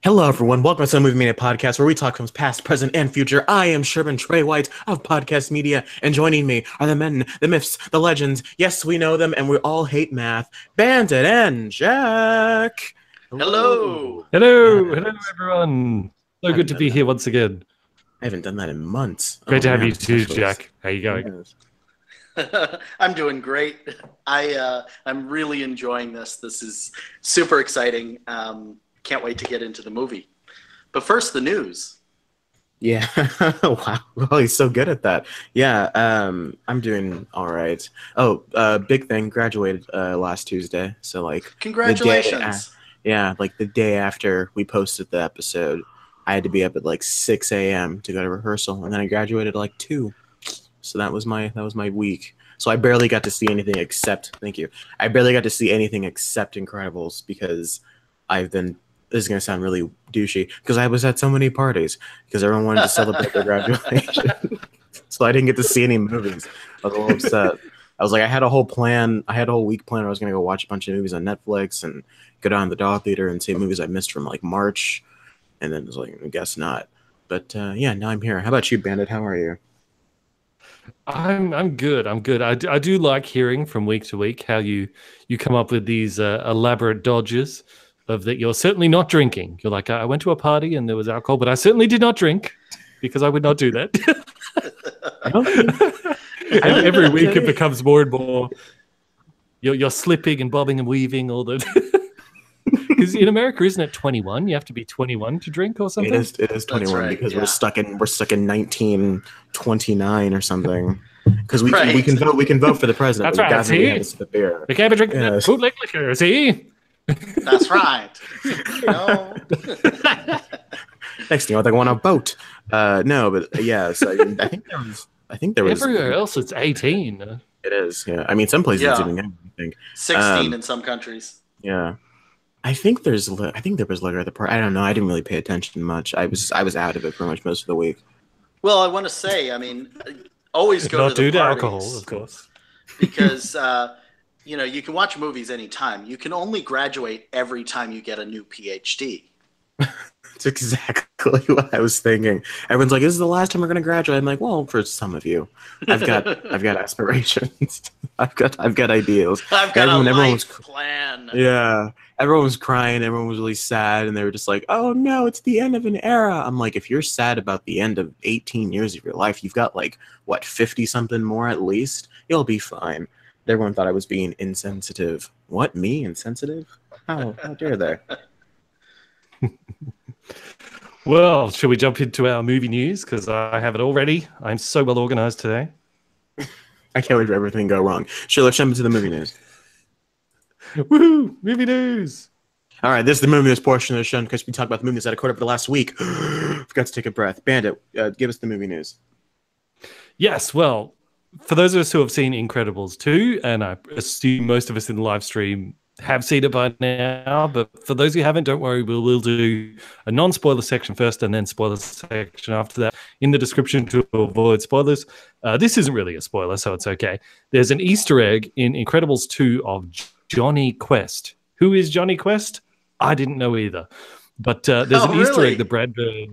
Hello, everyone. Welcome to the Movie Mania podcast, where we talk films past, present, and future. I am Sherman Trey White of Podcast Media, and joining me are the men, the myths, the legends. Yes, we know them, and we all hate math. Bandit and Geahk. Hello. Hello, everyone. So good to be here once again. I haven't done that in months. Great to have you too, Geahk. How you going? I'm doing great. I'm really enjoying this. This is super exciting. Can't wait to get into the movie. But first, the news. Yeah. Wow. Well, he's so good at that. Yeah. I'm doing all right. Oh, big thing. Graduated last Tuesday. So Congratulations. The day after we posted the episode, I had to be up at like 6 a.m. to go to rehearsal, and then I graduated at like 2. So that was my week. So I barely got to see anything except. Thank you. I barely got to see anything except Incredibles because I've been. This is going to sound really douchey because I was at so many parties because everyone wanted to celebrate their graduation. So I didn't get to see any movies. I was a little upset. I was like, I had a whole week planned. I was going to go watch a bunch of movies on Netflix and go down to the Dollar Theater and see movies I missed from like March. And then it was like, I guess not. But yeah, now I'm here. How about you, Bandit? How are you? I'm good. I do like hearing from week to week how you come up with these elaborate dodges of that you're certainly not drinking. You're like, I went to a party and there was alcohol, but I certainly did not drink because I would not do that. And every week it becomes more and more. You're slipping and bobbing and weaving all the. Because in America, isn't it 21? You have to be 21 to drink or something. It is 21 right, because we're stuck in 1929 or something. Because we can vote for the president. That's right. See, the beer. We can't be drinking that bootleg liquor. See. That's right. Next thing, I want a boat. No, but yeah. So I think there was. Everywhere else, it's 18. It is. Yeah. I mean, some places it's even. I think 16 in some countries. Yeah. I think there was liquor at the party. I don't know. I didn't really pay attention much. I was out of it pretty much most of the week. Well, I want to say, I mean, always go to the parties, alcohol, of course, because. You can watch movies anytime. You can only graduate every time you get a new PhD. That's exactly what I was thinking. Everyone's like, "This is the last time we're going to graduate." I'm like, "Well, for some of you, I've got aspirations. I've got ideals. I've got a life plan." Yeah, everyone was crying. Everyone was really sad, and they were just like, "Oh no, it's the end of an era." I'm like, if you're sad about the end of 18 years of your life, you've got like what 50 something more at least. You'll be fine. Everyone thought I was being insensitive. What, me? Insensitive? How dare they? Well, shall we jump into our movie news? Because I have it all ready. I'm so well organized today. I can't wait for everything to go wrong. Sure, let's jump into the movie news. Woohoo! Movie news! All right, this is the movie news portion of the show because we talked about the movies that occurred over the last week. Forgot to take a breath. Bandit, give us the movie news. Yes, well, for those of us who have seen Incredibles 2, and I assume most of us in the live stream have seen it by now, but for those who haven't, don't worry, we'll do a non-spoiler section first and then spoiler section after that in the description to avoid spoilers. This isn't really a spoiler, so it's okay. There's an Easter egg in Incredibles 2 of Johnny Quest. Who is Johnny Quest? I didn't know either. But there's an Easter egg that Brad Bird...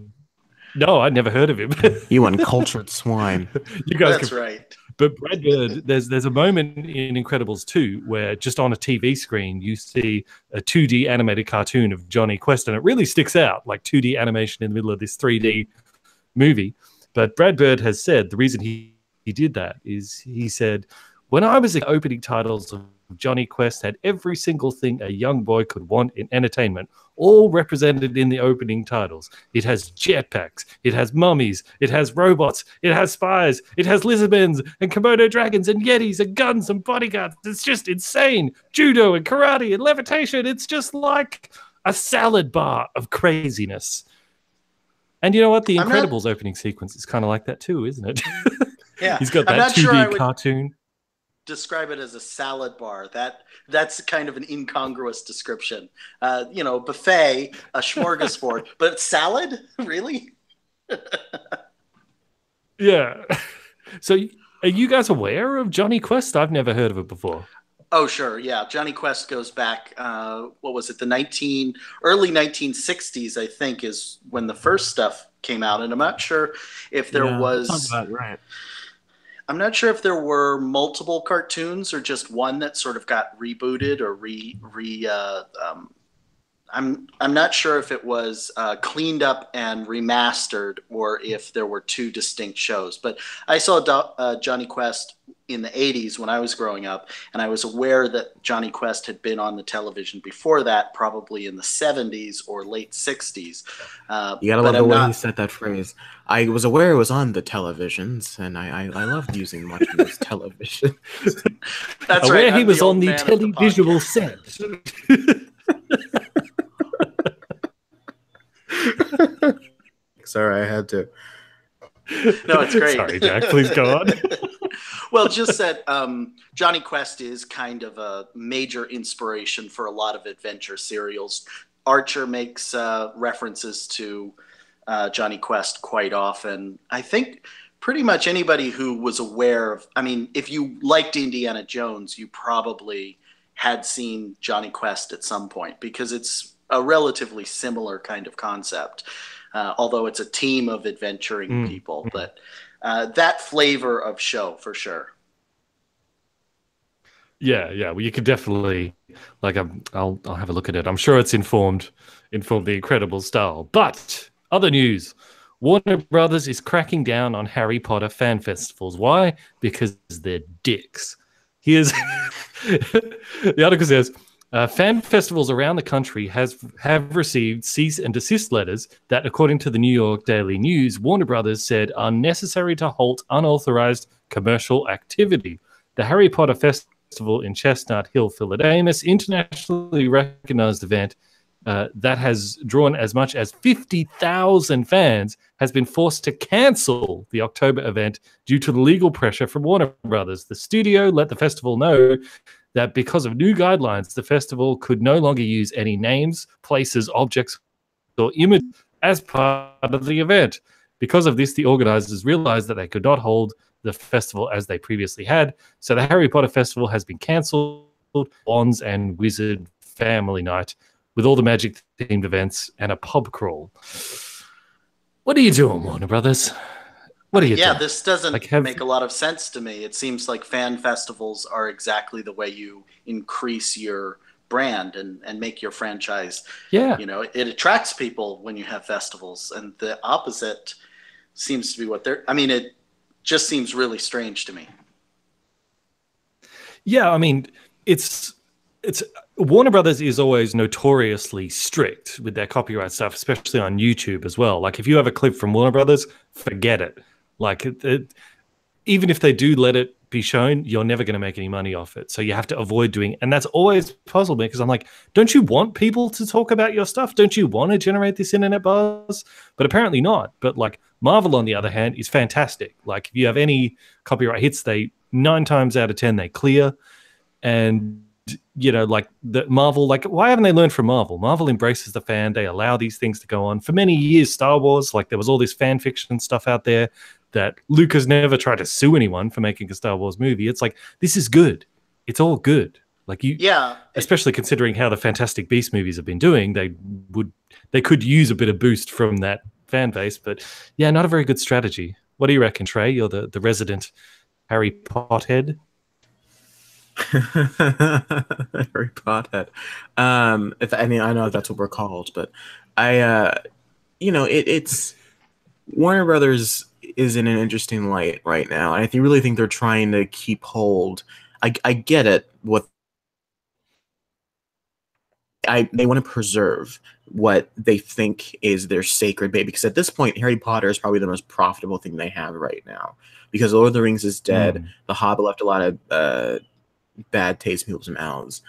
No, I'd never heard of him. You uncultured swine. You guys That's right. But Brad Bird, there's a moment in Incredibles 2 where just on a TV screen you see a 2D animated cartoon of Johnny Quest, and it really sticks out, like 2D animation in the middle of this 3D movie. But Brad Bird has said the reason he did that is he said, when I was the opening titles of Johnny Quest had every single thing a young boy could want in entertainment, all represented in the opening titles. It has jetpacks, it has mummies, it has robots, it has spies, it has lizardmen and Komodo dragons and yetis and guns and bodyguards. It's just insane. Judo and karate and levitation. It's just like a salad bar of craziness. And you know what? The Incredibles opening sequence is kind of like that too, isn't it? Yeah. He's got that 2D cartoon. Describe it as a salad bar. That's kind of an incongruous description. Buffet, a smorgasbord, but salad, really? Yeah. So, are you guys aware of Johnny Quest? I've never heard of it before. Oh, sure. Yeah. Johnny Quest goes back, what was it? Early 1960s, I think, is when the first stuff came out. And I'm not sure if there Yeah, that sounds was, about right. I'm not sure if there were multiple cartoons or just one that sort of got rebooted or I'm not sure if it was cleaned up and remastered or if there were two distinct shows. But I saw Johnny Quest in the 80s when I was growing up, and I was aware that Johnny Quest had been on the television before that, probably in the 70s or late 60s. You gotta love the way he said that phrase. I was aware it was on the televisions, and I loved using much of this television. That's aware right. he I'm was on old the man of the televisual set. Sorry, I had to. No, it's great. Sorry, Jack, please go on. Well, just that Johnny Quest is kind of a major inspiration for a lot of adventure serials. Archer makes references to Johnny Quest quite often. I think pretty much anybody who was aware of, I mean, if you liked Indiana Jones, you probably had seen Johnny Quest at some point because it's a relatively similar kind of concept. Although it's a team of adventuring people, but that flavor of show for sure. Yeah. Well, you could definitely I'll have a look at it. I'm sure it's informed the Incredibles style. But other news: Warner Brothers is cracking down on Harry Potter fan festivals. Why? Because they're dicks. Here's the article says. Fan festivals around the country have received cease and desist letters that, according to the New York Daily News, Warner Brothers said are necessary to halt unauthorized commercial activity. The Harry Potter Festival in Chestnut Hill, Philadelphia, internationally recognized event that has drawn as much as 50,000 fans, has been forced to cancel the October event due to the legal pressure from Warner Brothers. The studio let the festival know that because of new guidelines, the festival could no longer use any names, places, objects, or images as part of the event. Because of this, the organizers realized that they could not hold the festival as they previously had, so the Harry Potter Festival has been cancelled, Wands and Wizard Family Night, with all the magic-themed events and a pub crawl. What are you doing, Warner Brothers? What are you doing? This doesn't make a lot of sense to me. It seems like fan festivals are exactly the way you increase your brand and make your franchise. Yeah. You know, it attracts people when you have festivals, and the opposite seems to be what they're, I mean, it just seems really strange to me. Yeah, I mean, it's Warner Brothers is always notoriously strict with their copyright stuff, especially on YouTube as well. Like, if you have a clip from Warner Brothers, forget it. Like, even if they do let it be shown, you're never going to make any money off it. So you have to avoid doing, and that's always puzzled me because I'm like, don't you want people to talk about your stuff? Don't you want to generate this internet buzz? But apparently not. But like Marvel, on the other hand, is fantastic. Like, if you have any copyright hits, 9 times out of 10 they clear. And you know, like the Marvel, like, why haven't they learned from Marvel? Marvel embraces the fan. They allow these things to go on. For many years, Star Wars, like, there was all this fan fiction stuff out there that Lucas never tried to sue anyone for making a Star Wars movie. It's like, this is good. It's all good. Like, especially considering how the Fantastic Beasts movies have been doing, they could use a bit of boost from that fan base. But yeah, not a very good strategy. What do you reckon, Trey? You're the resident Harry Pothead. Harry Pothead. I mean, I know that's what we're called, but it's Warner Brothers is in an interesting light right now, and I really think they're trying to keep hold. I get it. They want to preserve what they think is their sacred baby, because at this point, Harry Potter is probably the most profitable thing they have right now, because Lord of the Rings is dead. The Hobbit left a lot of bad taste in people's mouths.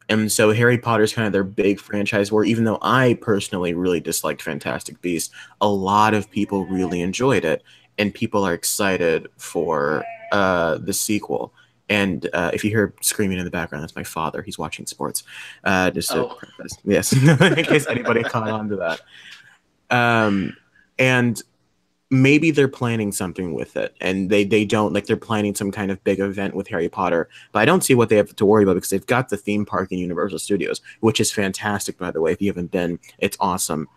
And so Harry Potter is kind of their big franchise, where even though I personally really disliked Fantastic Beasts, a lot of people really enjoyed it, and people are excited for the sequel. And if you hear screaming in the background, that's my father. He's watching sports. Just to preface. Yes, in case anybody caught on to that. And maybe they're planning something with it, and they don't, like, they're planning some kind of big event with Harry Potter, but I don't see what they have to worry about because they've got the theme park in Universal Studios, which is fantastic, by the way. If you haven't been, it's awesome.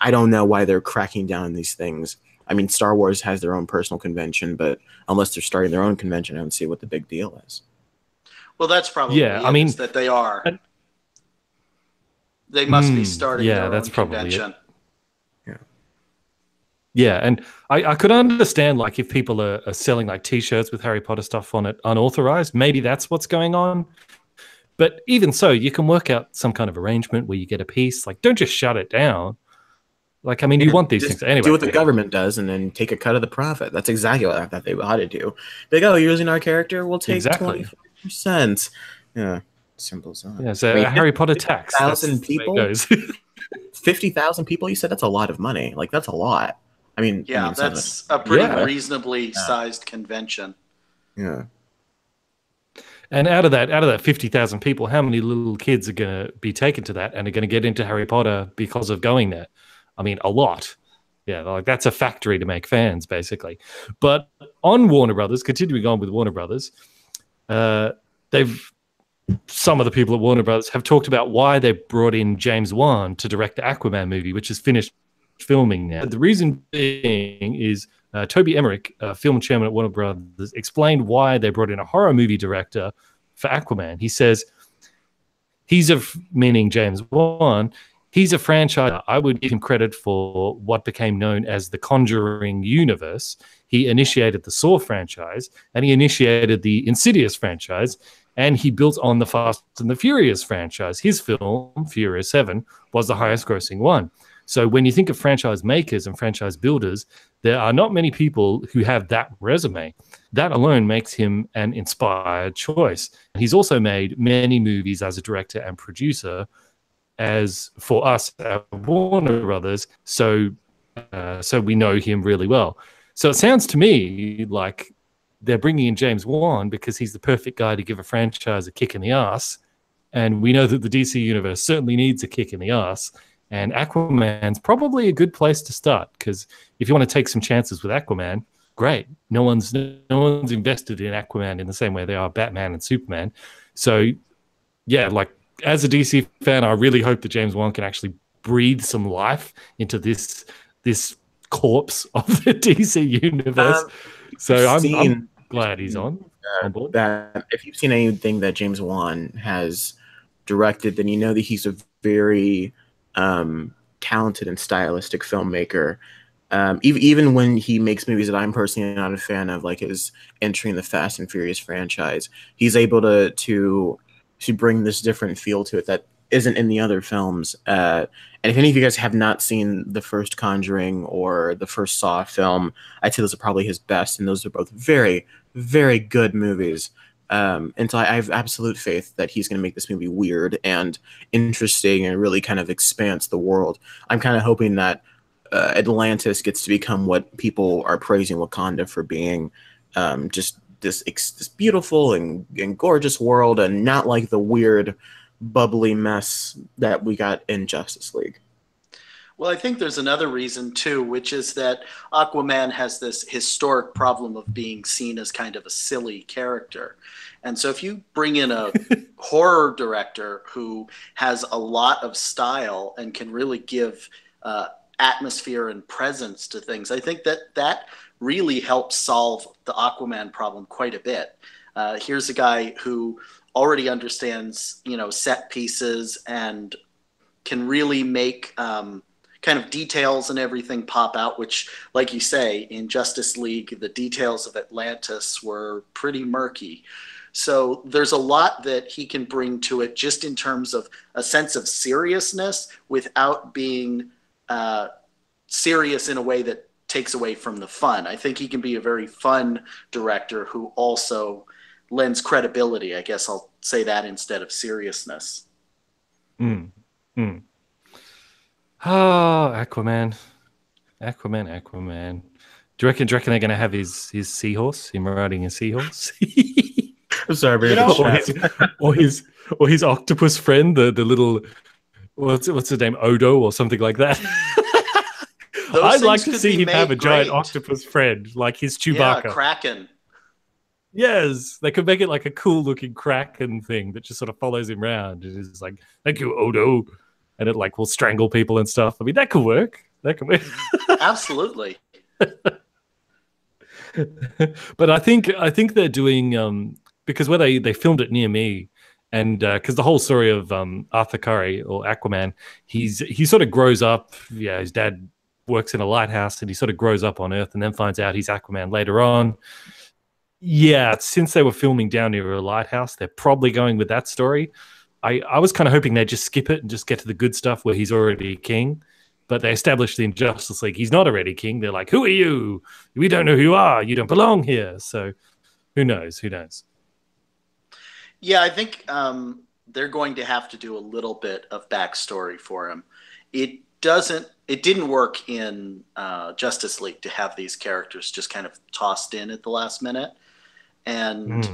I don't know why they're cracking down on these things. I mean, Star Wars has their own personal convention, but unless they're starting their own convention, I don't see what the big deal is. Well, that's probably is that they are. They must be starting their own convention. Yeah, and I could understand, like, if people are selling like T-shirts with Harry Potter stuff on it unauthorized, maybe that's what's going on. But even so, you can work out some kind of arrangement where you get a piece. Like, don't just shut it down. Like, I mean, you want these things anyway. Do what the government does, and then take a cut of the profit. That's exactly what I thought they ought to do. They go, you're using our character, we'll take 25%. Yeah, simple as that. Yeah, so a Harry Potter tax. 50,000 people. 50,000 people. You said that's a lot of money. Like, that's a lot. I mean, that's a pretty reasonably sized convention. Yeah. And out of that 50,000 people, how many little kids are going to be taken to that and are going to get into Harry Potter because of going there? I mean, a lot. Yeah, like that's a factory to make fans, basically. But on Warner Brothers, continuing on with Warner Brothers, some of the people at Warner Brothers have talked about why they brought in James Wan to direct the Aquaman movie, which is finished filming now. The reason being is Toby Emmerich, film chairman at Warner Brothers, explained why they brought in a horror movie director for Aquaman. He says, meaning James Wan, he's a franchise. I would give him credit for what became known as the Conjuring universe. He initiated the Saw franchise, and he initiated the Insidious franchise, and he built on the Fast and the Furious franchise. His film, Furious 7, was the highest grossing one. So when you think of franchise makers and franchise builders, there are not many people who have that resume. That alone makes him an inspired choice. He's also made many movies as a director and producer, as for us at Warner Brothers, so we know him really well. So it sounds to me like they're bringing in James Wan because he's the perfect guy to give a franchise a kick in the ass. And we know that the DC universe certainly needs a kick in the ass. And Aquaman's probably a good place to start, because if you want to take some chances with Aquaman, great. No one's invested in Aquaman in the same way they are Batman and Superman. So, yeah, like as a DC fan, I really hope that James Wan can actually breathe some life into this corpse of the DC universe. So I'm glad he's on board. That if you've seen anything that James Wan has directed, then you know that he's a very talented and stylistic filmmaker. Even when he makes movies that I'm personally not a fan of, like his entering the Fast and Furious franchise, he's able to bring this different feel to it that isn't in the other films. And if any of you guys have not seen the first Conjuring or the first Saw film, I'd say those are probably his best, and those are both very, very good movies. And so I have absolute faith that he's going to make this movie weird and interesting and really kind of expands the world. I'm kind of hoping that Atlantis gets to become what people are praising Wakanda for being, just this beautiful and gorgeous world, and not like the weird, bubbly mess that we got in Justice League. Well, I think there's another reason, too, which is that Aquaman has this historic problem of being seen as kind of a silly character. And so if you bring in a horror director who has a lot of style and can really give atmosphere and presence to things, I think that really helps solve the Aquaman problem quite a bit. Here's a guy who already understands, set pieces and can really make kind of details and everything pop out, which, like you say, in Justice League, the details of Atlantis were pretty murky. So there's a lot that he can bring to it just in terms of a sense of seriousness without being serious in a way that takes away from the fun. I think he can be a very fun director who also lends credibility. I guess I'll say that instead of seriousness. Oh, Aquaman. Do you reckon they're going to have his seahorse, him riding a seahorse? I'm sorry, or his octopus friend, the little, what's his name, Odo or something like that. I'd like to could see be him have a made giant great. octopus friend, like his Yeah, Chewbacca. Kraken. Yes, they could make it like a cool looking Kraken thing that just sort of follows him around. It is like, thank you, Odo. And it like will strangle people and stuff. I mean, that could work. That could work. Absolutely. But I think they're doing because where they filmed it near me, and because the whole story of Arthur Curry or Aquaman, he sort of grows up. Yeah, his dad works in a lighthouse, and he sort of grows up on Earth, and then finds out he's Aquaman later on. Yeah, since they were filming down near a lighthouse, they're probably going with that story. I was kind of hoping they'd just skip it and just get to the good stuff where he's already king. But they established in Justice League he's not already king. They're like, who are you? We don't know who you are. You don't belong here. So who knows? Who knows? Yeah, I think they're going to have to do a little bit of backstory for him. It didn't work in Justice League to have these characters just kind of tossed in at the last minute. And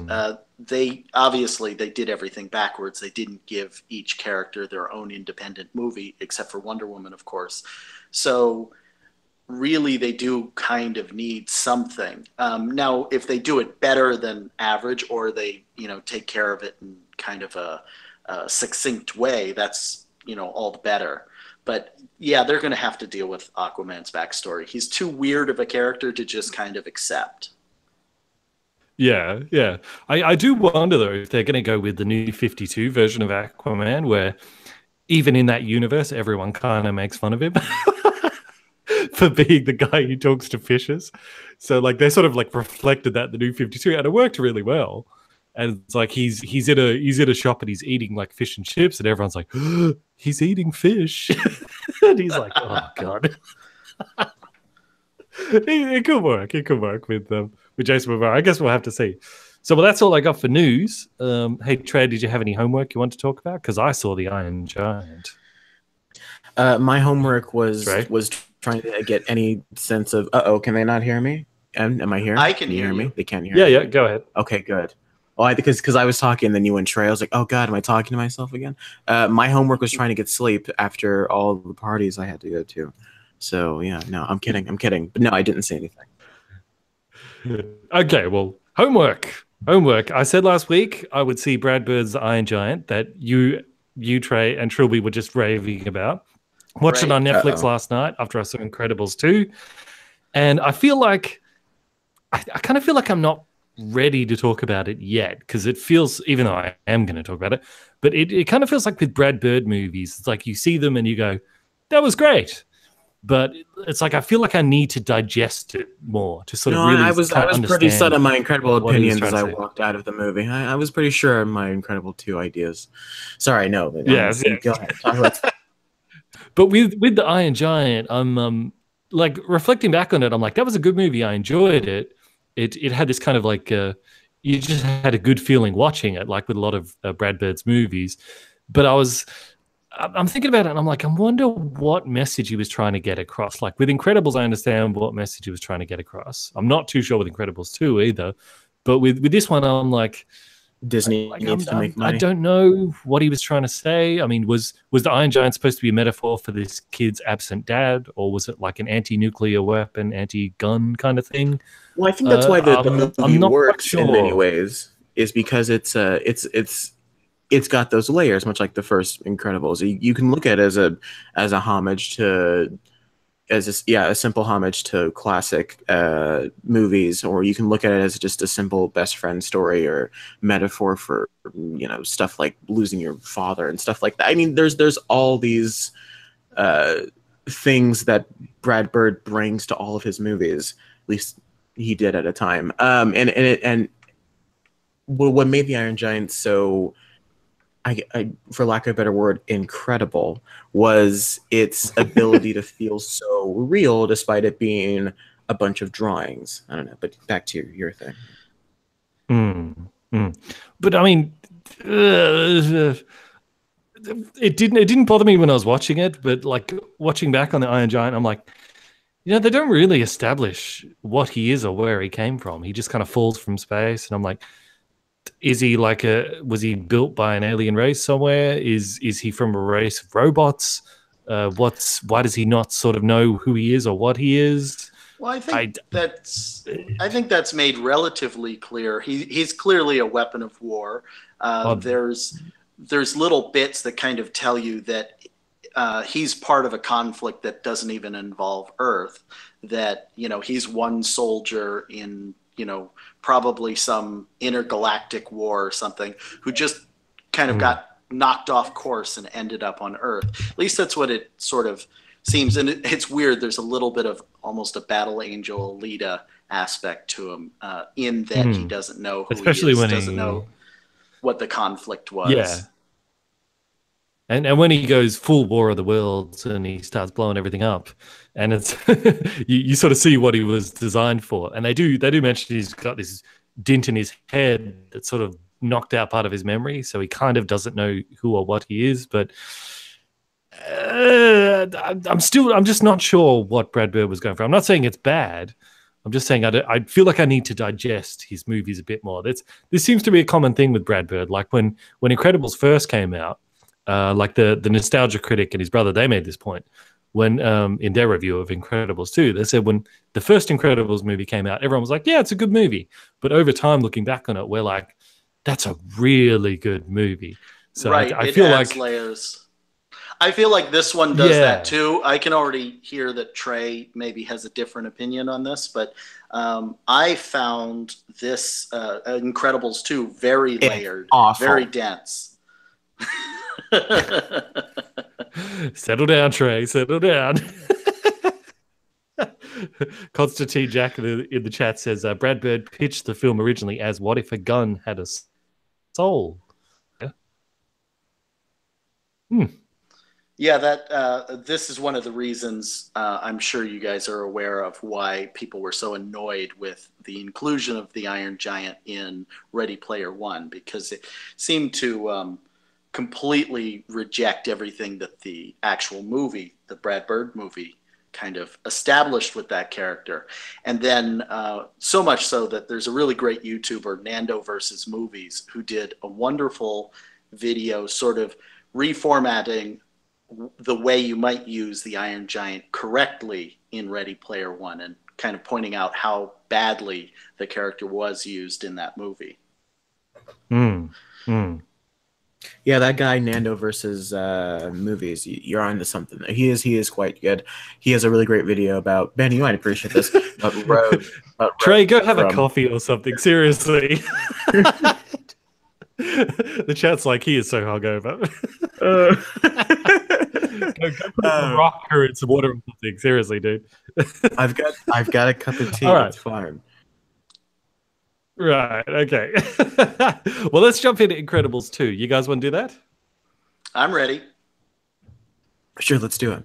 they did everything backwards. They didn't give each character their own independent movie, except for Wonder Woman, of course. So really, they do kind of need something. Now, if they do it better than average, or they take care of it in kind of a succinct way, that's all the better. But yeah, they're going to have to deal with Aquaman's backstory. He's too weird of a character to just kind of accept. Yeah, yeah. I do wonder, though, if they're going to go with the new 52 version of Aquaman, where even in that universe, everyone kind of makes fun of him for being the guy who talks to fishes. So, like, they sort of, like, reflected that in the new 52, and it worked really well. And it's like he's at a shop and he's eating, like, fish and chips, and everyone's like, oh, he's eating fish. And he's like, oh, God. It could work. It could work with Jason Momoa. I guess we'll have to see. So, well, that's all I got for news. Hey, Trey, did you have any homework you want to talk about? Because I saw the Iron Giant. My homework was trying to get any sense of. Can they not hear me? Am I here? I can hear me. you. They can't hear me. Yeah. Go ahead. Okay, good. Oh, because I was talking, then you went Trey. I was like, oh God, am I talking to myself again? My homework was trying to get sleep after all the parties I had to go to. So yeah, no, I'm kidding. But no, I didn't say anything. Okay, well, homework. I said last week I would see Brad Bird's Iron Giant that you Trey, and Trilby were just raving about. Watched it on Netflix last night after I saw Incredibles 2. And I feel like I kind of feel like I'm not ready to talk about it yet, because it feels, even though I am going to talk about it, but it kind of feels like with Brad Bird movies, it's like you see them and you go, that was great. But it's like I feel like I need to digest it more to sort of really. I was pretty set on my Incredible opinions as I walked out of the movie. I was pretty sure on my Incredible 2 ideas. Sorry, no. Yes. Go ahead. Talk about. But with the Iron Giant, I'm like reflecting back on it. I'm like, that was a good movie. I enjoyed it. It had this kind of like you just had a good feeling watching it, like with a lot of Brad Bird's movies. But I'm thinking about it, and I'm like, I wonder what message he was trying to get across. Like with Incredibles, I understand what message he was trying to get across. I'm not too sure with Incredibles 2 either. But with this one, I'm like, Disney needs to make money. I don't know what he was trying to say. I mean, was the Iron Giant supposed to be a metaphor for this kid's absent dad, or was it like an anti-nuclear weapon, anti-gun kind of thing? Well, I think that's why the movie works sure. in many ways, is because it's got those layers, much like the first Incredibles. You can look at it as a homage to, a simple homage to classic movies, or you can look at it as just a simple best friend story or metaphor for stuff like losing your father and stuff like that. I mean, there's all these things that Brad Bird brings to all of his movies. At least he did at a time. And what made the Iron Giant so, I, for lack of a better word, incredible, was its ability to feel so real despite it being a bunch of drawings. I don't know, but back to your thing. But I mean, it didn't bother me when I was watching it, but like watching back on the Iron Giant, I'm like, they don't really establish what he is or where he came from. He just kind of falls from space, and I'm like, is he was he built by an alien race somewhere? Is he from a race of robots? Why does he not sort of know who he is or what he is? Well, I think that's made relatively clear. He's clearly a weapon of war. There's little bits that kind of tell you that he's part of a conflict that doesn't even involve Earth. That, you know, he's one soldier in, you know, probably some intergalactic war or something, who just kind of got knocked off course and ended up on Earth. At least that's what it sort of seems. And it's weird. There's a little bit of almost a battle angel Alita aspect to him, in that he doesn't know who Especially he is, when doesn't know what the conflict was. Yeah. And when he goes full War of the Worlds and he starts blowing everything up, and it's you sort of see what he was designed for. And they do mention he's got this dint in his head that sort of knocked out part of his memory, so he kind of doesn't know who or what he is. But I'm just not sure what Brad Bird was going for. I'm not saying it's bad. I'm just saying I feel like I need to digest his movies a bit more. This seems to be a common thing with Brad Bird. Like when Incredibles first came out, like the Nostalgia Critic and his brother, they made this point when in their review of Incredibles 2. They said when the first Incredibles movie came out, everyone was like, yeah, it's a good movie. But over time, looking back on it, we're like, that's a really good movie. So right, I feel like layers. I feel like this one does that too. I can already hear that Trey maybe has a different opinion on this, but I found this Incredibles 2 very layered, very dense. Settle down, Trey. Settle down. Constantine Jack in the chat says Brad Bird pitched the film originally as "What if a gun had a soul?" Yeah. Yeah, that this is one of the reasons I'm sure you guys are aware of why people were so annoyed with the inclusion of the Iron Giant in Ready Player One, because it seemed to completely reject everything that the actual movie, the Brad Bird movie, kind of established with that character. And then so much so that there's a really great YouTuber, Nando versus Movies, who did a wonderful video sort of reformatting the way you might use the Iron Giant correctly in Ready Player One, and kind of pointing out how badly the character was used in that movie. Yeah, that guy Nando versus Movies, you're onto something. He is quite good. He has a really great video about, Ben, you might appreciate this, about Road. Trey, go have a coffee or something, seriously. The chat's like, he is so hungover. Go put a rocker and some water or something. Seriously, dude. I've got a cup of tea. Right. It's fine. Right, okay. Well, let's jump into Incredibles 2. You guys want to do that? I'm ready. Sure, let's do it.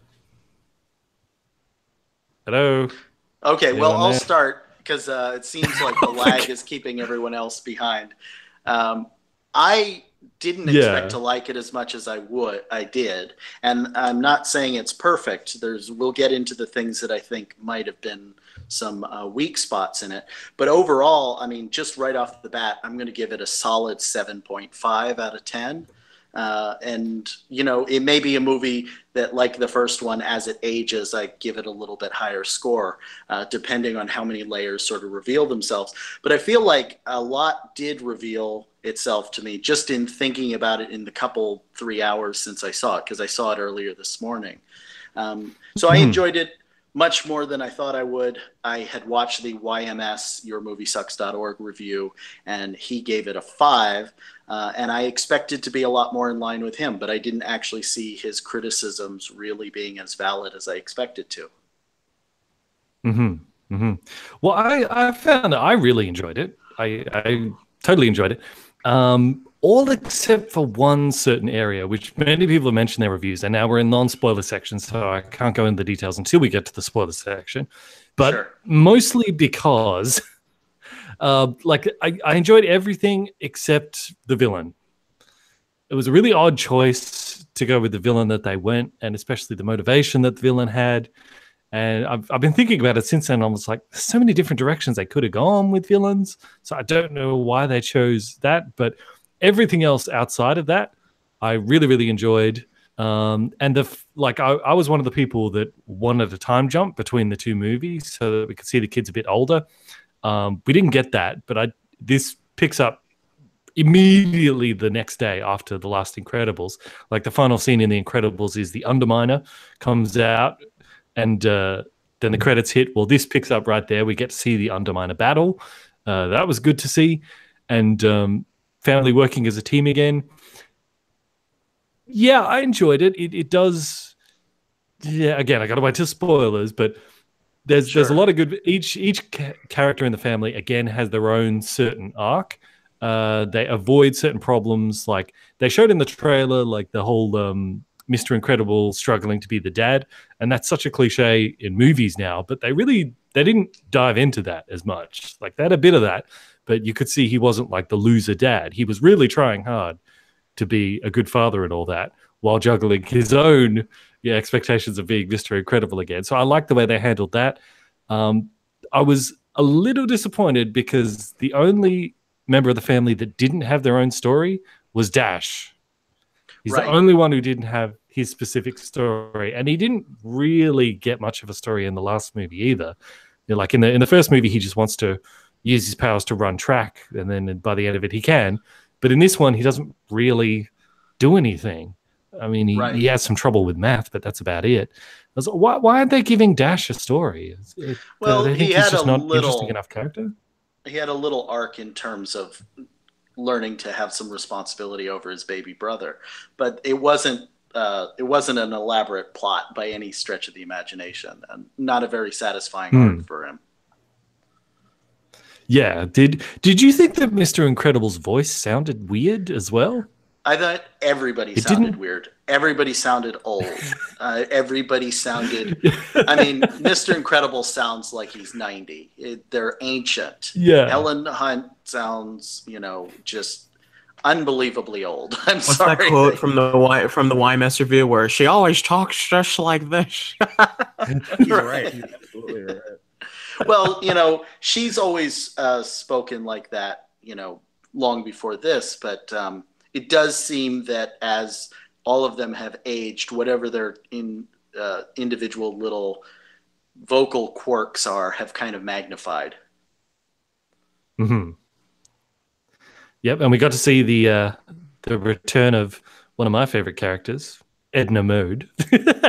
Hello? Okay, well, I'll start, because it seems like the lag is keeping everyone else behind. I didn't expect to like it as much as I did, and I'm not saying it's perfect. We'll get into the things that I think might have been some weak spots in it, but overall, I mean, just right off the bat, I'm going to give it a solid 7.5 out of 10. And you know, it may be a movie that, like the first one, as it ages, I give it a little bit higher score, depending on how many layers sort of reveal themselves. But I feel like a lot did reveal itself to me just in thinking about it in the 3 hours since I saw it, because I saw it earlier this morning. So I enjoyed it much more than I thought I would. I had watched the YMS YourMovieSucks.org review, and he gave it a 5. And I expected to be a lot more in line with him, but I didn't actually see his criticisms really being as valid as I expected to. Well, I found that I really enjoyed it. I totally enjoyed it. All except for one certain area, which many people have mentioned in their reviews, and now we're in non-spoiler section, so I can't go into the details until we get to the spoiler section. But mostly because, I enjoyed everything except the villain. It was a really odd choice to go with the villain that they went, and especially the motivation that the villain had. And I've been thinking about it since then. I was like, there's so many different directions they could have gone with villains. So I don't know why they chose that. But everything else outside of that, I really, really enjoyed. And I was one of the people that wanted a time jump between the two movies so that we could see the kids a bit older. We didn't get that, but this picks up immediately the next day after the last Incredibles. Like the final scene in the Incredibles is the Underminer comes out, and then the credits hit. Well, this picks up right there. We get to see the Underminer battle. That was good to see, and family working as a team again. Yeah, I enjoyed it. It does. Yeah, again, I got to wait till spoilers, but there's a lot of good. Each character in the family again has their own certain arc. They avoid certain problems, like they showed in the trailer, like the whole Mr. Incredible struggling to be the dad, and that's such a cliche in movies now. But they didn't dive into that as much. Like they had a bit of that, but you could see he wasn't like the loser dad. He was really trying hard to be a good father and all that, while juggling his own expectations of being Mr. Incredible again. So I like the way they handled that. I was a little disappointed because the only member of the family that didn't have their own story was Dash. He's the only one who didn't have his specific story, and he didn't really get much of a story in the last movie either. Like in the first movie, he just wants to use his powers to run track, and then by the end of it, he can. But in this one, he doesn't really do anything. I mean, he has some trouble with math, but that's about it. I was like, why aren't they giving Dash a story? Well, he had just not interesting enough character. He had a little arc in terms of learning to have some responsibility over his baby brother, but it wasn't an elaborate plot by any stretch of the imagination, and not a very satisfying arc for him. Yeah. Did you think that Mr. Incredible's voice sounded weird as well? I thought everybody sounded weird. Everybody sounded old. Everybody sounded... I mean, Mr. Incredible sounds like he's 90. They're ancient. Yeah. Helen Hunt sounds, just unbelievably old. What's that quote from the YMS review where she always talks just like this? He's right. He's absolutely right. Well, she's always spoken like that, long before this, but it does seem that as all of them have aged, whatever their individual little vocal quirks have kind of magnified. Mm-hmm. Yep, and we got to see the return of one of my favorite characters, Edna Mode.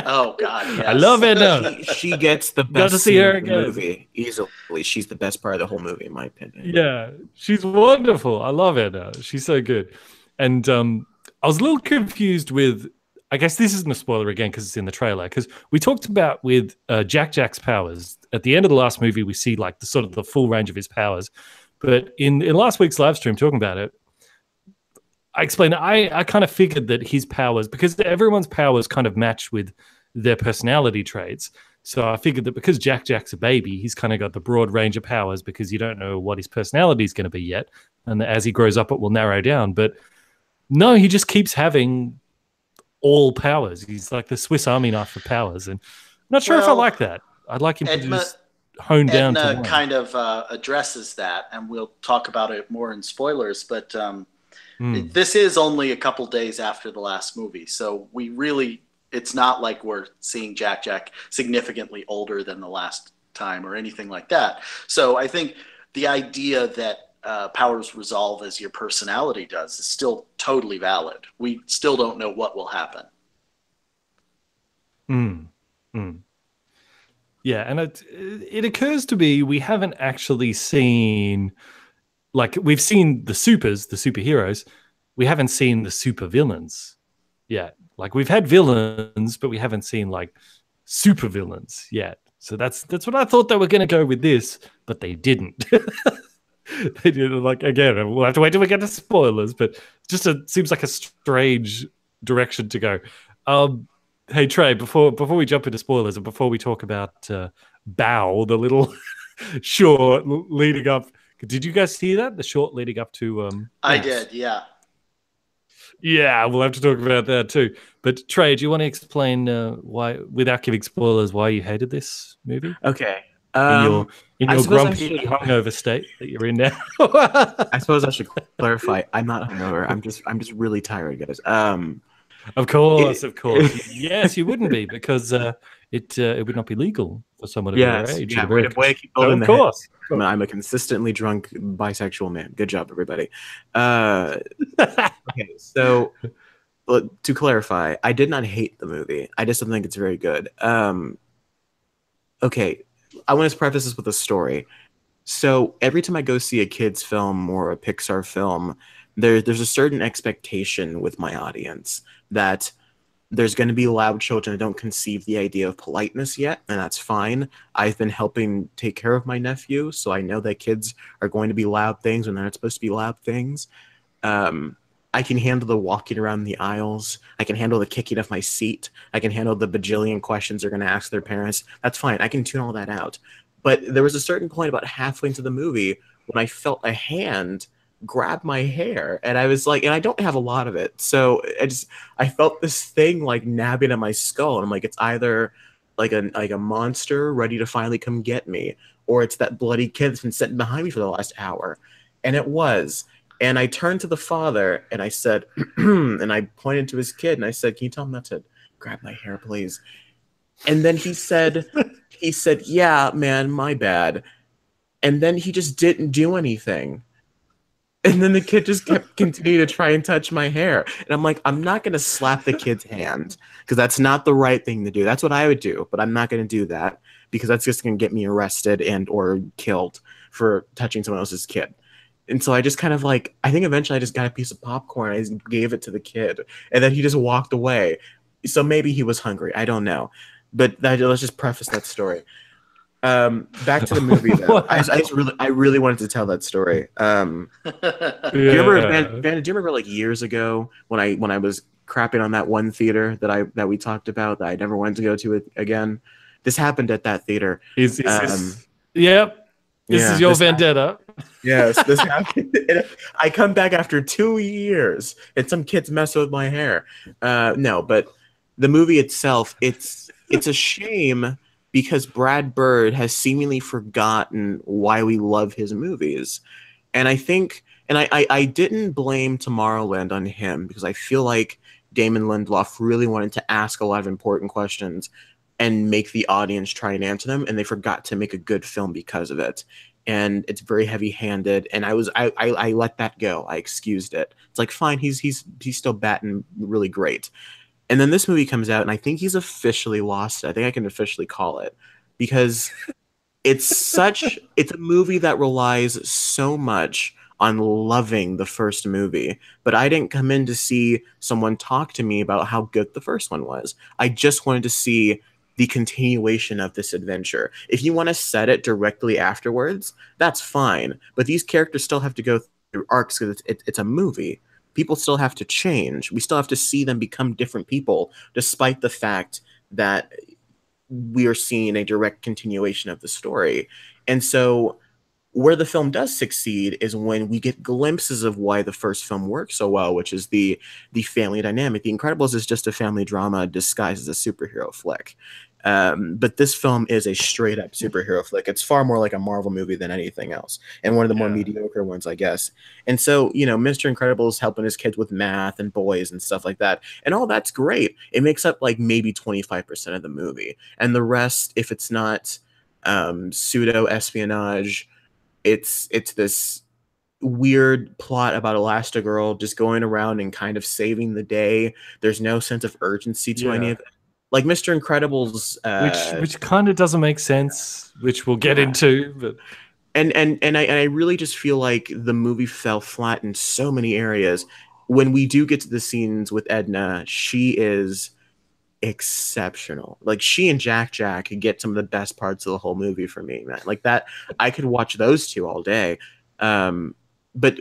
Oh God, yes. I love Edna. She gets the best scene in the movie easily. She's the best part of the whole movie, in my opinion. Yeah, she's wonderful. I love Edna. She's so good. And I was a little confused with, I guess this isn't a spoiler again because it's in the trailer, because we talked about with Geahk's powers. At the end of the last movie, we see like the full range of his powers. But in last week's live stream talking about it, I explained I kind of figured that his powers, because everyone's powers kind of match with their personality traits. So I figured that because Geahk's a baby, he's kind of got the broad range of powers because you don't know what his personality is going to be yet. And as he grows up, it will narrow down. But no, he just keeps having all powers. He's like the Swiss Army knife for powers. And I'm not sure if I like that. I'd like him to just hone down to one. Kind of addresses that, and we'll talk about it more in spoilers, but this is only a couple days after the last movie, so it's not like we're seeing Geahk significantly older than the last time or anything like that. So I think the idea that powers resolve as your personality does is still totally valid. We still don't know what will happen. Yeah, and it occurs to me we haven't actually seen, like, we've seen the superheroes. We haven't seen the supervillains yet. Like, we've had villains, but we haven't seen like supervillains yet. So that's what I thought they were going to go with this, but they didn't. They did, like, again, we'll have to wait till we get to spoilers, but seems like a strange direction to go. Hey Trey, before we jump into spoilers and before we talk about Bow, the little short leading up, did you guys see that? The short leading up to I did, yeah. Yeah, we'll have to talk about that too. But Trey, do you want to explain why, without giving spoilers, why you hated this movie? Okay. In your grumpy hungover state that you're in now. I suppose I should clarify. I'm not hungover. I'm just really tired, guys. Of course, of course. Yes, you wouldn't be because it would not be legal for someone of your Yes, age. yeah. in Way to America. keep building Of the head. course. I'm a consistently drunk bisexual man. Good job, everybody. Okay, so but to clarify, I did not hate the movie. I just don't think it's very good. Okay, I want to preface this with a story. So every time I go see a kids film or a Pixar film, there's a certain expectation with my audience that there's going to be loud children that don't conceive the idea of politeness yet, and that's fine. I've been helping take care of my nephew, so I know that kids are going to be loud things when they're not supposed to be loud things. Um, I can handle the walking around the aisles. I can handle the kicking of my seat. I can handle the bajillion questions they're going to ask their parents. That's fine. I can tune all that out. But there was a certain point about halfway into the movie when I felt a hand grab my hair, and I was like, and I don't have a lot of it, so I felt this thing like nabbing at my skull, and I'm like, it's either like a monster ready to finally come get me, or it's that bloody kid that's been sitting behind me for the last hour, and it was. And I turned to the father and I said, and I pointed to his kid and I said, "Can you tell him not to grab my hair, please?" And then he said, "Yeah, man, my bad." And then he just didn't do anything. And then the kid just kept continuing to try and touch my hair. And I'm like, I'm not going to slap the kid's hand because that's not the right thing to do. That's what I would do, but I'm not going to do that because that's just going to get me arrested and or killed for touching someone else's kid. And so I just kind of like, I think eventually I just got a piece of popcorn. I just gave it to the kid, and then he just walked away. So maybe he was hungry. I don't know. But let's just preface that story. Back to the movie though. I really wanted to tell that story. Do you remember, Van, do you remember like years ago when I was crapping on that one theater that we talked about that I never wanted to go to it again? This happened at that theater. Yep. This is your vendetta. Yes, this happened. I come back after 2 years, and some kids mess with my hair. No, but the movie itself, it's a shame because Brad Bird has seemingly forgotten why we love his movies, and I think, and I didn't blame Tomorrowland on him because I feel like Damon Lindelof really wanted to ask a lot of important questions and make the audience try and answer them, and they forgot to make a good film because of it. And it's very heavy-handed, and I let that go. I excused it. It's like, fine, he's still batting really great. And then this movie comes out, and I think he's officially lost it. I think I can officially call it because it's a movie that relies so much on loving the first movie, but I didn't come in to see someone talk to me about how good the first one was. I just wanted to see the continuation of this adventure. If you want to set it directly afterwards, that's fine. But these characters still have to go through arcs because it's a movie. People still have to change. We still have to see them become different people, despite the fact that we are seeing a direct continuation of the story. And so where the film does succeed is when we get glimpses of why the first film worked so well, which is the family dynamic. The Incredibles is just a family drama disguised as a superhero flick. But this film is a straight up superhero flick. It's far more like a Marvel movie than anything else, and one of the more mediocre ones, I guess. And so, Mr. Incredible's helping his kids with math and boys and stuff like that, and all that's great. It makes up like maybe 25% of the movie, and the rest, if it's not pseudo espionage, it's this weird plot about Elastigirl just going around and kind of saving the day. There's no sense of urgency to any of it. Like Mr. Incredible's which kind of doesn't make sense, which we'll get into, but and I really just feel like the movie fell flat in so many areas. When we do get to the scenes with Edna, she is exceptional. Like she and Geahk get some of the best parts of the whole movie for me, man. Like that, I could watch those two all day. But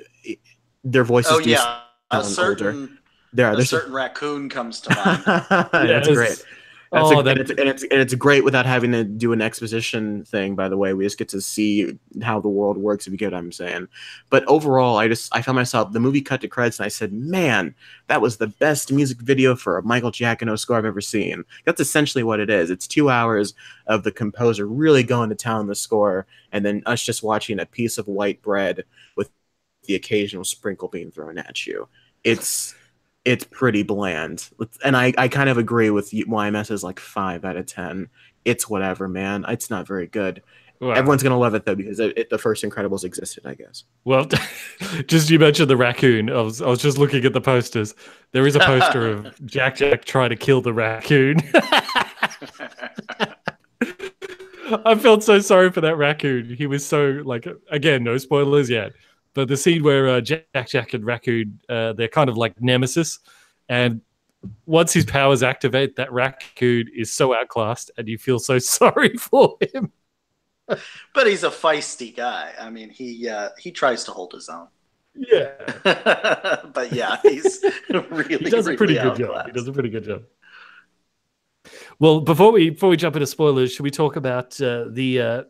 their voices do sound older. A certain raccoon comes to mind. That's great. It's great without having to do an exposition thing, by the way. We just get to see how the world works, if you get what I'm saying. But overall, I found myself, the movie cut to credits, and I said, man, that was the best music video for a Michael Giacchino score I've ever seen. That's essentially what it is. It's 2 hours of the composer really going to town on the score, and then us just watching a piece of white bread with the occasional sprinkle being thrown at you. It's it's pretty bland. And I kind of agree with you. YMS is like 5 out of 10. It's whatever, man. It's not very good. Wow. Everyone's gonna love it though because the first Incredibles existed, I guess. Well, just you mentioned the raccoon. I was just looking at the posters. There is a poster of Geahk trying to kill the raccoon. I felt so sorry for that raccoon. He was so like, again, no spoilers yet, but the scene where Geahk and Raccoon, they're kind of like nemesis, and once his powers activate, that raccoon is so outclassed, and you feel so sorry for him. But he's a feisty guy. I mean, he tries to hold his own. Yeah, but yeah, he's really he does a pretty really good job. He does a pretty good job. Well, before we jump into spoilers, should we talk about the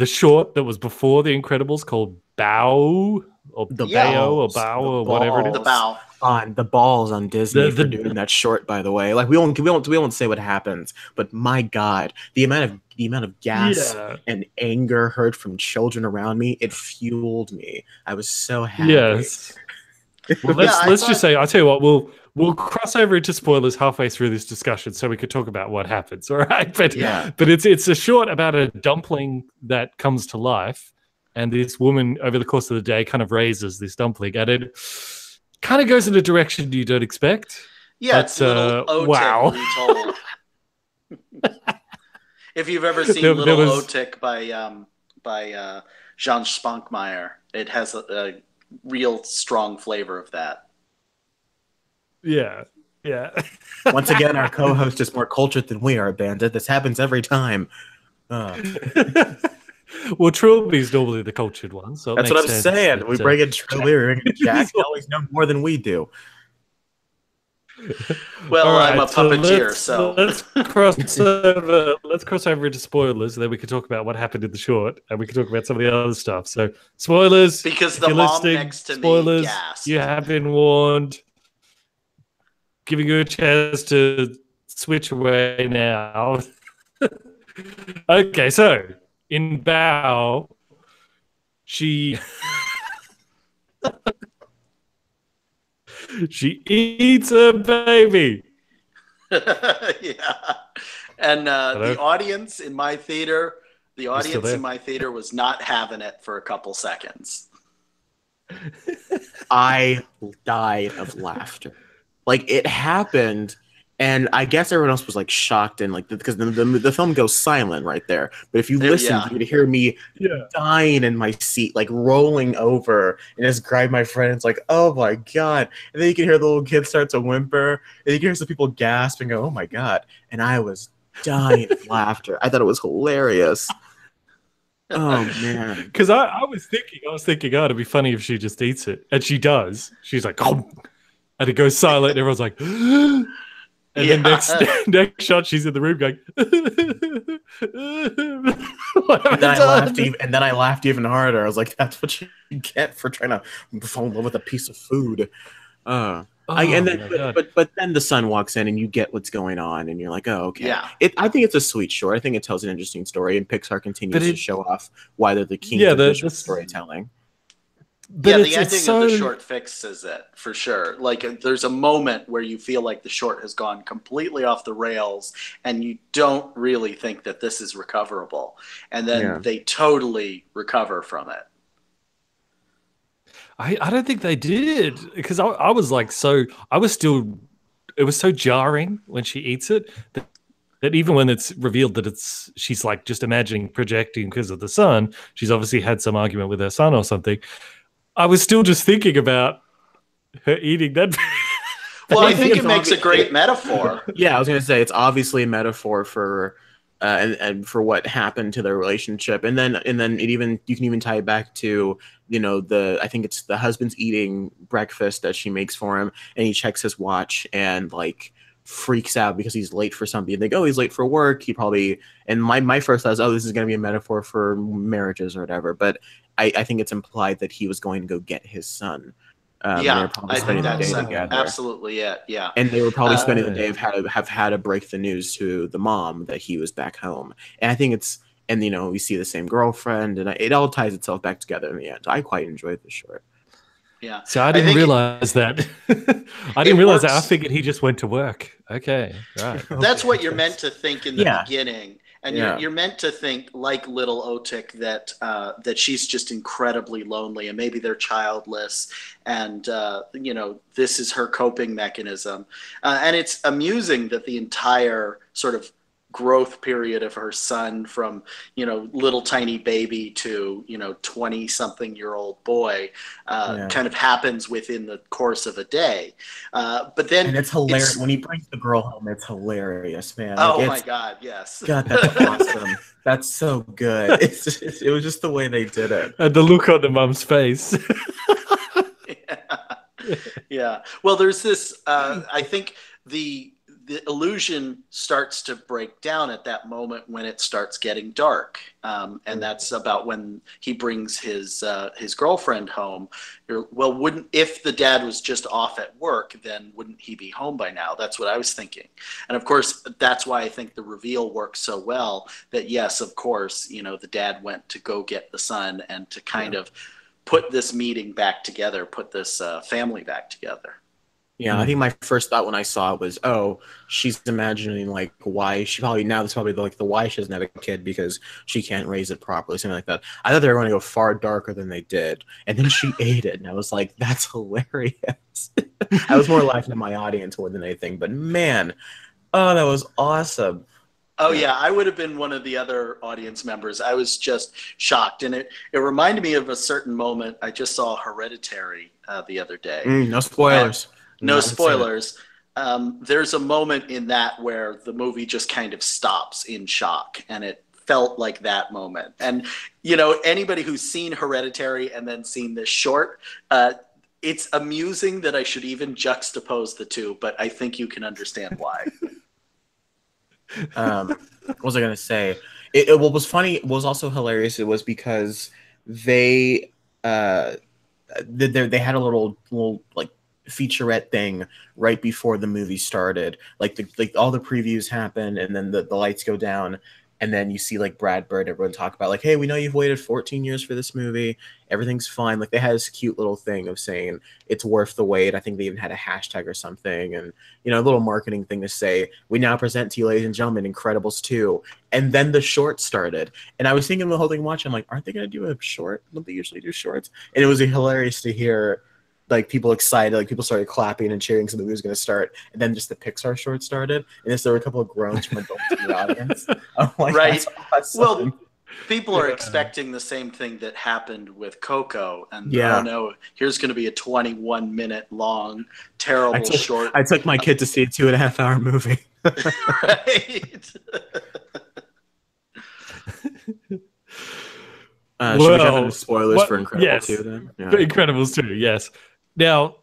short that was before The Incredibles called Bow or Bao or Bow or whatever it is? The Bow. On the balls on Disney for doing that short, by the way. Like we won't say what happens, but my God, the amount of gas and anger heard from children around me, it fueled me. I was so happy. Yes. Well, let's just say, I'll tell you what, we'll cross over into spoilers halfway through this discussion, so we could talk about what happens. All right, but it's a short about a dumpling that comes to life, and this woman over the course of the day kind of raises this dumpling, and it kind of goes in a direction you don't expect. Yeah, it's Little Otik wow. retold. If you've ever seen Little Otik by Jean Spunkmeyer, it has a real strong flavor of that. Yeah. Once again, our co-host is more cultured than we are, Bandit. This happens every time. Well, Trilby's normally the cultured one, so that's what I'm saying. We bring in Trilby, we bring in Geahk. They always know more than we do. Well, right, I'm a puppeteer, so let's cross over into spoilers, and then we can talk about what happened in the short, and we can talk about some of the other stuff. So, spoilers, because the mom next to spoilers, me gasped. You have been warned. Giving you a chance to switch away now. Okay, so in Bao, she eats a baby. Yeah, and the audience in my theater, was not having it for a couple seconds. I died of laughter. Like it happened, and I guess everyone else was like shocked and like because the film goes silent right there. But if you listen, you could hear me dying in my seat, like rolling over, and just grab my friend. It's like, oh my God! And then you can hear the little kid start to whimper, and you can hear some people gasp and go, oh my God! And I was dying of laughter. I thought it was hilarious. Oh man! Because I was thinking, oh, it'd be funny if she just eats it, and she does. She's like, oh. And it goes silent, and everyone's like, and then next shot, she's in the room going, and then I laughed even harder. I was like, that's what you get for trying to fall in love with a piece of food. But then the son walks in, and you get what's going on, and you're like, oh, okay. Yeah. I think it's a sweet short. I think it tells an interesting story, and Pixar continues to show off why they're the king of visual storytelling. But the ending of the short fixes it for sure. Like there's a moment where you feel like the short has gone completely off the rails and you don't really think that this is recoverable. And then they totally recover from it. I don't think they did, because I was like, it was so jarring when she eats it that even when it's revealed that she's like just imagining projecting because of the son, she's obviously had some argument with her son or something. I was still just thinking about her eating that. Well, I think it makes a great metaphor. Yeah, I was going to say it's obviously a metaphor for and for what happened to their relationship, and then you can even tie it back to I think it's the husband's eating breakfast that she makes for him, and he checks his watch and like freaks out because he's late for something. And they go, he's late for work. He probably, and my first thought was, oh, this is going to be a metaphor for marriages or whatever. But I think it's implied that he was going to go get his son. I think that's absolutely it. Yeah, and they were probably spending the day of have had to break the news to the mom that he was back home. And I think it's, and we see the same girlfriend, and it all ties itself back together in the end. I quite enjoyed the short. Yeah. So I didn't realize that. I didn't realize that. I figured he just went to work. Okay, right. That's what you're meant to think in the beginning. And you're meant to think, like little Otik, that that she's just incredibly lonely, and maybe they're childless, and this is her coping mechanism. And it's amusing that the entire sort of growth period of her son, from little tiny baby to 20-something-year-old boy, kind of happens within the course of a day. But then, and it's hilarious when he brings the girl home. It's hilarious, man. Oh my God, yes. God, that's awesome. That's so good. It was just the way they did it. And the look on the mum's face. Yeah. Well, there's this. I think the illusion starts to break down at that moment when it starts getting dark, and that's about when he brings his girlfriend home. Well, if the dad was just off at work, then wouldn't he be home by now? That's what I was thinking, and of course that's why I think the reveal works so well. That yes, of course, the dad went to go get the son and to kind of put this meeting back together, put this family back together. Yeah, I think my first thought when I saw it was, oh, she's imagining like why she probably that's probably like the why she doesn't have a kid, because she can't raise it properly, something like that. I thought they were going to go far darker than they did, and then she ate it, and I was like, that's hilarious. I was more laughing at my audience more than anything, but man, oh, that was awesome. Oh yeah, I would have been one of the other audience members. I was just shocked, and it reminded me of a certain moment. I just saw Hereditary the other day. No spoilers. No spoilers. There's a moment in that where the movie just kind of stops in shock, and it felt like that moment. And anybody who's seen Hereditary and then seen this short, it's amusing that I should even juxtapose the two, but I think you can understand why. What was I gonna say? What was funny, what was also hilarious, it was because they had a little like featurette thing right before the movie started. Like all the previews happen, and then the lights go down, and then you see like Brad Bird, everyone talk about like, hey, we know you've waited 14 years for this movie, everything's fine. Like they had this cute little thing of saying it's worth the wait. I think they even had a hashtag or something, and a little marketing thing to say, we now present to you, ladies and gentlemen, Incredibles 2. And then the short started, and I was thinking the whole thing watching, I'm like, aren't they gonna do a short? Don't they usually do shorts? And it was hilarious to hear like people excited, like people started clapping and cheering, so the movie was going to start, and then just the Pixar short started, and there were a couple of groans from adults in the audience. I'm like, right. Awesome. Well, people are expecting the same thing that happened with Coco, and oh no, here's going to be a 21-minute long, terrible short. I took my kid to see a 2.5-hour movie. Right. Should we jump into spoilers for Incredibles 2 then? Yeah. Incredibles 2, yes. Now,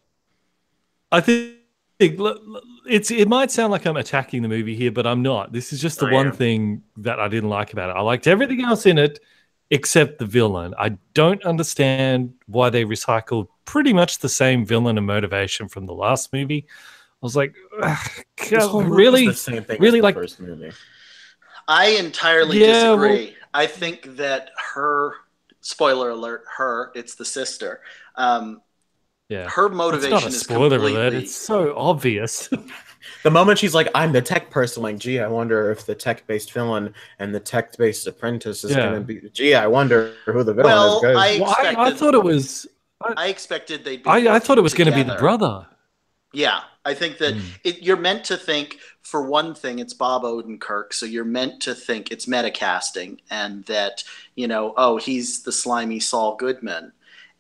I think it might sound like I'm attacking the movie here, but I'm not. This is just the one thing that I didn't like about it. I liked everything else in it except the villain. I don't understand why they recycled pretty much the same villain and motivation from the last movie. I was like, really? The same thing really, as like the first movie. I entirely disagree. I think that her, spoiler alert, it's the sister. Her motivation is completely... alert. It's so obvious. The moment she's like, I'm the tech person, like, gee, I wonder if the tech-based villain and the tech-based apprentice is going to be... Gee, I wonder who the villain is. I thought it was... I expected they'd be I thought it was going to be the brother. Yeah, I think that you're meant to think, for one thing, it's Bob Odenkirk, so you're meant to think it's metacasting, and that, he's the slimy Saul Goodman.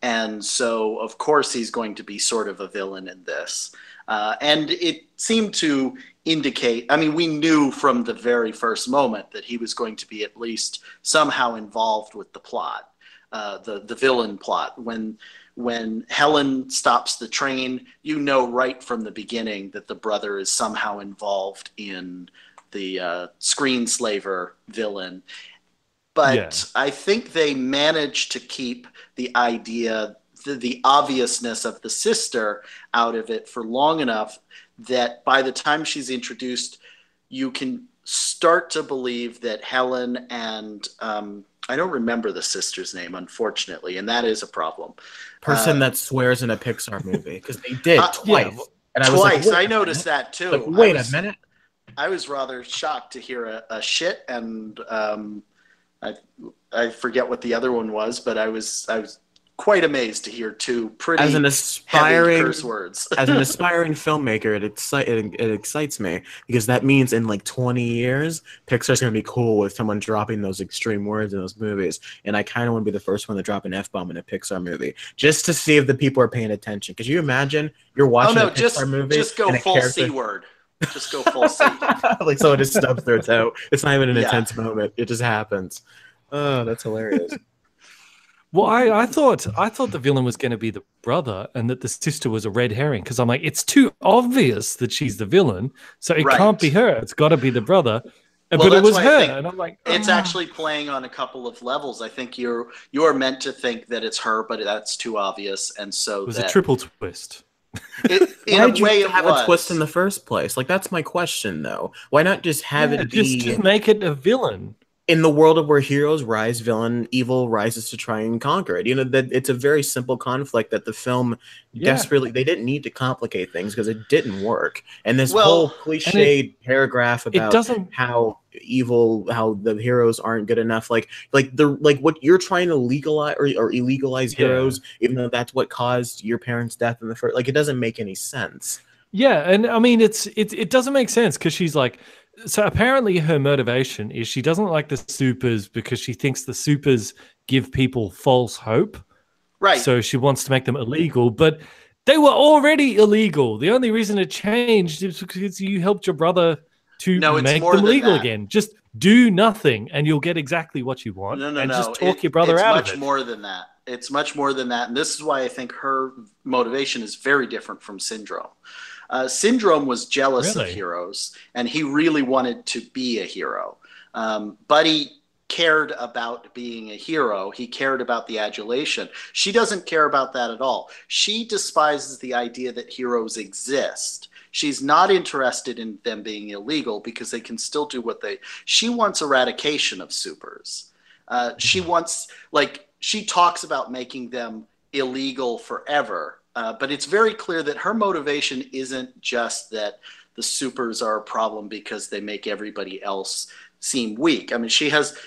And so, of course, he's going to be sort of a villain in this. And it seemed to indicate, I mean, we knew from the very first moment that he was going to be at least somehow involved with the plot, the villain plot. When Helen stops the train, right from the beginning that the brother is somehow involved in the screenslaver villain. But I think they managed to keep the idea, the obviousness of the sister out of it for long enough that by the time she's introduced, you can start to believe that Helen and I don't remember the sister's name, unfortunately, and that is a problem. Person that swears in a Pixar movie, because they did twice. Yeah, and I was like, twice. wait I noticed that too. Like, wait a minute. I was rather shocked to hear a shit, and I forget what the other one was, but I was quite amazed to hear two pretty heavy curse words. As an aspiring filmmaker, it excites me, because that means in like 20 years, Pixar's going to be cool with someone dropping those extreme words in those movies. And I kind of want to be the first one to drop an F-bomb in a Pixar movie, just to see if the people are paying attention. Because you imagine you're watching a Pixar movie. Just go full C word. Just go full C. Like someone just stubs their toe. It's not even an intense moment. It just happens. Oh, that's hilarious. Well, I thought the villain was going to be the brother, and that the sister was a red herring, because I'm like, it's too obvious that she's the villain, so it can't be her. It's got to be the brother. But it was her, and I'm like, it's actually playing on a couple of levels. I think you're meant to think that it's her, but that's too obvious, and so it was a triple twist. Why did you have a twist in the first place? Like, that's my question, though. Why not just have it be... Just make it a villain. In the world of where heroes rise, evil rises to try and conquer it. You know, that it's a very simple conflict that the film desperately... They didn't need to complicate things because it didn't work. And this whole cliched paragraph about how the heroes aren't good enough, like what you're trying to legalize or illegalize heroes, even though that's what caused your parents' death in the first... Like, it doesn't make any sense. Yeah, and I mean, it doesn't make sense, because she's like... So apparently her motivation is she doesn't like the supers because she thinks the supers give people false hope. Right. So she wants to make them illegal, but they were already illegal. The only reason it changed is because you helped your brother to make them legal again. Just do nothing and you'll get exactly what you want. No. Just talk your brother out of it. It's much more than that. It's much more than that. And this is why I think her motivation is very different from Syndrome. Syndrome was jealous of heroes, and he really wanted to be a hero. Buddy cared about being a hero. He cared about the adulation. She doesn't care about that at all. She despises the idea that heroes exist. She's not interested in them being illegal because they can still do what they... She wants eradication of supers. She wants, she talks about making them illegal forever. But it's very clear that her motivation isn't just that the supers are a problem because they make everybody else seem weak. I mean, she has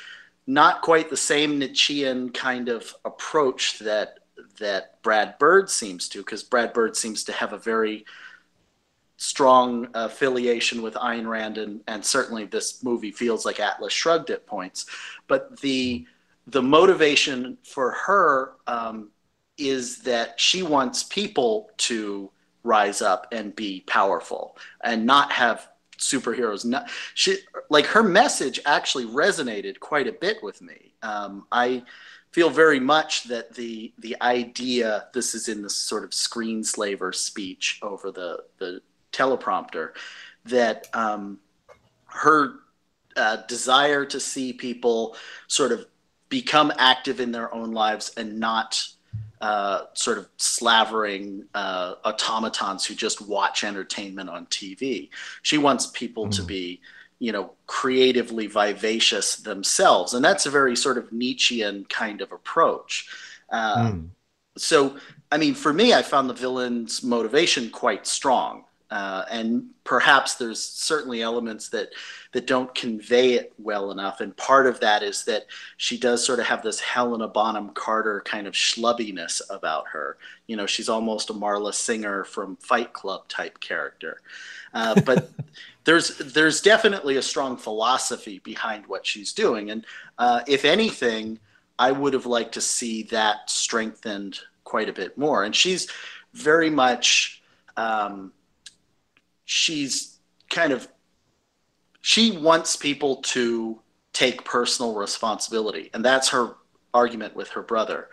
not quite the same Nietzschean kind of approach that Brad Bird seems to, because Brad Bird seems to have a very strong affiliation with Ayn Rand, and certainly this movie feels like Atlas Shrugged at points. But the motivation for her is that she wants people to rise up and be powerful and not have superheroes. Her message actually resonated quite a bit with me. I feel very much that the idea, this is in the sort of screenslaver speech over the teleprompter, that her desire to see people sort of become active in their own lives and not sort of slavering automatons who just watch entertainment on TV. She wants people to be, creatively vivacious themselves. And that's a very sort of Nietzschean kind of approach. So, I mean, for me, I found the villain's motivation quite strong. And perhaps there's certainly elements that don't convey it well enough. And part of that is that she does sort of have this Helena Bonham Carter kind of schlubbiness about her. She's almost a Marla Singer from Fight Club type character. But there's definitely a strong philosophy behind what she's doing. And if anything, I would have liked to see that strengthened quite a bit more. And she's very much... she wants people to take personal responsibility, and that's her argument with her brother.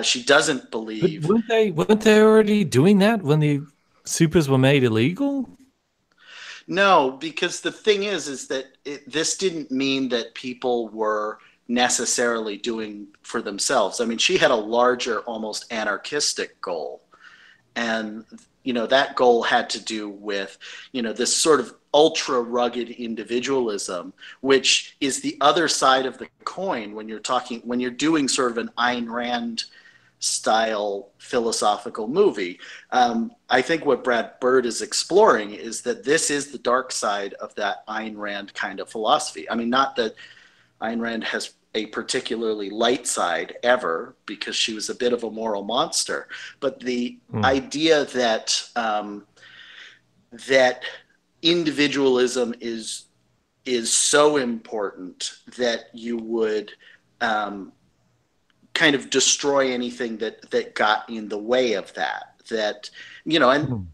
She doesn't believe... But weren't they already doing that when the supers were made illegal? No, because the thing is that this didn't mean that people were necessarily doing for themselves. I mean, she had a larger, almost anarchistic goal, and that goal had to do with, this sort of ultra rugged individualism, which is the other side of the coin when you're doing sort of an Ayn Rand style philosophical movie. I think what Brad Bird is exploring is that this is the dark side of that Ayn Rand kind of philosophy. I mean, not that Ayn Rand has a particularly light side ever, because she was a bit of a moral monster, but the idea that that individualism is so important that you would kind of destroy anything that got in the way of that, and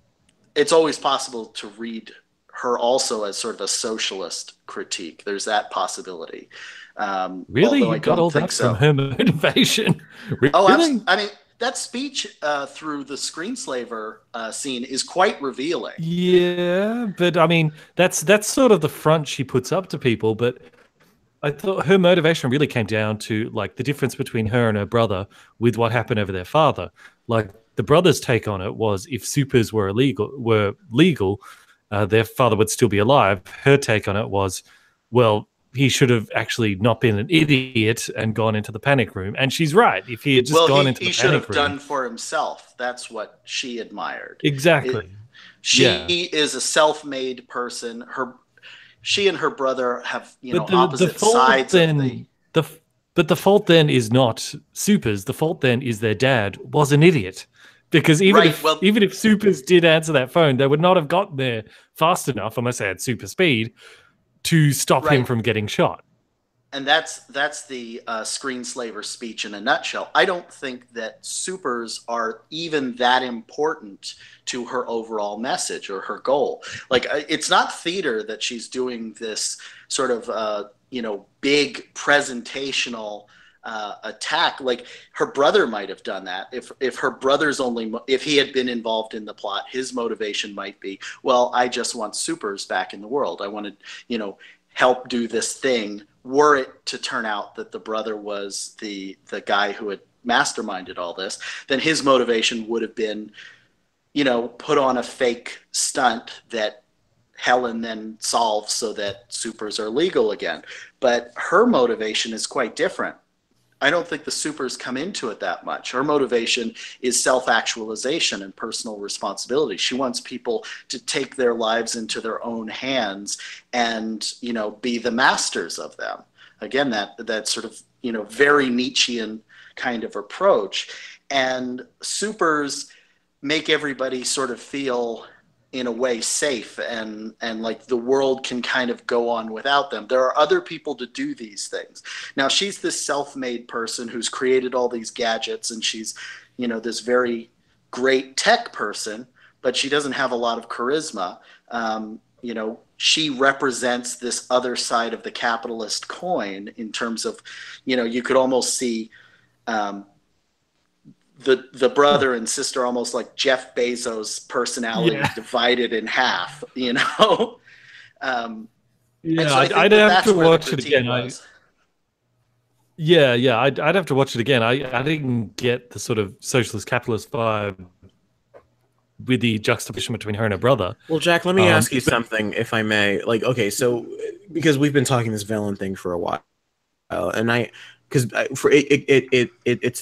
it's always possible to read her also as sort of a socialist critique. There's that possibility. Really? You got all that from her motivation? Really? Oh, I mean, that speech through the screenslaver scene is quite revealing. Yeah, but I mean, that's sort of the front she puts up to people. But I thought her motivation really came down to like the difference between her and her brother with what happened over their father. Like the brother's take on it was, if supers were legal, their father would still be alive. Her take on it was, well, he should have actually not been an idiot and gone into the panic room. And she's right. If he had just gone into the panic room, he should have done for himself. That's what she admired. Exactly. She is a self-made person. She and her brother have opposite sides of the. But the fault then is not supers. The fault then is their dad was an idiot. Because even if supers did answer that phone, they would not have gotten there fast enough, unless they had super speed, to stop him from getting shot. And that's the screenslaver speech in a nutshell. I don't think that supers are even that important to her overall message or her goal. Like, it's not theater that she's doing this sort of big presentational attack. Like, her brother might have done that. If her brother's if he had been involved in the plot, his motivation might be, well, I just want supers back in the world. I want to, help do this thing. Were it to turn out that the brother was the guy who had masterminded all this, then his motivation would have been, put on a fake stunt that Helen then solves so that supers are legal again. But her motivation is quite different. I don't think the supers come into it that much. Her motivation is self-actualization and personal responsibility. She wants people to take their lives into their own hands and, be the masters of them. Again, that sort of, very Nietzschean kind of approach. And supers make everybody sort of feel, in a way, safe and like the world can kind of go on without them. There are other people to do these things. Now, she's this self-made person who's created all these gadgets, and she's, this very great tech person, but she doesn't have a lot of charisma. She represents this other side of the capitalist coin in terms of, you could almost see the brother and sister almost like Jeff Bezos' personality divided in half, I'd have to watch it again. I'd have to watch it again. I didn't get the sort of socialist capitalist vibe with the juxtaposition between her and her brother. Well, Jack, let me ask you something, if I may. Like, okay, so because we've been talking this villain thing for a while, and it's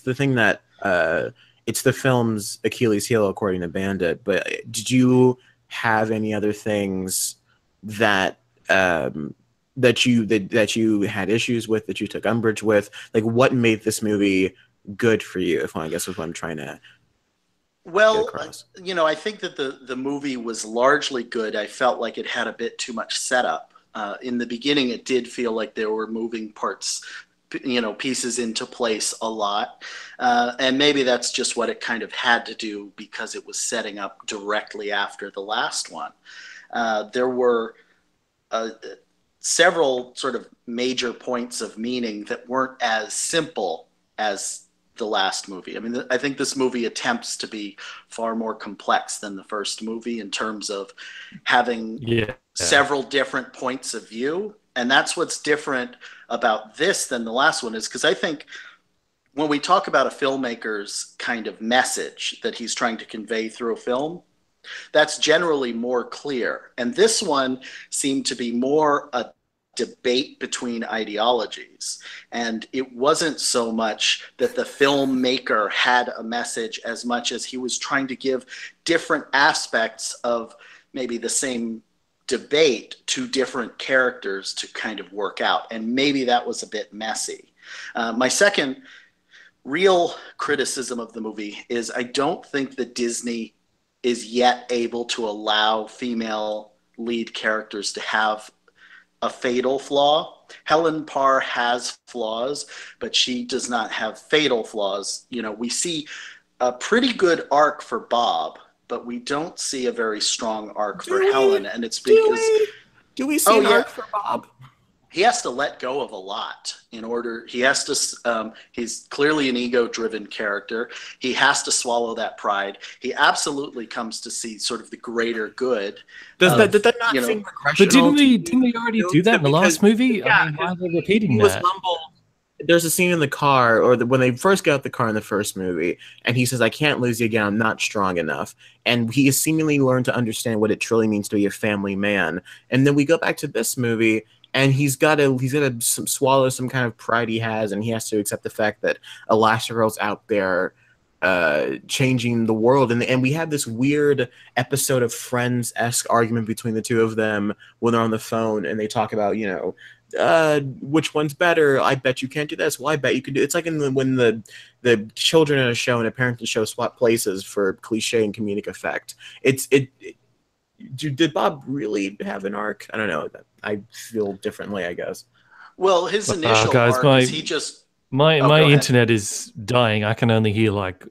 the thing that it's the film's Achilles heel, according to Bandit. But did you have any other things that that you had issues with, that you took umbrage with? Like, what made this movie good for you? If I guess is what I'm trying to. Well, I think that the movie was largely good. I felt like it had a bit too much setup. In the beginning, it did feel like there were moving parts, pieces into place a lot. And maybe that's just what it kind of had to do because it was setting up directly after the last one. There were several sort of major points of meaning that weren't as simple as the last movie. I mean, I think this movie attempts to be far more complex than the first movie in terms of having several different points of view. And that's what's different about this than the last one, is because I think when we talk about a filmmaker's kind of message that he's trying to convey through a film, That's generally more clear. And this one seemed to be more a debate between ideologies. And it wasn't so much that the filmmaker had a message as much as he was trying to give different aspects of maybe the same debate to different characters to kind of work out. And maybe that was a bit messy. My second real criticism of the movie is I don't think that Disney is yet able to allow female lead characters to have a fatal flaw. Helen Parr has flaws, but she does not have fatal flaws. You know, we see a pretty good arc for Bob, but we don't see a very strong arc for Helen, and it's because do we see an arc for Bob? He has to let go of a lot in order. He has to. He's clearly an ego-driven character. He has to swallow that pride. He absolutely comes to see sort of the greater good. Did that not seem regressional? But didn't we already do that in the last movie? Yeah, I mean, why are they repeating that? Humble. There's a scene in the car, or when they first get out the car in the first movie, and he says, "I can't lose you again. I'm not strong enough." And he has seemingly learned to understand what it truly means to be a family man. And then we go back to this movie, and he's got to swallow some kind of pride he has, and he has to accept the fact that Elastigirl's out there changing the world. And we have this weird episode of Friends-esque argument between the two of them when they're on the phone, and they talk about, you know, which one's better? I bet you can't do this. Well, I bet you can do. It's like when the children in a show and a parent in a show swap places for cliche and comedic effect. Did Bob really have an arc? I don't know. I feel differently, I guess. Well, his initial arc is he just... My internet is dying. I can only hear like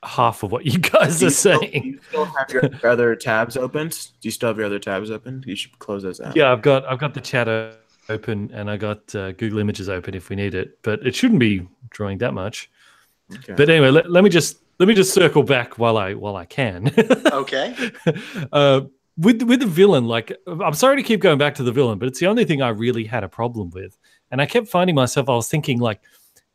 half of what you guys are saying. Do you still have your other tabs open? Do you still have your other tabs open? You should close those out. Yeah, I've got the chat open, and I got Google Images open if we need it, but it shouldn't be drawing that much. Okay. But anyway, let me just circle back while I can. Okay. With the villain, like, I'm sorry to keep going back to the villain, but it's the only thing I really had a problem with. And I kept finding myself, I was thinking, like,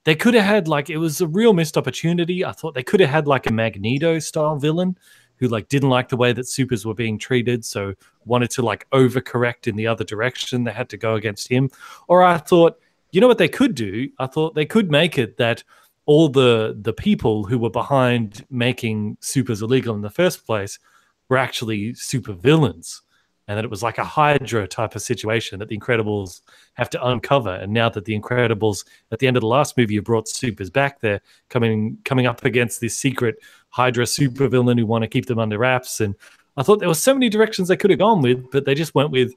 they could have had, like, it was a real missed opportunity. I thought they could have had, like, a Magneto-style villain who, like, didn't like the way that supers were being treated, so wanted to, like, overcorrect in the other direction. They had to go against him. Or I thought, you know what they could do? I thought they could make it that all the people who were behind making supers illegal in the first place were actually super villains, and that it was like a Hydra type of situation that the Incredibles have to uncover. And now that the Incredibles, at the end of the last movie, have brought supers back, they're coming up against this secret Hydra super villain who want to keep them under wraps. And I thought there were so many directions they could have gone with, but they just went with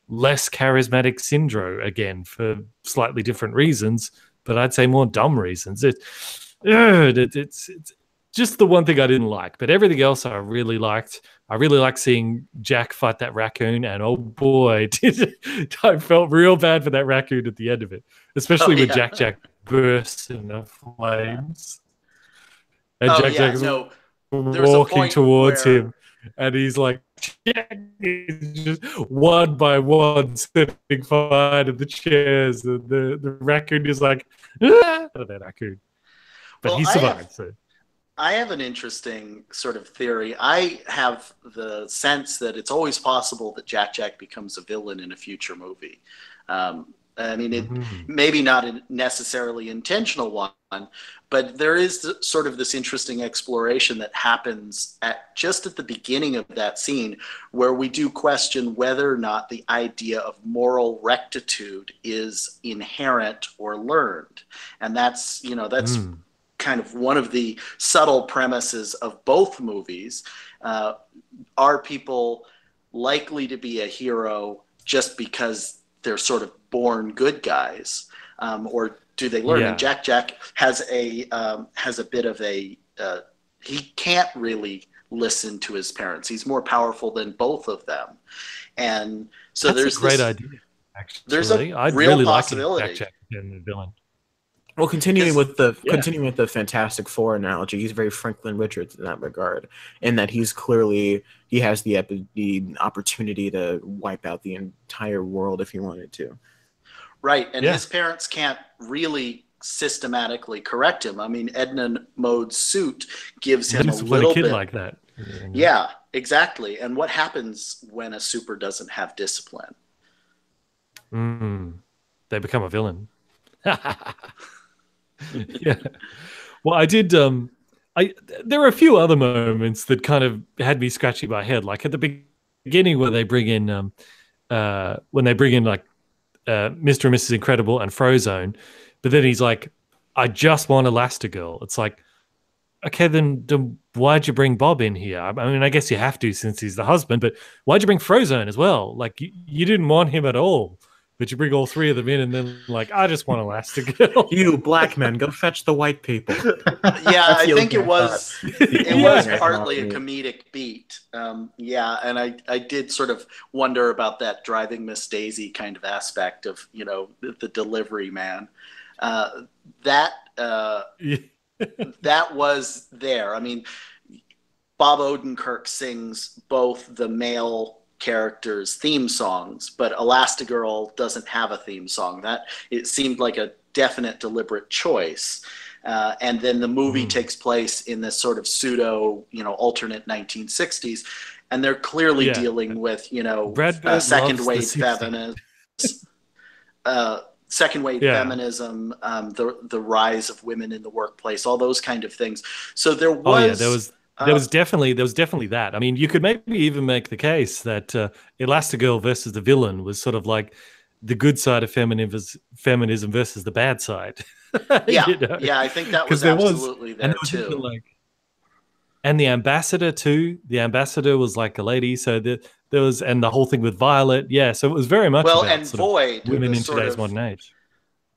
less charismatic Syndro again for slightly different reasons, but I'd say more dumb reasons. It's just the one thing I didn't like, but everything else I really liked. I really liked seeing Geahk fight that raccoon, and oh boy, I felt real bad for that raccoon at the end of it, especially when Geahk bursts into flames. And Geahk's walking towards him, and he's like, just one by one setting fire to the chairs, and the raccoon is like, that raccoon. But he survived, so. I have an interesting sort of theory. I have the sense that it's always possible that Geahk becomes a villain in a future movie. I mean, it maybe not a necessarily intentional one, but there is sort of this interesting exploration that happens just at the beginning of that scene, where we do question whether or not the idea of moral rectitude is inherent or learned. And that's kind of one of the subtle premises of both movies. Are people likely to be a hero just because they're sort of born good guys, or do they learn? And Geahk has a bit of a he can't really listen to his parents. He's more powerful than both of them, and so that's there's a great idea. Actually, there's a I'd real really possibility. Like Geahk and the villain. Well, continuing with the Fantastic Four analogy, he's very Franklin Richards in that regard, in that he has the opportunity to wipe out the entire world if he wanted to. Right, and his parents can't really systematically correct him. I mean, Edna Mode's suit gives him a little bit like that. Yeah, exactly. And what happens when a super doesn't have discipline? They become a villain. Yeah. Well, I did. There are a few other moments that kind of had me scratching my head, like at the beginning where they bring in, like Mr. and Mrs. Incredible and Frozone, but then he's like, "I just want Elastigirl." It's like, okay, then why'd you bring Bob in here? I mean, I guess you have to since he's the husband, but why'd you bring Frozone as well? Like, you didn't want him at all, but you bring all three of them in, and then like, I just want Elastigirl. You black men, go fetch the white people. Yeah, I think it was partly a me. comedic beat. Yeah, and I did sort of wonder about that driving Miss Daisy kind of aspect of, you know, the delivery man. That was there. I mean, Bob Odenkirk sings both the male characters' theme songs, but Elastigirl doesn't have a theme song. That it seemed like a definite, deliberate choice. And then the movie takes place in this sort of pseudo, you know, alternate 1960s, and they're clearly dealing with, you know, second wave feminism. Second wave feminism, the rise of women in the workplace, all those kind of things. So there was, there was definitely that. I mean, you could maybe even make the case that Elastigirl versus the villain was sort of like the good side of feminism versus the bad side. Yeah, you know? Yeah, I think that was absolutely there too. And the ambassador too. The ambassador was like a lady, so there was, and the whole thing with Violet. Yeah, so it was very much about and Void, women in today's modern age.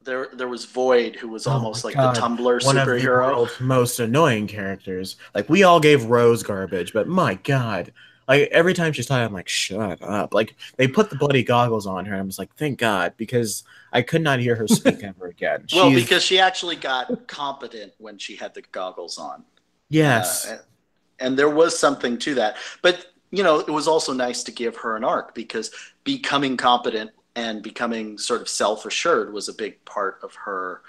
There was Void, who was almost like God. the Tumblr One superhero. of the world's most annoying characters. Like, we all gave Rose garbage, but my God. Like, every time she's talking, I'm like, shut up. Like, they put the bloody goggles on her, and I'm just like, thank God, because I could not hear her speak ever again. Well, because she actually got competent when she had the goggles on. Yes. And there was something to that. But, you know, it was also nice to give her an arc, because becoming competent and becoming sort of self-assured was a big part of her,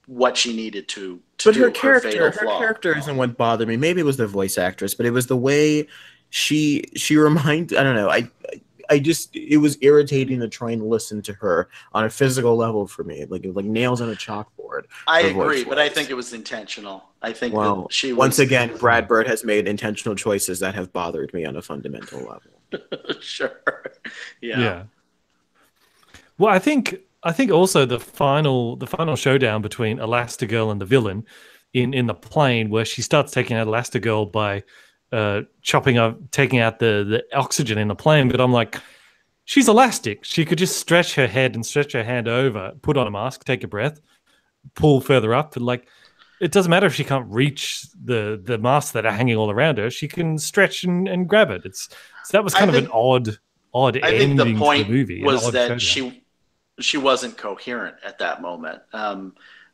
what she needed to but do. Her character isn't what bothered me. Maybe it was the voice actress, but it was the way she reminded. I don't know. I just, it was irritating to try and listen to her on a physical level for me, like nails on a chalkboard. I agree, but I think it was intentional. I think that she was... Once again, Brad Bird has made intentional choices that have bothered me on a fundamental level. Sure. Yeah. Well, I think also the final showdown between Elastigirl and the villain in the plane, where she starts taking out Elastigirl by taking out the oxygen in the plane. But I'm like, she's elastic. She could just stretch her head and stretch her hand over, put on a mask, take a breath, pull further up, and like, it doesn't matter if she can't reach the masks that are hanging all around her. She can stretch and grab it. So that was kind of an odd I think ending the point to the movie. Was that she wasn't coherent at that moment.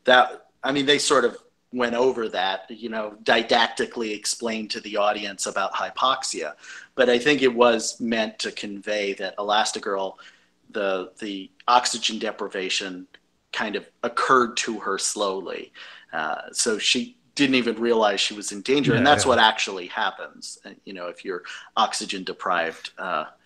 They sort of went over that, you know, didactically explained to the audience about hypoxia, but I think it was meant to convey that Elastigirl, the oxygen deprivation kind of occurred to her slowly, so she didn't even realize she was in danger, and that's what actually happens. You know, if you're oxygen deprived.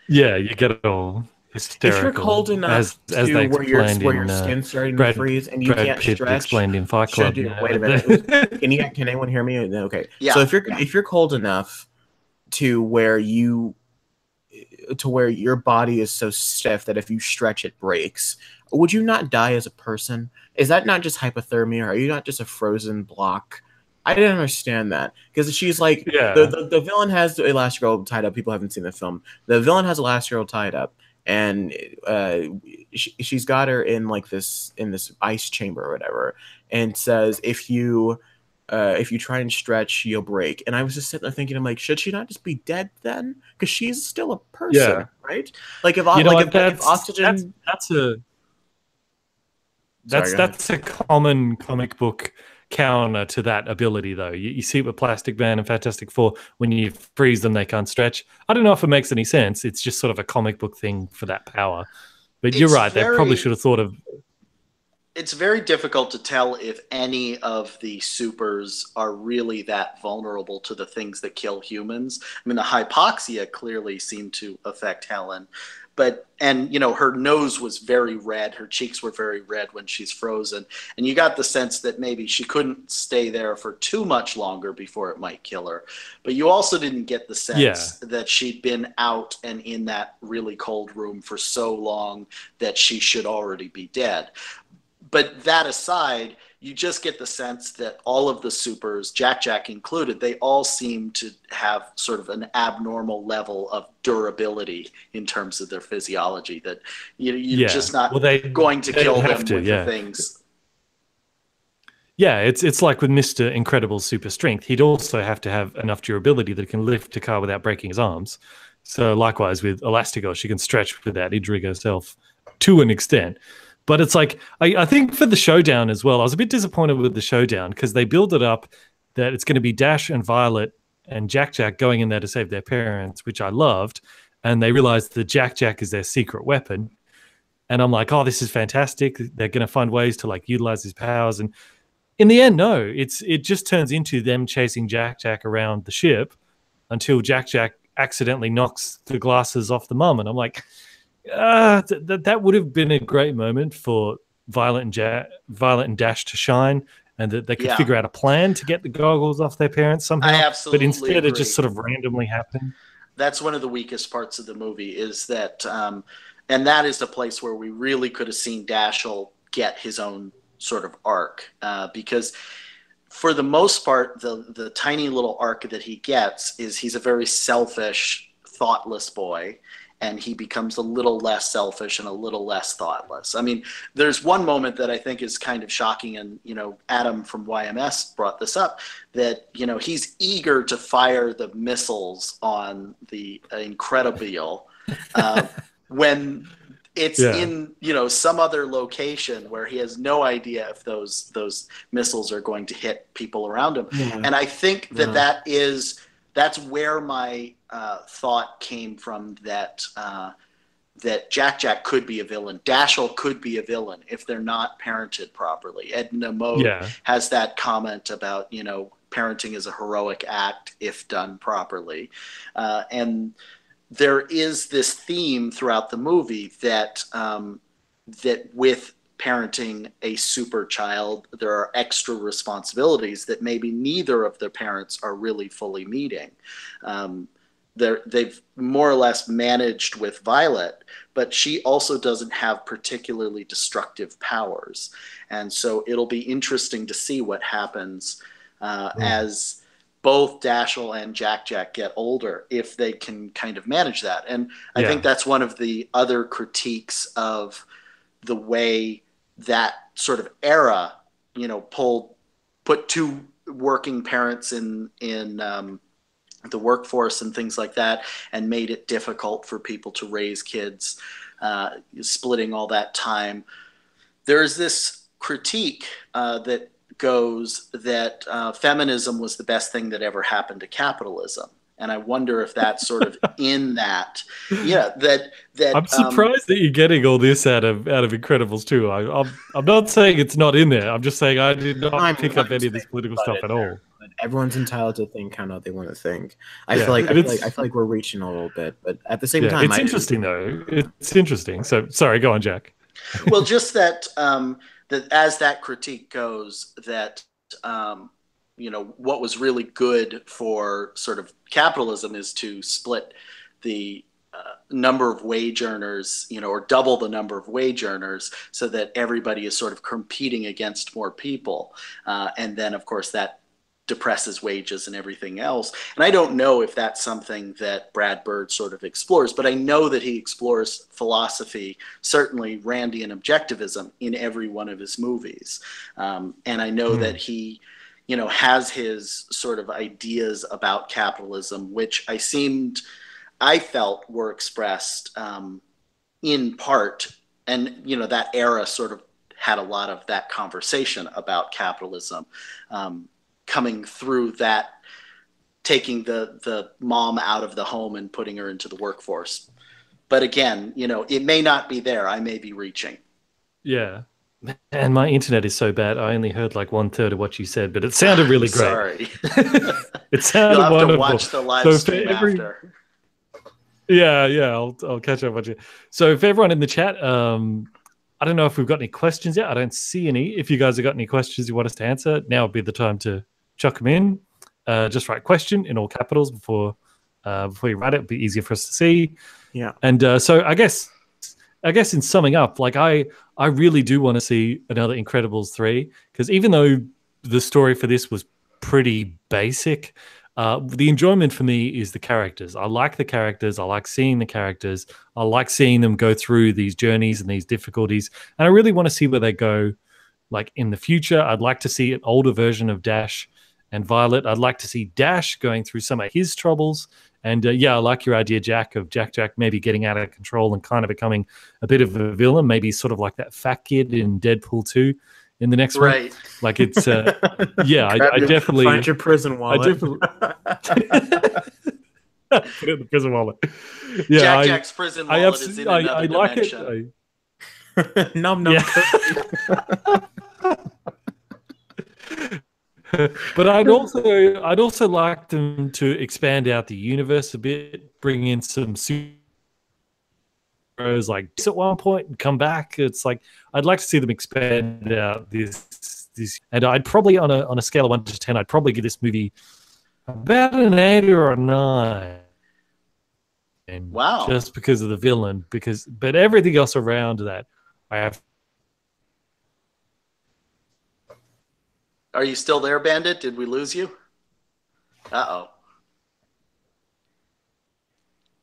You get it all hysterical. If you're cold enough where your skin's starting to freeze and you can't stretch, explained in Fight Club. Wait a minute. Can anyone hear me? Okay. Yeah. So if you're cold enough to where your body is so stiff that if you stretch it breaks, would you not die as a person? Is that not just hypothermia? Are you not just a frozen block? I didn't understand that, because she's like, the villain has Elastigirl tied up. People haven't seen the film. The villain has Elastigirl tied up, and she's got her in this ice chamber or whatever, and says, if you try and stretch, you'll break. And I was just sitting there thinking, I'm like, should she not just be dead then? Because she's still a person, right? Like, if oxygen, that's a common comic book counter to that ability, though. You see it with Plastic Man and Fantastic Four. When you freeze them, they can't stretch. I don't know if it makes any sense. It's just sort of a comic book thing for that power. But you're right. They probably should have thought of... It's very difficult to tell if any of the supers are really that vulnerable to the things that kill humans. I mean, the hypoxia clearly seemed to affect Helen, and her nose was very red, her cheeks were very red when she's frozen, and you got the sense that maybe she couldn't stay there for too much longer before it might kill her. But you also didn't get the sense that she'd been out and in that really cold room for so long that she should already be dead. But that aside, you just get the sense that all of the supers, Geahk included, they all seem to have sort of an abnormal level of durability in terms of their physiology, that you're just not going to kill them with the things. Yeah, it's like with Mr. Incredible's super strength. He'd also have to have enough durability that he can lift a car without breaking his arms. So likewise with Elastigirl, she can stretch without injuring herself to an extent. But it's like, I think for the showdown as well, I was a bit disappointed with the showdown because they build it up that it's going to be Dash and Violet and Geahk going in there to save their parents, which I loved. And they realized that Geahk is their secret weapon. And I'm like, oh, this is fantastic. They're going to find ways to like utilize his powers. And in the end, no, it just turns into them chasing Geahk around the ship until Geahk accidentally knocks the glasses off the mum. And I'm like, that would have been a great moment for Violet and Dash to shine, and that they could figure out a plan to get the goggles off their parents somehow. I absolutely But instead, agree. it just sort of randomly happened. That's one of the weakest parts of the movie, is that, and that is the place where we really could have seen Dashel get his own sort of arc, because for the most part, the tiny little arc that he gets is he's a very selfish, thoughtless boy. And he becomes a little less selfish and a little less thoughtless. I mean, there's one moment that I think is kind of shocking, and Adam from YMS brought this up, that he's eager to fire the missiles on the Incredibile when it's in some other location where he has no idea if those missiles are going to hit people around him. And I think that's where my thought came from, that Geahk could be a villain. Dashel could be a villain if they're not parented properly. Edna Mode has that comment about, parenting is a heroic act if done properly. And there is this theme throughout the movie that with parenting a super child, there are extra responsibilities that maybe neither of their parents are really fully meeting. They've more or less managed with Violet, but she also doesn't have particularly destructive powers. And so it'll be interesting to see what happens as both Dashel and Geahk get older, if they can kind of manage that. And I think that's one of the other critiques of the way that sort of era, put two working parents in the workforce and things like that, and made it difficult for people to raise kids, splitting all that time. There's this critique that goes that feminism was the best thing that ever happened to capitalism. And I wonder if that's sort of in that. That I'm surprised that you're getting all this out of Incredibles too. I'm not saying it's not in there. I'm just saying I did not pick up any of this political stuff at all. But everyone's entitled to think how they want to think. I feel like we're reaching a little bit, but at the same time, it's interesting though. It's interesting. So sorry, go on, Geahk. Well, just that that as that critique goes, that what was really good for sort of capitalism is to split the number of wage earners, or double the number of wage earners, so that everybody is sort of competing against more people. And then, of course, that depresses wages and everything else. And I don't know if that's something that Brad Bird sort of explores, but I know that he explores philosophy, certainly Randian objectivism, in every one of his movies. And I know that he has his sort of ideas about capitalism, which I felt were expressed in part, and that era sort of had a lot of that conversation about capitalism coming through, that taking the mom out of the home and putting her into the workforce. But again, it may not be there. I may be reaching. Yeah. And my internet is so bad. I only heard like 1/3 of what you said, but it sounded really great. Sorry. It sounded You'll have wonderful. to watch the live stream after. Yeah, I'll catch up on you. So for everyone in the chat, I don't know if we've got any questions yet. I don't see any. If you guys have got any questions you want us to answer, now would be the time to chuck them in. Just write question in all capitals before you write it. It'll be easier for us to see. Yeah. And so I guess in summing up, like I really do want to see another Incredibles 3, because even though the story for this was pretty basic, the enjoyment for me is the characters. I like the characters. I like seeing the characters. I like seeing them go through these journeys and these difficulties. And I really want to see where they go, like in the future. I'd like to see an older version of Dash and Violet. I'd like to see Dash going through some of his troubles. And I like your idea, Jack, of Jack maybe getting out of control and kind of becoming a bit of a villain, maybe sort of like that fat kid in Deadpool 2 in the next one. Like it's, I definitely... Find your prison wallet. I definitely... Put it in the prison wallet. Yeah, Jack's prison wallet is in another dimension. Like it. Nom nom. But I'd also like them to expand out the universe a bit, bring in some superheroes like at one point and come back. It's like I'd like to see them expand out this, and I'd probably on a scale of 1 to 10, I'd probably give this movie about an 8 or a 9. And wow! Just because of the villain, but everything else around that, I have. Are you still there, Bandit? Did we lose you? Uh-oh.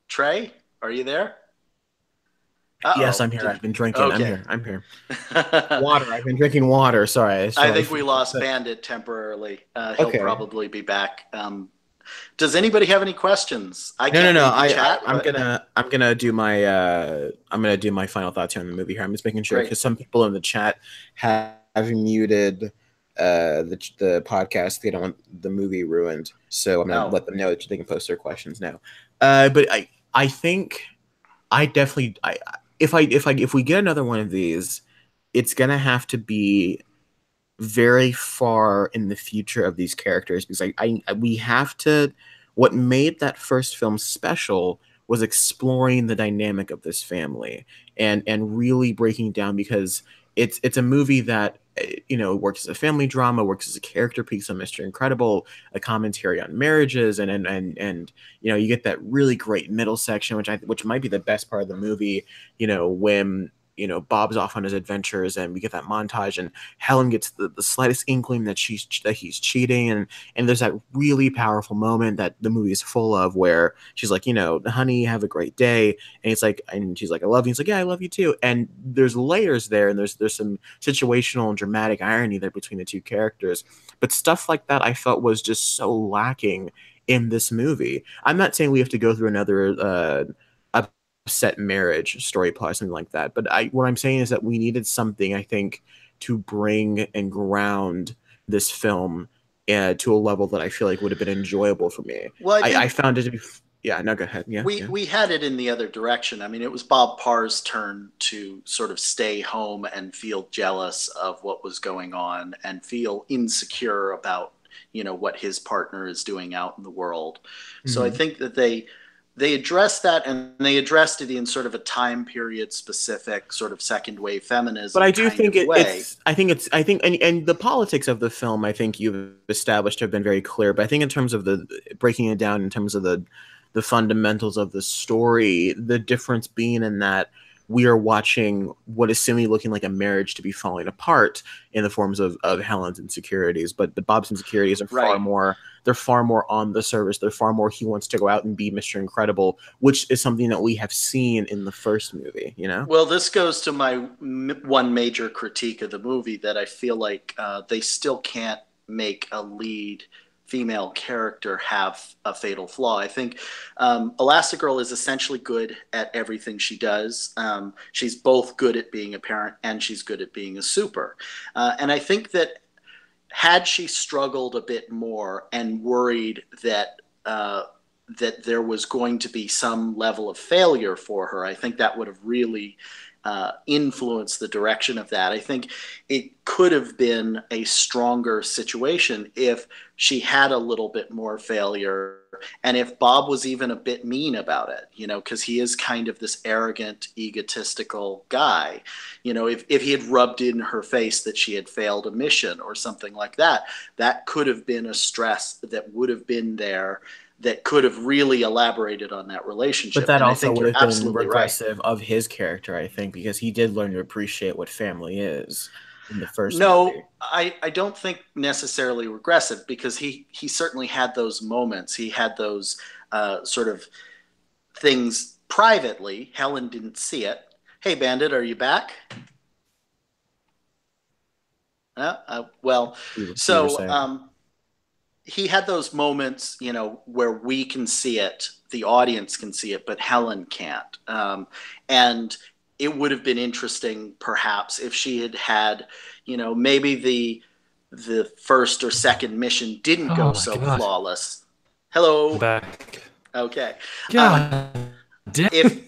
Trey, are you there? Uh-oh. Yes, I'm here. I've been drinking. Okay. I'm here. Water. I've been drinking water. Sorry. I think we lost Bandit temporarily. He'll probably be back. Does anybody have any questions? No. I'm gonna do my final thoughts here on the movie here. I'm just making sure because some people in the chat have muted the podcast. They don't want the movie ruined, so I'm gonna let them know that they can post their questions now. But I think I definitely if we get another one of these, it's gonna have to be very far in the future of these characters, because we have to. What made that first film special was exploring the dynamic of this family and really breaking down, because it's a movie that works as a family drama, works as a character piece on Mr. Incredible, a commentary on marriages, and you get that really great middle section, which might be the best part of the movie, when Bob's off on his adventures, and we get that montage, and Helen gets the slightest inkling that he's cheating, and there's that really powerful moment that the movie is full of, where she's like, honey, have a great day, and she's like, I love you. He's like, yeah, I love you too. And there's layers there, and there's some situational and dramatic irony there between the two characters. But stuff like that I felt was just so lacking in this movie. I'm not saying we have to go through another set marriage story plot, something like that, but what I'm saying is that we needed something, I think, to bring and ground this film to a level that I feel like would have been enjoyable for me. Well, I found it to be go ahead. We had it in the other direction. I mean, it was Bob Parr's turn to sort of stay home and feel jealous of what was going on and feel insecure about what his partner is doing out in the world. Mm-hmm. So I think that they addressed that, and they addressed it in sort of a time period specific sort of second wave feminism. But I do think I think and the politics of the film, I think you've established have been very clear. But I think in terms of the breaking it down, in terms of the fundamentals of the story, the difference being in that we are watching what is seemingly looking like a marriage to be falling apart in the forms of Helen's insecurities, but Bob's insecurities are far more. They're far more on the surface. They're far more he wants to go out and be Mr. Incredible, which is something that we have seen in the first movie. Well, this goes to my one major critique of the movie, that I feel like they still can't make a lead female character have a fatal flaw. I think Elastigirl is essentially good at everything she does. She's both good at being a parent and she's good at being a super. And I think that had she struggled a bit more and worried that that there was going to be some level of failure for her, I think that would have really influence the direction of that. I think it could have been a stronger situation if she had a little bit more failure, and if Bob was even a bit mean about it, because he is kind of this arrogant, egotistical guy. If he had rubbed in her face that she had failed a mission or something like that, that could have been a stress that would have been there, that could have really elaborated on that relationship. But that and also would have been right. regressive of his character, I think, because he did learn to appreciate what family is in the first No, movie. I don't think necessarily regressive, because he certainly had those moments. He had those sort of things privately. Helen didn't see it. Hey, Bandit, are you back? Well, so he had those moments, where we can see it, the audience can see it, but Helen can't. And it would have been interesting, perhaps, if she had, maybe the first or second mission didn't go so flawless. Hello. I'm back. Okay. God damn.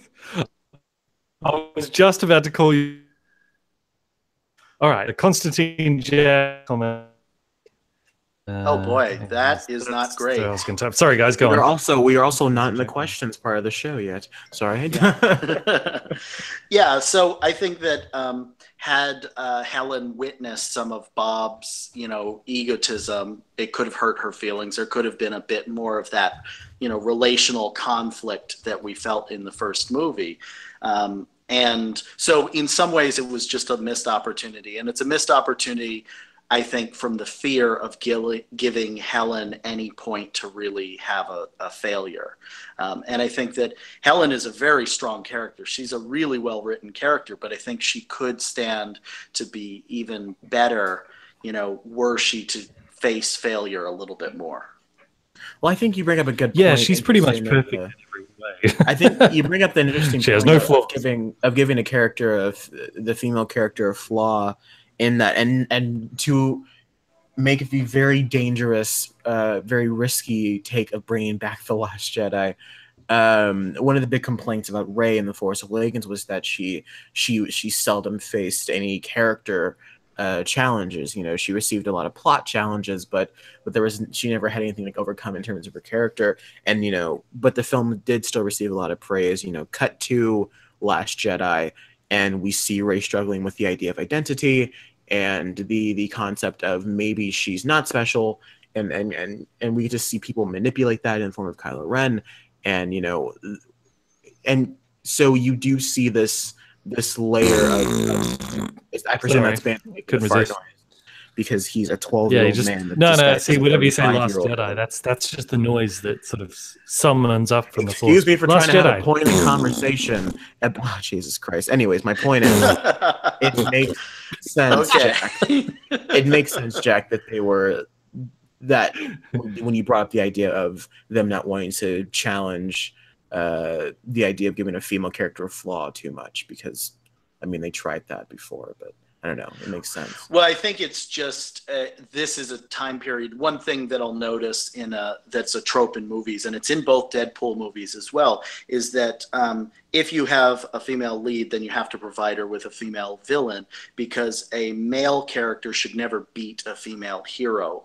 I was just about to call you. All right, the Constantine Geahk comment. Oh boy, that is not great. I was going to type. Sorry, guys, go on. We are also not in the questions part of the show yet. Sorry. Yeah, so I think that had Helen witnessed some of Bob's, egotism, it could have hurt her feelings. There could have been a bit more of that, relational conflict that we felt in the first movie. And so in some ways it was just a missed opportunity. And it's a missed opportunity, I think, from the fear of giving Helen any point to really have a failure. And I think that Helen is a very strong character. She's a really well-written character, but I think she could stand to be even better, were she to face failure a little bit more. Well, I think you bring up a good point. Yeah, she's pretty much perfect in every way. I think you bring up the interesting she has point no flaw. of giving a character, the female character, a flaw in that, and to make it the very dangerous, very risky take of bringing back The Last Jedi. One of the big complaints about Rey in The Force Awakens was that she seldom faced any character challenges. She received a lot of plot challenges, but she never had anything to overcome in terms of her character. And but the film did still receive a lot of praise. Cut to Last Jedi, and we see Rey struggling with the idea of identity and the concept of maybe she's not special, and we just see people manipulate that in the form of Kylo Ren, and and so you do see this layer of I presume that's been couldn't resist. Because he's a 12-year-old man. See, whatever you say, Last Jedi, that's just the noise that sort of summons up from the Force. Excuse me for trying to have a point in the conversation. Oh, Jesus Christ. Anyways, my point is, it makes sense, Jack. It makes sense, Jack, that when you brought up the idea of them not wanting to challenge the idea of giving a female character a flaw too much, because, they tried that before, but I don't know. It makes sense. Well, I think it's just this is a time period. One thing that I'll notice that's a trope in movies, and it's in both Deadpool movies as well, is that if you have a female lead, then you have to provide her with a female villain, because a male character should never beat a female hero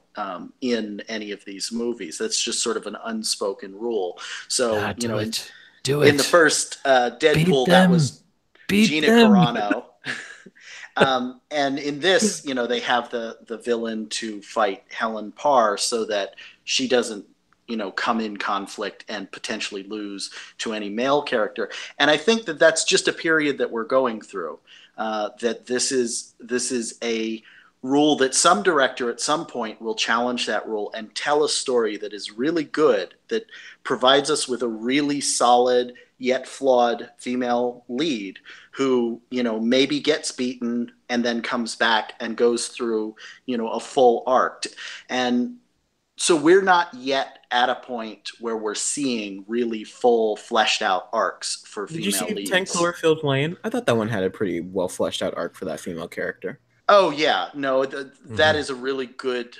in any of these movies. That's just sort of an unspoken rule. So in the first Deadpool, that was Gina Carano. And in this, they have the villain to fight Helen Parr so that she doesn't, come in conflict and potentially lose to any male character. And I think that that's just a period that we're going through, that this is a rule that some director at some point will challenge that rule and tell a story that is really good, that provides us with a really solid yet flawed female lead who, maybe gets beaten and then comes back and goes through, a full arc. And so we're not yet at a point where we're seeing really full fleshed out arcs for female leads. Did you see 10 Cloverfield Lane? I thought that one had a pretty well fleshed out arc for that female character. Oh yeah, no, that is a really good,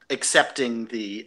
accepting the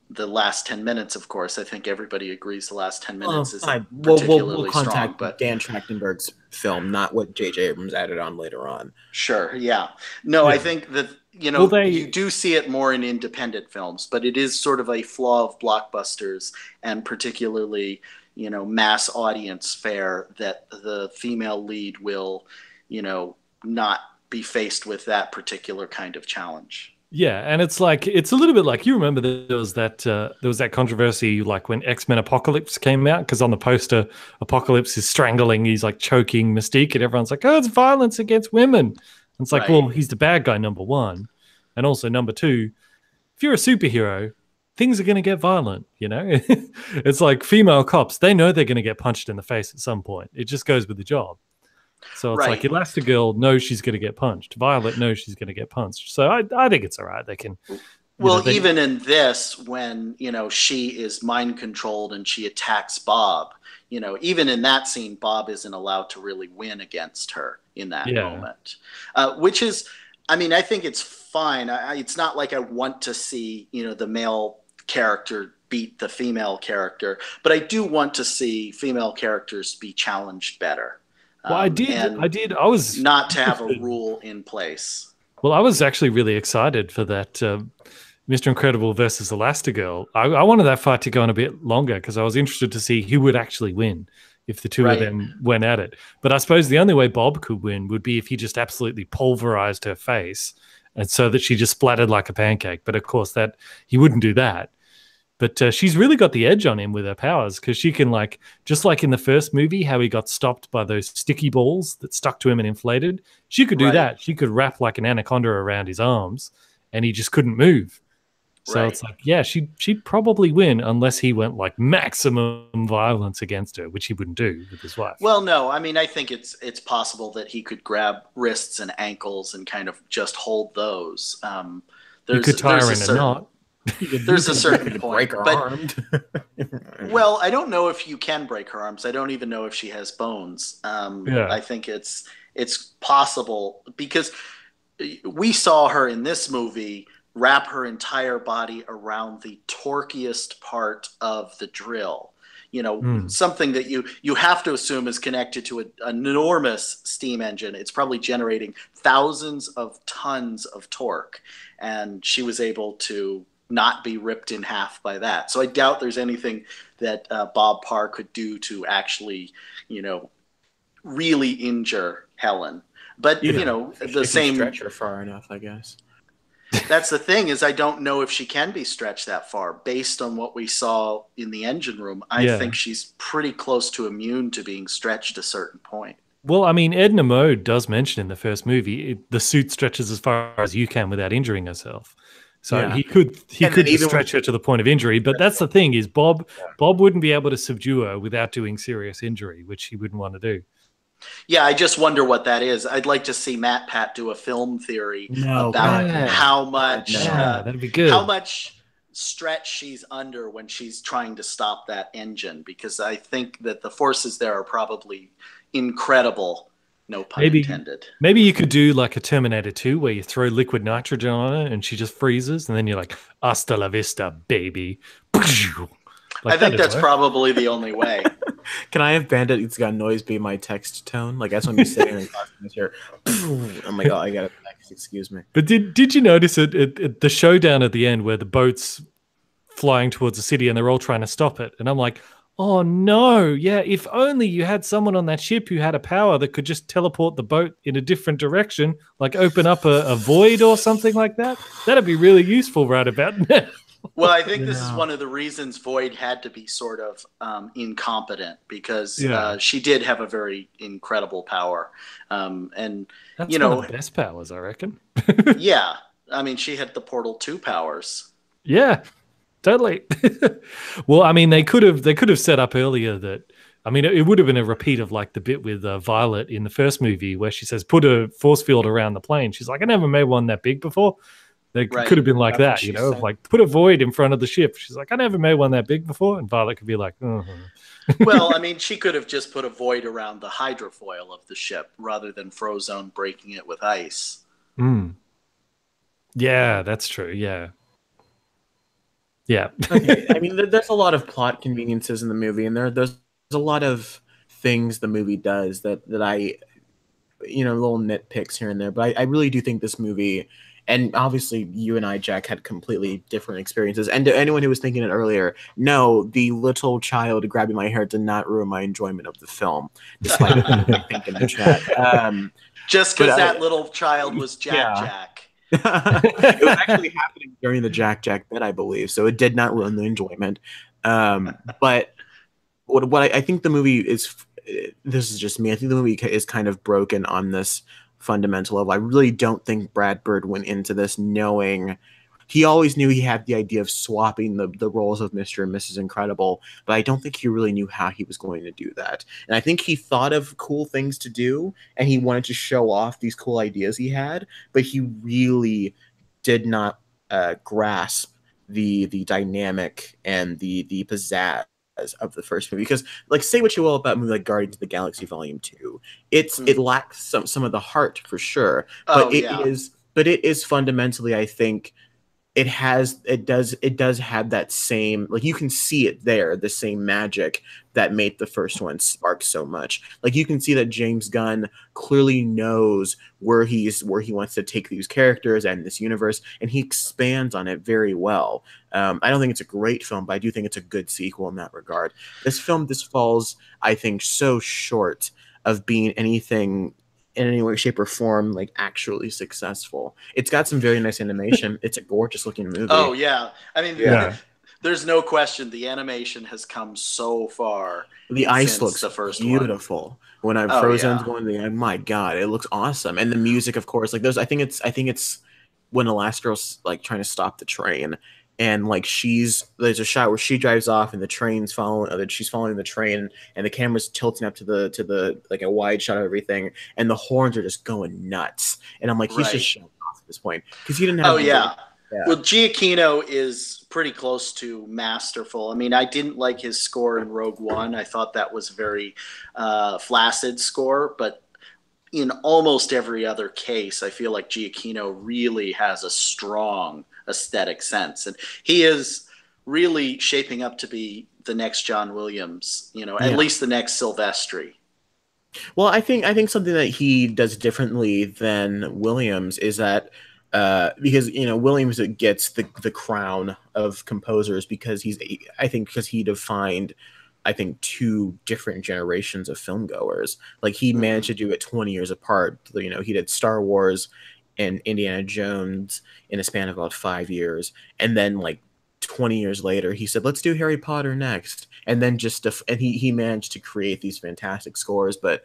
the last 10 minutes, of course. I think everybody agrees the last 10 minutes is we'll particularly contact strong. But Dan Trachtenberg's film, not what J.J. Abrams added on later on. sure, yeah. No, Yeah. I think that, you know, Well, you do see it more in independent films, but it is sort of a flaw of blockbusters, and particularly, you know, mass audience fare, that the female lead will, you know, not be faced with that particular kind of challenge. Yeah, and it's like it's a little bit like, you remember there was that controversy like when X-Men Apocalypse came out, because on the poster Apocalypse is strangling, he's like choking Mystique, and everyone's like, oh, it's violence against women. And it's like, Right. well, he's the bad guy, number one, and also number two, if you're a superhero, things are going to get violent. You know, it's like female cops, they know they're going to get punched in the face at some point. It just goes with the job. So it's like Elastigirl knows she's going to get punched. Violet knows she's going to get punched. So I think it's all right. They can. Well, even in this, when, you know, she is mind controlled and she attacks Bob, you know, even in that scene, Bob isn't allowed to really win against her in that moment, which is, I mean, I think it's fine. It's not like I want to see, you know, the male character beat the female character, but I do want to see female characters be challenged better. Well, I was not to have a rule in place. Well, I was actually really excited for that Mr. Incredible versus Elastigirl. I wanted that fight to go on a bit longer because I was interested to see who would actually win if the two of them went at it. But I suppose the only way Bob could win would be if he just absolutely pulverized her face, and so that she just splattered like a pancake. But of course, that he wouldn't do that. But she's really got the edge on him with her powers, because she can, like, just like in the first movie, how he got stopped by those sticky balls that stuck to him and inflated. She could do that. She could wrap like an anaconda around his arms, and he just couldn't move. So it's like, yeah, she'd probably win unless he went like maximum violence against her, which he wouldn't do with his wife. Well, no, I mean, I think it's possible that he could grab wrists and ankles and kind of just hold those. He could tie her in a knot. There's a certain point, break her arm. Well, I don't know if you can break her arms. I don't even know if she has bones. I think it's possible, because we saw her in this movie wrap her entire body around the torquiest part of the drill. You know, something that you have to assume is connected to an enormous steam engine. It's probably generating thousands of tons of torque, and she was able to not be ripped in half by that. So I doubt there's anything that Bob Parr could do to actually, you know, really injure Helen. But, you know, the same... stretch her far enough, I guess. That's the thing, is I don't know if she can be stretched that far. Based on what we saw in the engine room, I think she's pretty close to immune to being stretched a certain point. Well, I mean, Edna Mode does mention in the first movie, the suit stretches as far as you can without injuring herself. So he could stretch her to the point of injury. But that's the thing, is Bob wouldn't be able to subdue her without doing serious injury, which he wouldn't want to do. Yeah, I just wonder what that is. I'd like to see Matt Pat do a film theory about how much that'd be good. How much stretch she's under when she's trying to stop that engine, because I think that the forces there are probably incredible. No pun intended. Maybe you could do like a Terminator 2 where you throw liquid nitrogen on her and she just freezes, and then you're like, hasta la vista, baby. I think that's probably the only way. Can I have Bandit It's Got Noise be my text tone? Like, that's when I'm sitting in class here. I'm like, oh, I got a text, excuse me. But did you notice it the showdown at the end where the boat's flying towards the city and they're all trying to stop it? And I'm like, oh no, yeah, if only you had someone on that ship who had a power that could just teleport the boat in a different direction, like open up a void or something like that. That'd be really useful right about now. Well, I think this is one of the reasons Void had to be sort of incompetent, because she did have a very incredible power. And that's you know, one of the best powers, I reckon. Yeah. I mean, she had the Portal 2 powers. Yeah. Totally. Well, I mean, they could have set up earlier that, I mean, it would have been a repeat of like the bit with Violet in the first movie where she says, put a force field around the plane. She's like, I never made one that big before. They could have been like that, you know, like put a void in front of the ship. She's like, I never made one that big before. And Violet could be like, Well, I mean, she could have just put a void around the hydrofoil of the ship rather than Frozone breaking it with ice. Yeah, that's true. Yeah. Yeah. Okay, I mean, there's a lot of plot conveniences in the movie, and there's a lot of things the movie does that I, little nitpicks here and there. But I really do think this movie, and obviously you and I, Jack, had completely different experiences. And to anyone who was thinking it earlier, no, the little child grabbing my hair did not ruin my enjoyment of the film, despite I think in the chat. Just because that little child was Jack. It was actually happening during the Jack bit, I believe, so it did not ruin the enjoyment. But what I think the movie is, this is just me, I think the movie is kind of broken on this fundamental level. I really don't think Brad Bird went into this knowing. He always knew he had the idea of swapping the roles of Mr. and Mrs. Incredible, but I don't think he really knew how he was going to do that. And I think he thought of cool things to do, and he wanted to show off these cool ideas he had, but he really did not grasp the dynamic and the pizzazz of the first movie. Because, like, say what you will about a movie like Guardians of the Galaxy Volume 2, it lacks some of the heart for sure, but it is fundamentally, I think, it does have that same, like, you can see it there, the same magic that made the first one spark so much. Like, you can see that James Gunn clearly knows where he wants to take these characters and this universe, and he expands on it very well. I don't think it's a great film, but I do think it's a good sequel in that regard. This falls, I think, so short of being anything in any way, shape, or form like actually successful. It's got some very nice animation. It's a gorgeous looking movie. Oh yeah, I mean, there's no question the animation has come so far. The ice looks the first beautiful. One. When Frozen's going, my God, it looks awesome. And the music, of course, like I think it's when Elastigirl's like trying to stop the train. And like there's a shot where she drives off and the train's she's following the train and the camera's tilting up to the like a wide shot of everything, and the horns are just going nuts. And I'm like, he's just showing off at this point because he didn't have. Yeah. Well, Giacchino is pretty close to masterful. I mean, I didn't like his score in Rogue One. I thought that was a very flaccid score, but in almost every other case, I feel like Giacchino really has a strong aesthetic sense, and he is really shaping up to be the next John Williams, at least the next Silvestri. Well, I think something that he does differently than Williams is that because Williams gets the crown of composers because he defined two different generations of film goers. Like, he managed to do it 20 years apart. He did Star Wars and Indiana Jones in a span of about 5 years, and then like 20 years later he said, let's do Harry Potter next, and then he managed to create these fantastic scores. But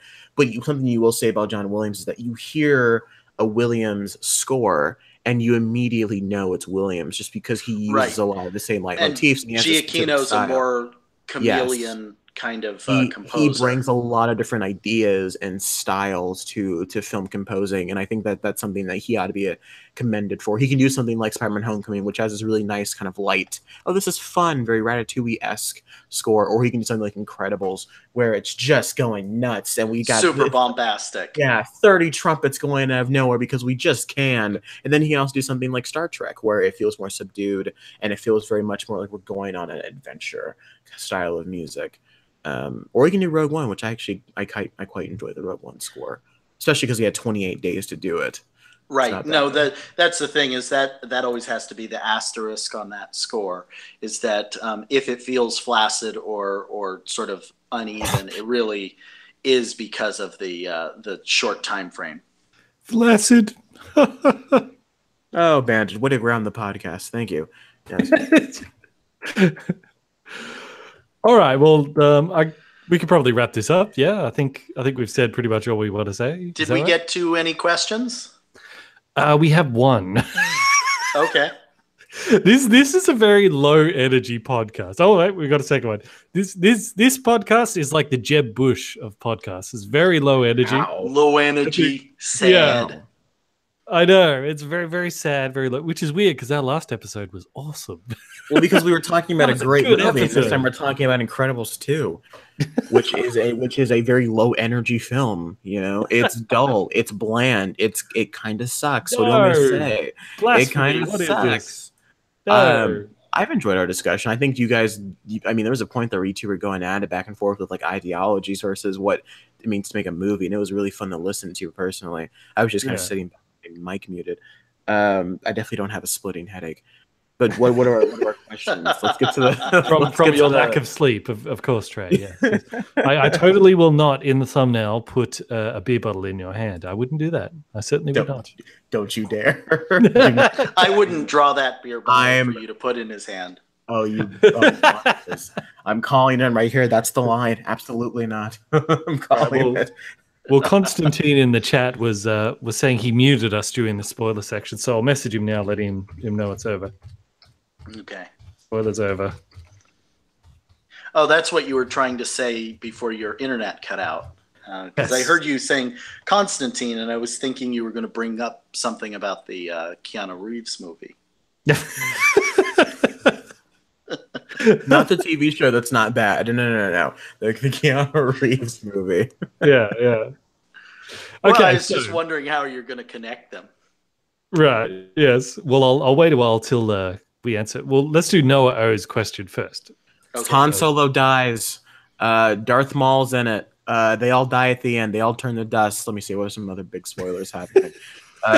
something you will say about John Williams is that you hear a Williams score and you immediately know it's Williams just because he uses a lot of the same motifs. Giacchino's a more chameleon kind of composer. He brings a lot of different ideas and styles to film composing, and I think that's something that he ought to be commended for. He can do something like Spider-Man Homecoming, which has this really nice kind of light, this is fun, very Ratatouille-esque score, or he can do something like Incredibles, where it's just going nuts, and we got super bombastic. 30 trumpets going out of nowhere because we just can. And then he can also do something like Star Trek, where it feels more subdued, and it feels very much more like we're going on an adventure style of music. Or you can do Rogue One, which I quite enjoy the Rogue One score, especially because he had 28 days to do it. Right. No, that's the thing, is that always has to be the asterisk on that score, is that if it feels flaccid or sort of uneven, it really is because of the short time frame. Flaccid. Oh, Bandit, way to ground the podcast. Thank you. Yes. All right. Well, we could probably wrap this up. Yeah, I think we've said pretty much all we want to say. Did we get to any questions? We have one. Okay. This is a very low energy podcast. Oh, wait, we got a second one. This podcast is like the Jeb Bush of podcasts. It's very low energy. Wow. Low energy, sad. Yeah. I know, it's very, very sad, very low, which is weird because our last episode was awesome. Well, because we were talking about a great movie. This time we're talking about Incredibles 2, which is a very low energy film. It's dull, it's bland, it kind of sucks. What do I say? It kind of sucks. No. I've enjoyed our discussion. I think you guys, I mean, there was a point that you two were going at it back and forth with like ideologies versus what it means to make a movie, and it was really fun to listen to personally. I was just kind of sitting back, mic muted. I definitely don't have a splitting headache. But what are our questions? Let's get to the from your lack of sleep, of course, Trey. Yeah, I totally will not in the thumbnail put a beer bottle in your hand. I wouldn't do that. I certainly would not. Don't you dare! I wouldn't draw that beer bottle for you to put in his hand. Oh, I'm calling in right here. That's the line. Absolutely not. I'm calling it. Well, Constantine in the chat was saying he muted us during the spoiler section, so I'll message him now, let him know it's over. Okay. Spoiler's over. Oh, that's what you were trying to say before your internet cut out. Because Yes. I heard you saying Constantine, and I was thinking you were going to bring up something about the Keanu Reeves movie. Not the TV show that's not bad. No. The Keanu Reeves movie. Yeah. Well, Okay, I was just wondering how you're going to connect them. right. Yes. Well, I'll wait a while till we answer. Well, let's do Noah O's question first. Okay. Han Solo dies. Darth Maul's in it. They all die at the end. They all turn to dust. Let me see. What are some other big spoilers happening?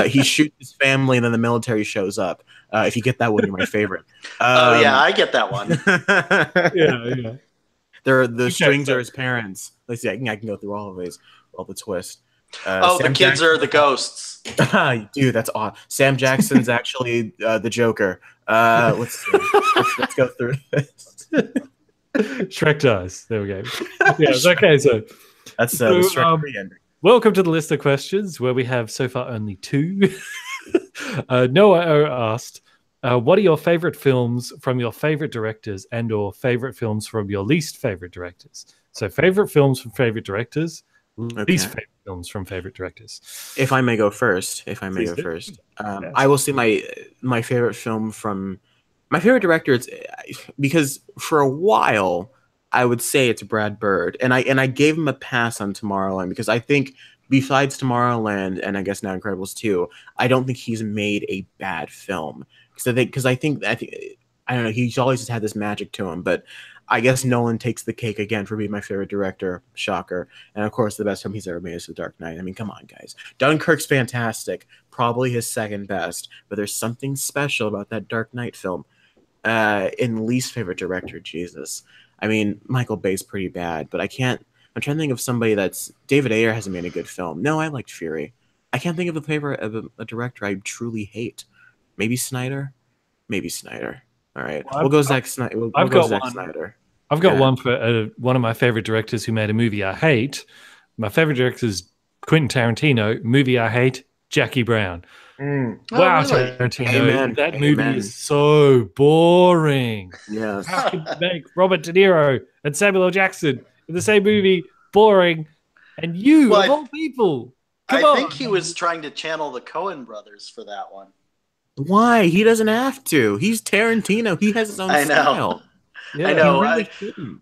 He shoots his family, and then the military shows up. If you get that one, you're my favorite. Oh yeah, I get that one. Yeah. The strings are his parents. Let's see. I can go through all of these, all the twists. The kids Jackson, are the ghosts. Dude, that's awesome. Sam Jackson's actually the Joker. Let's see. Let's go through this. Shrek dies. There we go. Yes. Okay. So That's the Shrek pre-ending. welcome to the list of questions where we have so far only 2. Noah O asked, what are your favorite films from your favorite directors and/or favorite films from your least favorite directors? So, favorite films from favorite directors, least favorite films from favorite directors. If I may go first, Yes. I will say my favorite film from my favorite director. It's because for a while I would say it's Brad Bird, and I gave him a pass on Tomorrowland because I think besides Tomorrowland and I guess now Incredibles 2, I don't think he's made a bad film because I think I don't know, he's always had this magic to him, but I guess Nolan takes the cake again for being my favorite director. Shocker. And of course, the best film he's ever made is The Dark Knight. I mean, come on, guys. Dunkirk's fantastic. Probably his second best. But there's something special about that Dark Knight film. In least favorite director, Jesus. I mean, Michael Bay's pretty bad, but I'm trying to think of somebody that's... David Ayer hasn't made a good film. No, I liked Fury. I can't think of a favorite of a director I truly hate. Maybe Snyder? Maybe Snyder. All right, we'll go Zack Snyder. We'll go Zack Snyder. I've got one for one of my favorite directors who made a movie I hate. My favorite director is Quentin Tarantino. Movie I hate, Jackie Brown. Wow, really? Tarantino. Amen. That movie is so boring. Yes. How can you make Robert De Niro and Samuel L. Jackson in the same movie boring? And you, Well, of all people, come I on. think he was trying to channel the Coen brothers for that one. Why? He doesn't have to. He's Tarantino. He has his own I know. style. Yeah. I know. He really shouldn't.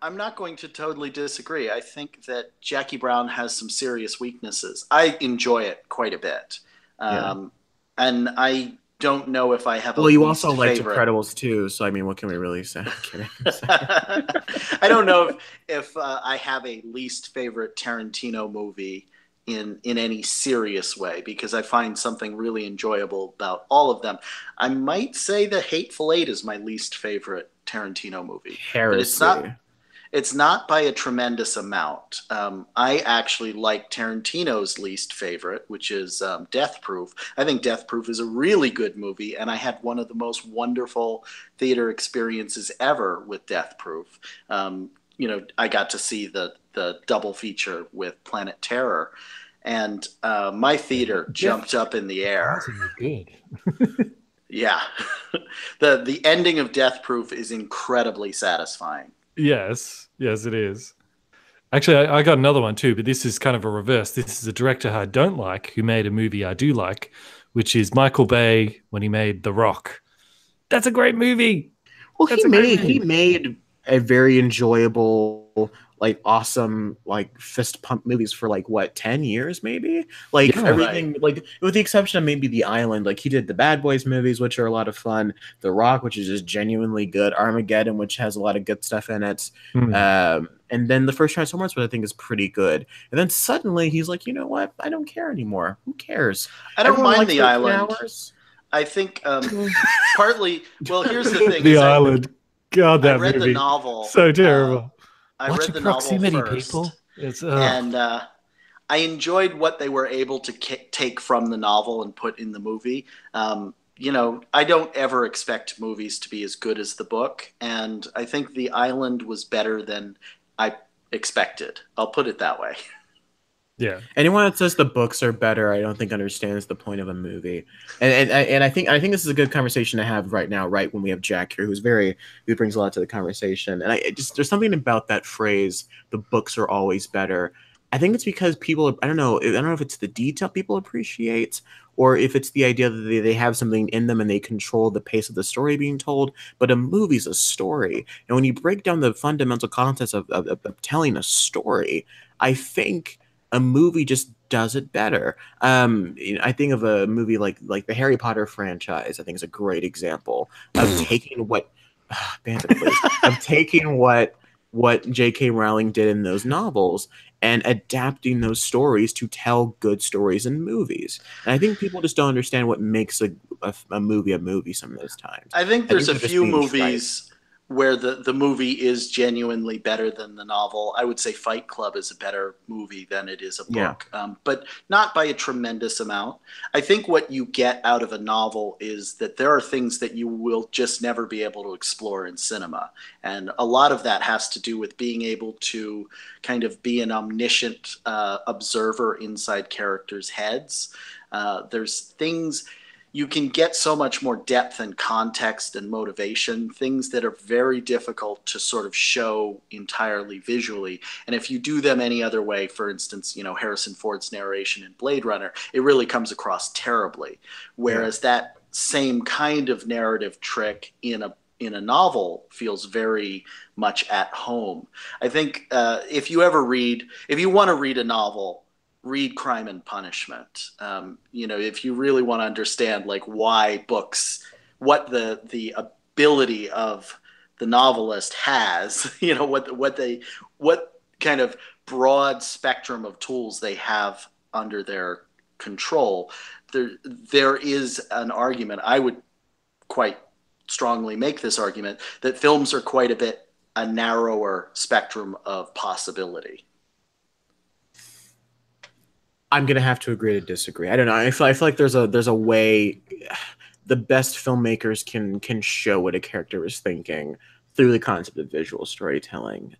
I'm not going to totally disagree. I think that Jackie Brown has some serious weaknesses. I enjoy it quite a bit. And I don't know if I have a Well, you least also liked favorite. Incredibles too, so I mean, what can we really say? I'm kidding. I don't know if I have a least favorite Tarantino movie in any serious way, because I find something really enjoyable about all of them. I might say The Hateful Eight is my least favorite Tarantino movie. Heresy. But it's not by a tremendous amount. I actually like Tarantino's least favorite, which is Death Proof. I think Death Proof is a really good movie, and I had one of the most wonderful theater experiences ever with Death Proof. I got to see the double feature with Planet Terror, and my theater jumped up in the air. That's good. Yeah. The ending of Death Proof is incredibly satisfying. Yes, it is. Actually, I got another one too, but this is kind of a reverse. This is a director I don't like who made a movie I do like, which is Michael Bay when he made The Rock. That's a great movie. Well, he made a very enjoyable like awesome like fist pump movies for like what 10 years maybe, like Yeah. everything, like with the exception of maybe The Island. Like he did the Bad Boys movies, which are a lot of fun, The Rock, which is just genuinely good, Armageddon, which has a lot of good stuff in it, and then the first Transformers, which I think is pretty good. And then suddenly he's like, you know what, I don't care anymore, who cares, I don't everyone mind likes The 13 Island. hours. I think partly. Well, here's the thing: The Island. God, that I read movie. the novel. So terrible. I Watch read your the novel proximity, first, people. It's and I enjoyed what they were able to take from the novel and put in the movie. You know, I don't ever expect movies to be as good as the book, and I think The Island was better than I expected. I'll put it that way. yeah. Anyone that says the books are better, I don't think understands the point of a movie. And I think this is a good conversation to have right now, right when we have Geahk here, who brings a lot to the conversation. And there's something about that phrase, the books are always better. I think it's because people, I don't know if it's the detail people appreciate, or if it's the idea that they have something in them and they control the pace of the story being told. But a movie's a story, and when you break down the fundamental concepts of telling a story, I think a movie just does it better. I think of a movie like the Harry Potter franchise. I think is a great example of taking what Bandit, please, of taking what J.K. Rowling did in those novels and adapting those stories to tell good stories in movies. And I think people just don't understand what makes a movie some of those times. I think there's a they're just few being movies where the movie is genuinely better than the novel. I would say Fight Club is a better movie than it is a book, but not by a tremendous amount. I think what you get out of a novel is that there are things that you will just never be able to explore in cinema. And a lot of that has to do with being able to kind of be an omniscient observer inside characters' heads. There's things you can get so much more depth and context and motivation, things that are very difficult to sort of show entirely visually. And if you do them any other way, for instance, you know, Harrison Ford's narration in Blade Runner, it really comes across terribly. Whereas that same kind of narrative trick in a novel feels very much at home. I think if you want to read a novel, read Crime and Punishment. You know, if you really want to understand like why books, what the ability of the novelist has, you know, what kind of broad spectrum of tools they have under their control. There is an argument. I would quite strongly make this argument that films are quite a bit a narrower spectrum of possibility. I'm gonna have to agree to disagree. I don't know. I feel like there's a way the best filmmakers can show what a character is thinking through the concept of visual storytelling.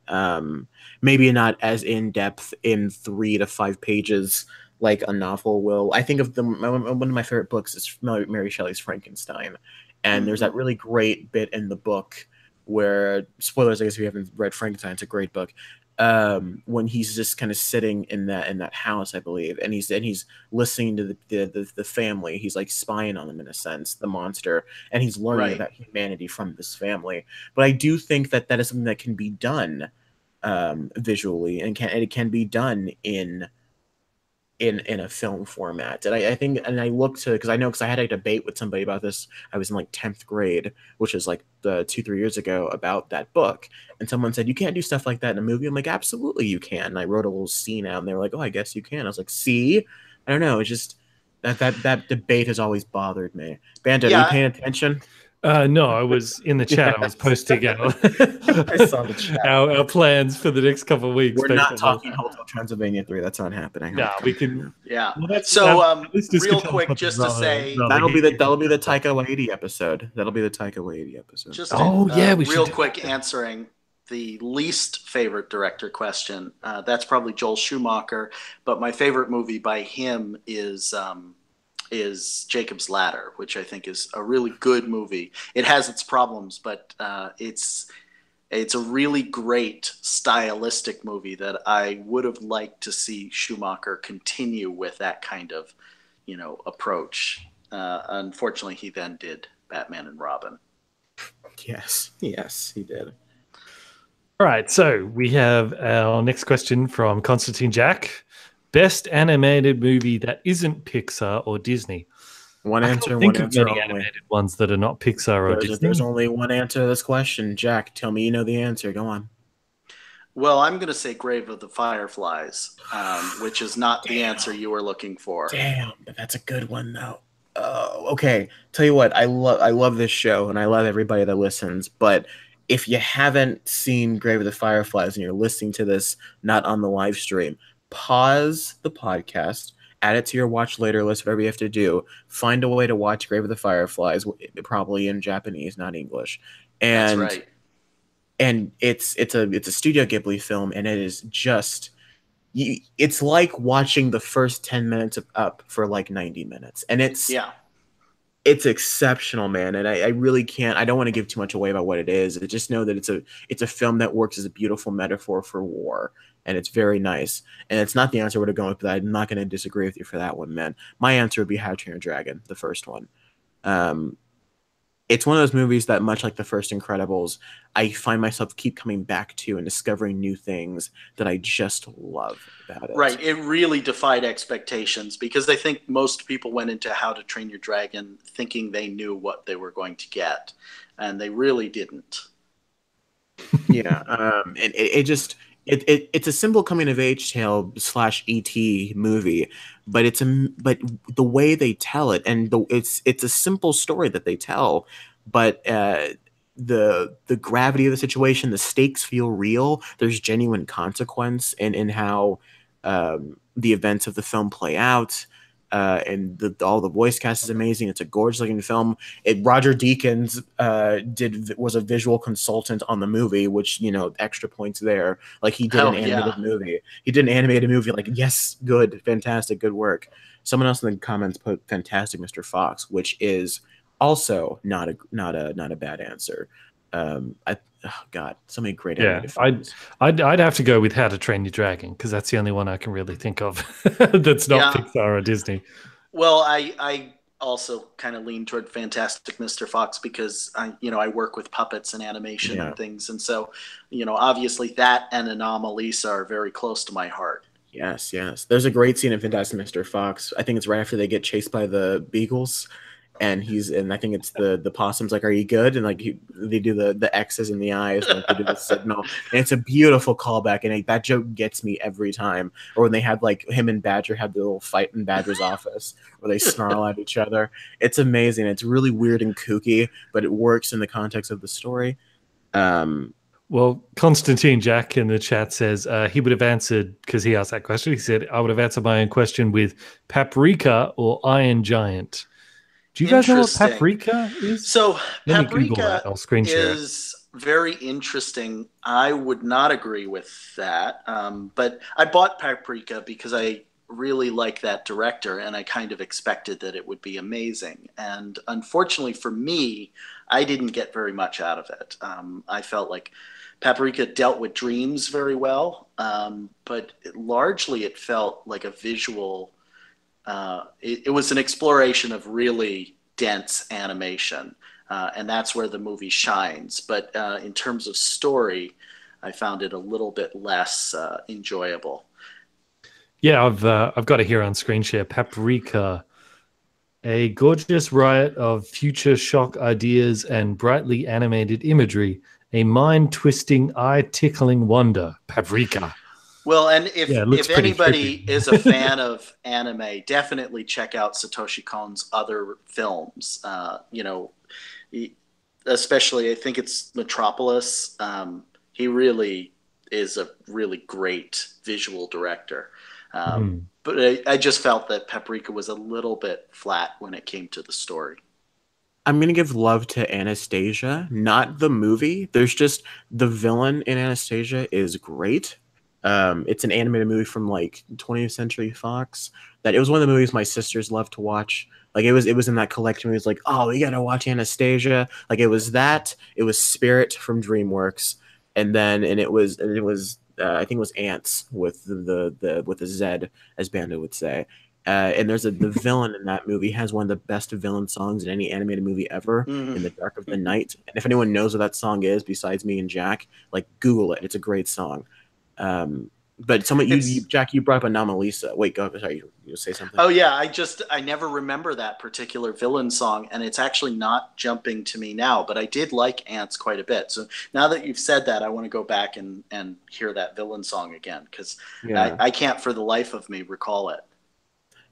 Maybe not as in depth in 3 to 5 pages like a novel will. I think of one of my favorite books is Mary Shelley's Frankenstein, and there's that really great bit in the book where, spoilers, I guess if you haven't read Frankenstein, it's a great book. When he's just kind of sitting in that house, I believe, and he's listening to the family. He's like spying on them in a sense, the monster, and he's learning about humanity from this family. But I do think that is something that can be done visually, and it can be done in a film format. And I think, and I looked to, because I had a debate with somebody about this. I was in like 10th grade, which is like 2-3 years ago, about that book. And someone said, you can't do stuff like that in a movie. I'm like, absolutely you can. And I wrote a little scene out, and they were like, oh, I guess you can. I was like, see, I don't know. It's just that debate has always bothered me. Bandit, are you paying attention? No, I was in the chat. I was posting out I saw the chat. our plans for the next couple of weeks. We're not talking Hotel Transylvania 3. That's not happening. No, we can. Yeah. Well, so real quick, just to say, that'll be the Taika Waititi episode. That'll be the Taika Waititi episode. Just we real quick answering the least favorite director question. That's probably Joel Schumacher, but my favorite movie by him is Jacob's Ladder, which I think is a really good movie. It has its problems, but it's a really great stylistic movie that I would have liked to see Schumacher continue with that kind of, you know, approach. Unfortunately, he then did Batman and Robin. Yes, he did. All right, so we have our next question from Constantine Geahk. Best animated movie that isn't Pixar or Disney? One I answer, can't one think of answer many only. animated ones that are not Pixar or Disney. There's only one answer to this question. Jack, tell me you know the answer. Go on. Well, I'm going to say Grave of the Fireflies, which is not the answer you were looking for. Damn, but that's a good one though. Oh, okay. Tell you what, I love this show and I love everybody that listens, but if you haven't seen Grave of the Fireflies and you're listening to this not on the live stream, pause the podcast, add it to your watch later list, whatever you have to do. Find a way to watch Grave of the Fireflies, probably in Japanese, not English. That's And right. it's a Studio Ghibli film, and it is just it's like watching the first 10 minutes of Up for like 90 minutes, and it's exceptional, man. And I really can't, I don't want to give too much away about what it is. I just know that it's a film that works as a beautiful metaphor for war, and it's very nice. And it's not the answer I would have gone with, but I'm not going to disagree with you for that one, man. My answer would be How to Train Your Dragon, the first one. It's one of those movies that, much like the first Incredibles, I find myself keep coming back to and discovering new things that I just love about it. Right. It really defied expectations because I think most people went into How to Train Your Dragon thinking they knew what they were going to get, and they really didn't. Yeah. And it just... It's a simple coming of age tale / ET movie, but but the way they tell it, and it's a simple story that they tell, but the gravity of the situation, the stakes feel real. There's genuine consequence in how the events of the film play out. And all the voice cast is amazing. It's a gorgeous looking film. Roger Deakins was a visual consultant on the movie, which, you know, extra points there. Like, he did an animated movie. He did an animated movie. Like, yes, good, fantastic, good work. Someone else in the comments put Fantastic Mr. Fox, which is also not a bad answer. Oh God, so many great animated films. I'd have to go with How to Train Your Dragon because that's the only one I can really think of that's not Pixar or Disney. Well, I also kind of lean toward Fantastic Mr. Fox because I work with puppets and animation and things, and so obviously that and Anomalisa are very close to my heart. Yes. There's a great scene in Fantastic Mr. Fox. I think it's right after they get chased by the beagles. And I think it's the possum's like, "Are you good?" And like they do the X's in the eyes, and like, they do the signal, and it's a beautiful callback. And that joke gets me every time. Or when they had like him and Badger had the little fight in Badger's office, where they snarl at each other. It's amazing. It's really weird and kooky, but it works in the context of the story. Well, Constantine Geahk in the chat says he would have answered, because he asked that question. He said, "I would have answered my own question with Paprika or Iron Giant." Do you guys know what Paprika is? So Paprika is very interesting. I would not agree with that. But I bought Paprika because I really like that director and I kind of expected that it would be amazing. And unfortunately for me, I didn't get very much out of it. I felt like Paprika dealt with dreams very well, but largely it felt like a visual... It was an exploration of really dense animation, and that's where the movie shines. But in terms of story, I found it a little bit less enjoyable. Yeah, I've got it here on screen share. Paprika, a gorgeous riot of future shock ideas and brightly animated imagery, a mind-twisting, eye-tickling wonder. Paprika. Well, and if anybody is a fan of anime, definitely check out Satoshi Kon's other films. Especially I think it's Metropolis. He really is a really great visual director. But I just felt that Paprika was a little bit flat when it came to the story. I'm going to give love to Anastasia, not the movie. There's just the villain in Anastasia is great. It's an animated movie from like 20th Century Fox. That it was one of the movies my sisters loved to watch. Like it was in that collection. It was like, oh, we gotta watch Anastasia. Like it was that. It was Spirit from DreamWorks, and it was I think it was Ants with the with a Z, as Bandit would say. And there's the villain in that movie has one of the best villain songs in any animated movie ever, In the Dark of the Night. And if anyone knows what that song is besides me and Jack, like Google it. It's a great song. But Jack, you brought up Anomalisa. Wait, go. Sorry, you say something. Oh yeah, I never remember that particular villain song, and it's actually not jumping to me now. But I did like Ants quite a bit. So now that you've said that, I want to go back and hear that villain song again because I can't for the life of me recall it.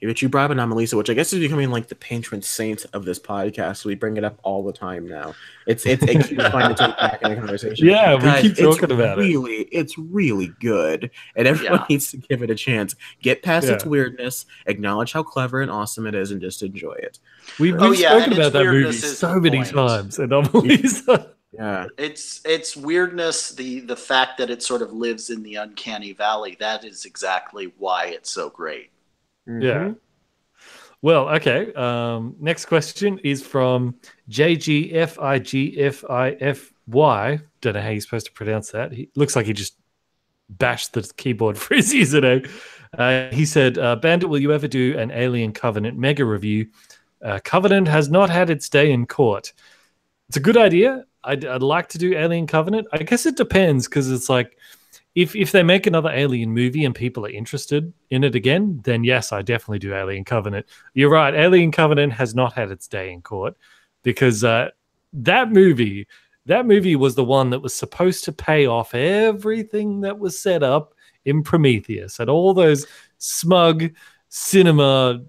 But you brought up Anomalisa, which I guess is becoming like the patron saint of this podcast. So we bring it up all the time now. It keeps finding to take back in the conversation. Yeah, we keep talking about it. It's really good, and everyone needs to give it a chance. Get past its weirdness, acknowledge how clever and awesome it is, and just enjoy it. We've spoken about that movie so many times. Anomalisa. Yeah, it's weirdness. The fact that it sort of lives in the uncanny valley. That is exactly why it's so great. Yeah. Well, okay. Next question is from JGFIGFIFY. Don't know how you're supposed to pronounce that. He looks like he just bashed the keyboard for his username. He said, Bandit, will you ever do an Alien Covenant mega review? Covenant has not had its day in court. It's a good idea. I'd like to do Alien Covenant. I guess it depends because it's like, if they make another Alien movie and people are interested in it again, then yes, I definitely do Alien Covenant. You're right. Alien Covenant has not had its day in court because that movie was the one that was supposed to pay off everything that was set up in Prometheus and all those smug cinema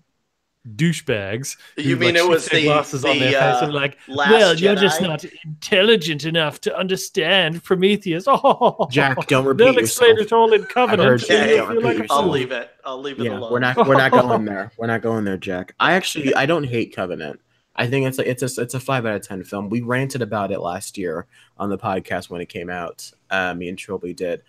douchebags. You mean it was the glasses on their face and like, well, you're just not intelligent enough to understand Prometheus. Oh, Jack, don't repeat they'll yourself. explain it all in Covenant. I'll leave it. I'll leave it alone. We're not going there. We're not going there, Jack. I don't hate Covenant. I think it's a 5 out of 10 film. We ranted about it last year on the podcast when it came out. Me and Trilby did.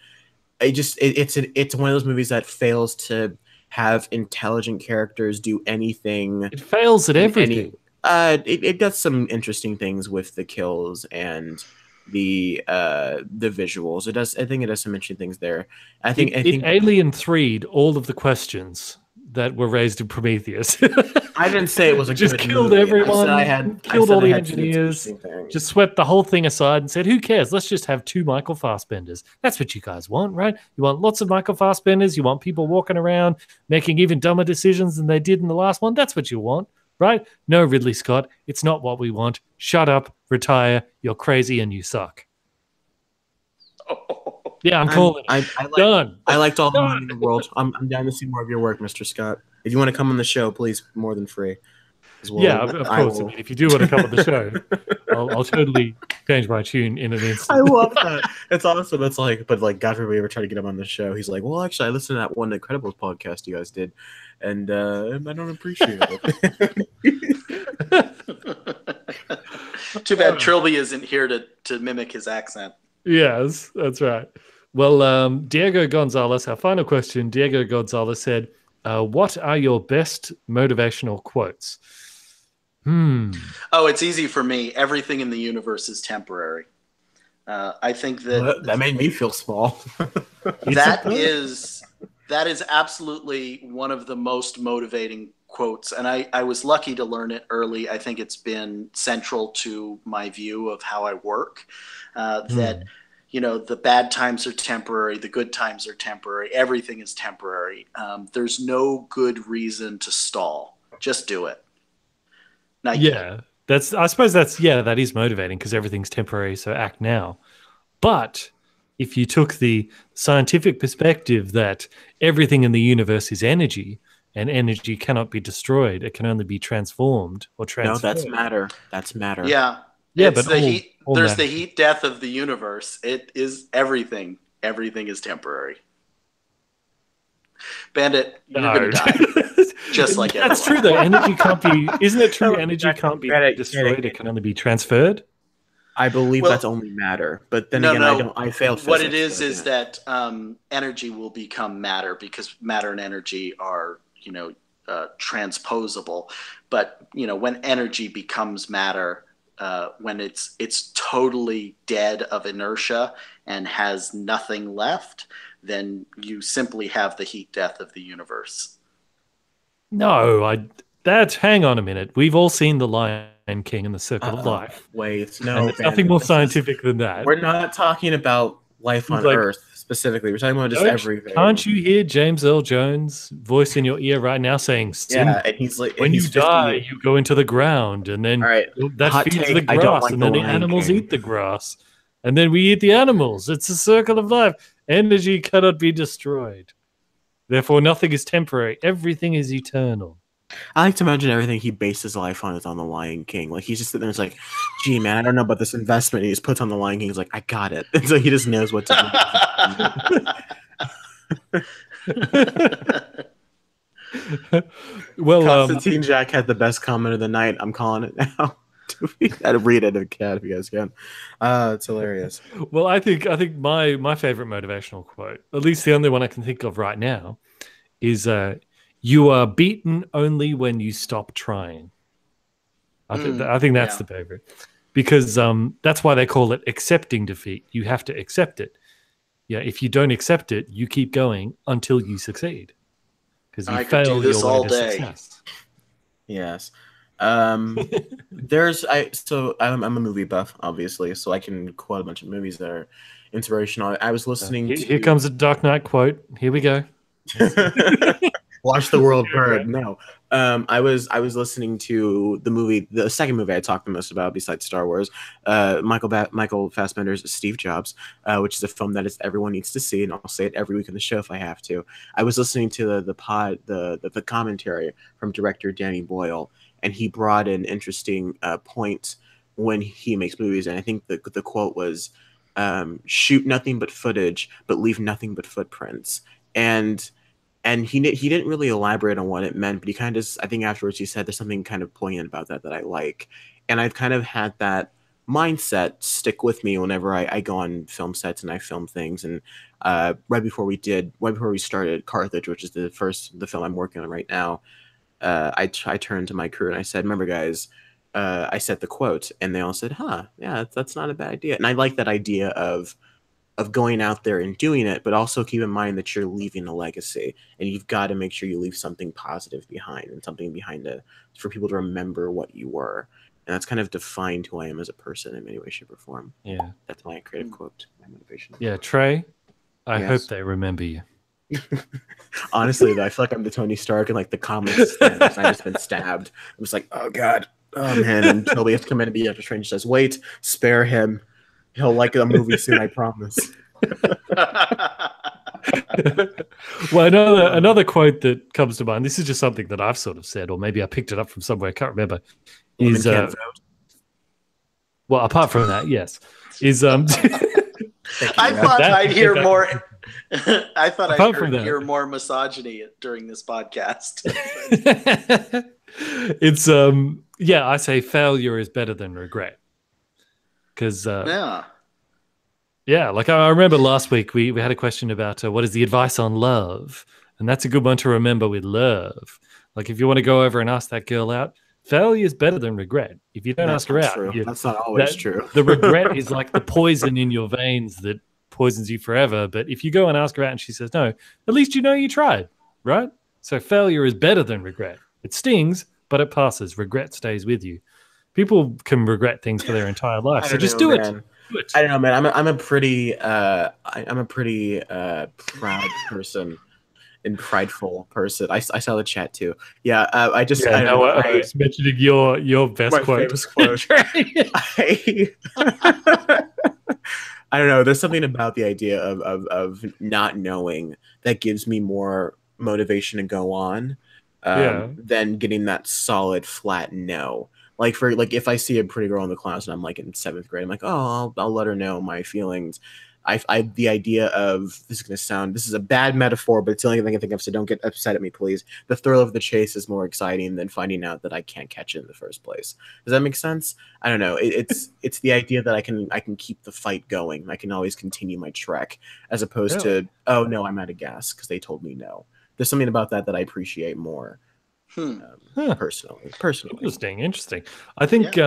It's one of those movies that fails to have intelligent characters do anything. It fails at everything. It does some interesting things with the kills and the visuals. I think it does some interesting things there. I think Alien 3'd all of the questions that were raised in Prometheus. I didn't say it was just killed everyone. Killed all the engineers. Just swept the whole thing aside and said, "Who cares? Let's just have 2 Michael Fassbenders." That's what you guys want, right? You want lots of Michael Fassbenders. You want people walking around making even dumber decisions than they did in the last one. That's what you want, right? No, Ridley Scott, it's not what we want. Shut up, retire. You're crazy and you suck. Yeah, I'm calling it. Done. I liked all the money in the world. I'm down to see more of your work, Mr. Scott. If you want to come on the show, please, more than free. Well. Yeah, of course. I mean, if you do want to come on the show, I'll totally change my tune in an instant. I love that. It's awesome. It's like, but like, God forbid we ever try to get him on the show. He's like, well, actually, I listened to that one Incredibles podcast you guys did, and I don't appreciate it. Too bad Trilby isn't here to mimic his accent. Yes, that's right. Well, Diego Gonzalez, our final question. Diego Gonzalez said, what are your best motivational quotes? Oh, it's easy for me. Everything in the universe is temporary. I think that made me feel small. that is absolutely one of the most motivating quotes. And I was lucky to learn it early. I think it's been central to my view of how I work, that the bad times are temporary, the good times are temporary, everything is temporary. There's no good reason to stall. Just do it. I suppose that is motivating because everything's temporary, so act now. But if you took the scientific perspective that everything in the universe is energy and energy cannot be destroyed, it can only be transformed or transferred. No, that's matter. That's matter. Yeah. Yeah, it's but the heat. There's the heat death of the universe. It is everything. Everything is temporary. Bandit, you're gonna die. Just like everyone. That's true though. Energy can't be. Isn't it true? Energy can't be destroyed. It can only be transferred. I believe that's only matter. But then I fail physics. What it is that energy will become matter because matter and energy are transposable. But when energy becomes matter. When it's totally dead of inertia and has nothing left, then you simply have the heat death of the universe. No, hang on a minute. We've all seen The Lion King and The Circle of Life. Wait, no, And there's nothing more scientific than that. We're not talking about life on Earth specifically. We're talking about just everything. Can't you hear James Earl Jones' voice in your ear right now saying, yeah, and he's like, when you die, you go into the ground, and then that feeds the grass, and then the animals eat the grass, and then we eat the animals. It's a circle of life. Energy cannot be destroyed. Therefore, nothing is temporary. Everything is eternal. I like to imagine everything he based his life on is on the Lion King. Like he's just sitting there, it's like, gee, man, I don't know about this investment. And he just puts on the Lion King. He's like, I got it. And so he just knows what to do. Well, Constantine Geahk had the best comment of the night. I'm calling it now. I'd read it if you guys can. It's hilarious. Well, I think my favorite motivational quote, at least the only one I can think of right now, is "You are beaten only when you stop trying." I think that's the favorite, because that's why they call it accepting defeat. You have to accept it. Yeah, if you don't accept it, you keep going until you succeed, because you fail your way to success. Yes. I'm a movie buff, obviously, so I can quote a bunch of movies that are inspirational. I was listening to... Here comes a Dark Knight quote. Here we go. Watch the world burn. No. I was listening to the second movie I talked the most about besides Star Wars, Michael Fassbender's Steve Jobs, which is a film that everyone needs to see, and I'll say it every week on the show if I have to. I was listening to the commentary from director Danny Boyle, and he brought an interesting point when he makes movies, and I think the quote was, "Shoot nothing but footage, but leave nothing but footprints." And he didn't really elaborate on what it meant, but he kind of, I think afterwards he said there's something kind of poignant about that I like. And I've kind of had that mindset stick with me whenever I go on film sets and I film things. And right before we started Carthage, which is the film I'm working on right now, I turned to my crew and I said, remember guys, I said the quote, and they all said, yeah, that's not a bad idea. And I like that idea of going out there and doing it, but also keep in mind that you're leaving a legacy, and you've got to make sure you leave something positive behind, and something behind for people to remember what you were. And that's kind of defined who I am as a person in many ways, shape, or form. Yeah. That's my creative quote, my motivation. Yeah, Trey, I hope they remember you. Honestly, though, I feel like I'm the Tony Stark in like the comics. I've just been stabbed. I'm just like, oh god, oh man. And Toby has to come in and be Doctor Strange says, wait, spare him. He'll like a movie soon, I promise. Well, another quote that comes to mind. This is just something that I've sort of said, or maybe I picked it up from somewhere. I can't remember. Is well, apart from that, yes. Is I thought I'd hear more. I thought I'd hear more misogyny during this podcast. It's I say failure is better than regret. Because like I remember last week we had a question about what is the advice on love, and that's a good one to remember with love. Like if you want to go over and ask that girl out, failure is better than regret. If you don't ask her out, that's not always true. The regret is like the poison in your veins that poisons you forever. But if you go and ask her out and she says no, at least you know you tried, right? So failure is better than regret. It stings, but it passes. Regret stays with you. People can regret things for their entire life, so just do it. I don't know, man. I'm a pretty proud person and prideful person. I saw the chat too. Yeah, I was mentioning your best quote. I don't know. There's something about the idea of not knowing that gives me more motivation to go on than getting that solid flat no. Like if I see a pretty girl in the class and I'm like in 7th grade, I'm like, oh, I'll let her know my feelings. The idea of this is a bad metaphor, but it's the only thing I can think of, so don't get upset at me, please. The thrill of the chase is more exciting than finding out that I can't catch it in the first place. Does that make sense? I don't know. It's the idea that I can keep the fight going. I can always continue my trek, as opposed to, oh no, I'm out of gas because they told me no. There's something about that I appreciate more. Personally. Interesting. I think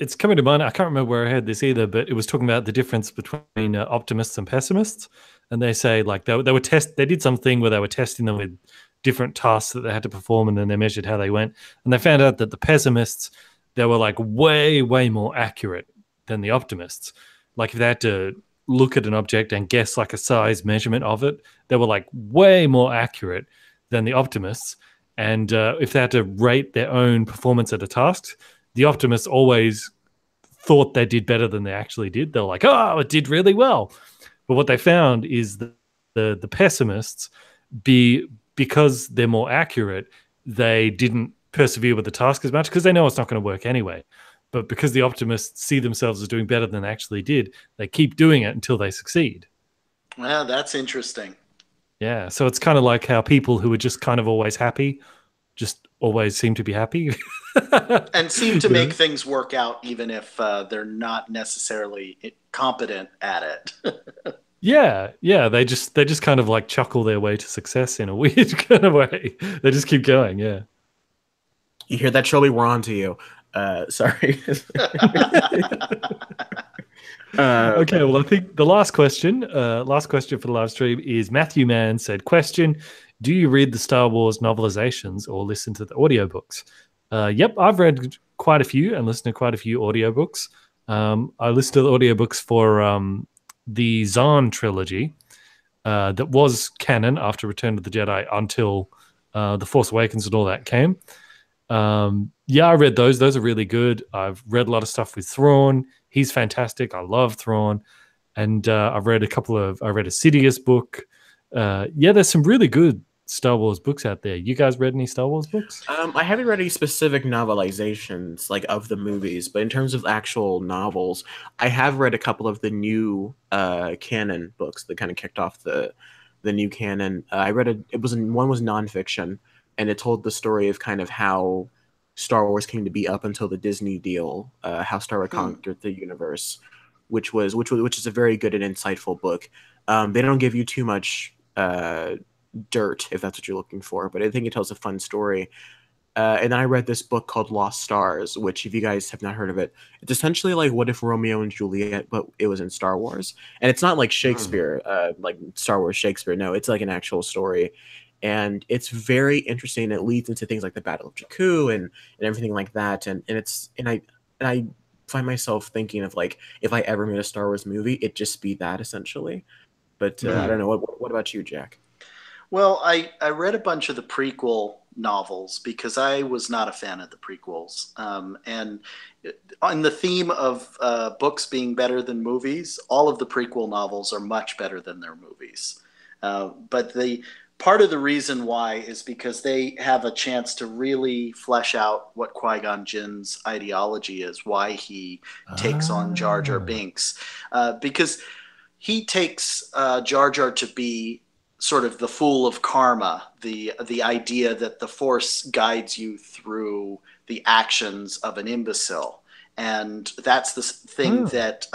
it's coming to mind. I can't remember where I heard this either, but it was talking about the difference between optimists and pessimists. And they say like they did something where they were testing them with different tasks that they had to perform, and then they measured how they went. And they found out that the pessimists, they were like way, way more accurate than the optimists. Like if they had to look at an object and guess like a size measurement of it, they were like way more accurate than the optimists. And if they had to rate their own performance at a task, the optimists always thought they did better than they actually did. They're like, oh, it did really well. But what they found is that the pessimists, because they're more accurate, they didn't persevere with the task as much because they know it's not going to work anyway. But because the optimists see themselves as doing better than they actually did, they keep doing it until they succeed. Well, that's interesting. Yeah, so it's kind of like how people who are just kind of always happy just always seem to be happy. And seem to make things work out even if they're not necessarily competent at it. Yeah, they just kind of like chuckle their way to success in a weird kind of way. They just keep going, yeah. You hear that, Shelby? We're on to you. Sorry. Okay, well, I think the last question for the live stream is Matthew Mann said, question, do you read the Star Wars novelizations or listen to the audiobooks? Yep, I've read quite a few and listened to quite a few audiobooks. I listened to the audiobooks for the Zahn trilogy that was canon after Return of the Jedi until The Force Awakens and all that came. Yeah, I read those. Those are really good. I've read a lot of stuff with Thrawn. He's fantastic. I love Thrawn. And I read a Sidious book. Yeah, there's some really good Star Wars books out there. You guys read any Star Wars books? I haven't read any specific novelizations like of the movies, but in terms of actual novels, I have read a couple of the new canon books that kind of kicked off the new canon. I read one was nonfiction, and it told the story of kind of how Star Wars came to be up until the Disney deal, how Star Wars conquered the universe, which is a very good and insightful book. They don't give you too much dirt if that's what you're looking for, but I think it tells a fun story. And then I read this book called Lost Stars, which, if you guys have not heard of it, it's essentially like What If Romeo and Juliet, but it was in Star Wars. And it's not like Shakespeare, like Star Wars Shakespeare. No, it's like an actual story. And it's very interesting. It leads into things like the Battle of Jakku and everything like that. And I find myself thinking of, like, if I ever made a Star Wars movie, it'd just be that essentially. But I don't know. What about you, Geahk? Well, I read a bunch of the prequel novels because I was not a fan of the prequels. And on the theme of books being better than movies, all of the prequel novels are much better than their movies. But part of the reason why is because they have a chance to really flesh out what Qui-Gon Jinn's ideology is, why he takes on Jar Jar Binks. Because he takes Jar Jar to be sort of the fool of karma, the idea that the Force guides you through the actions of an imbecile. And that's the thing that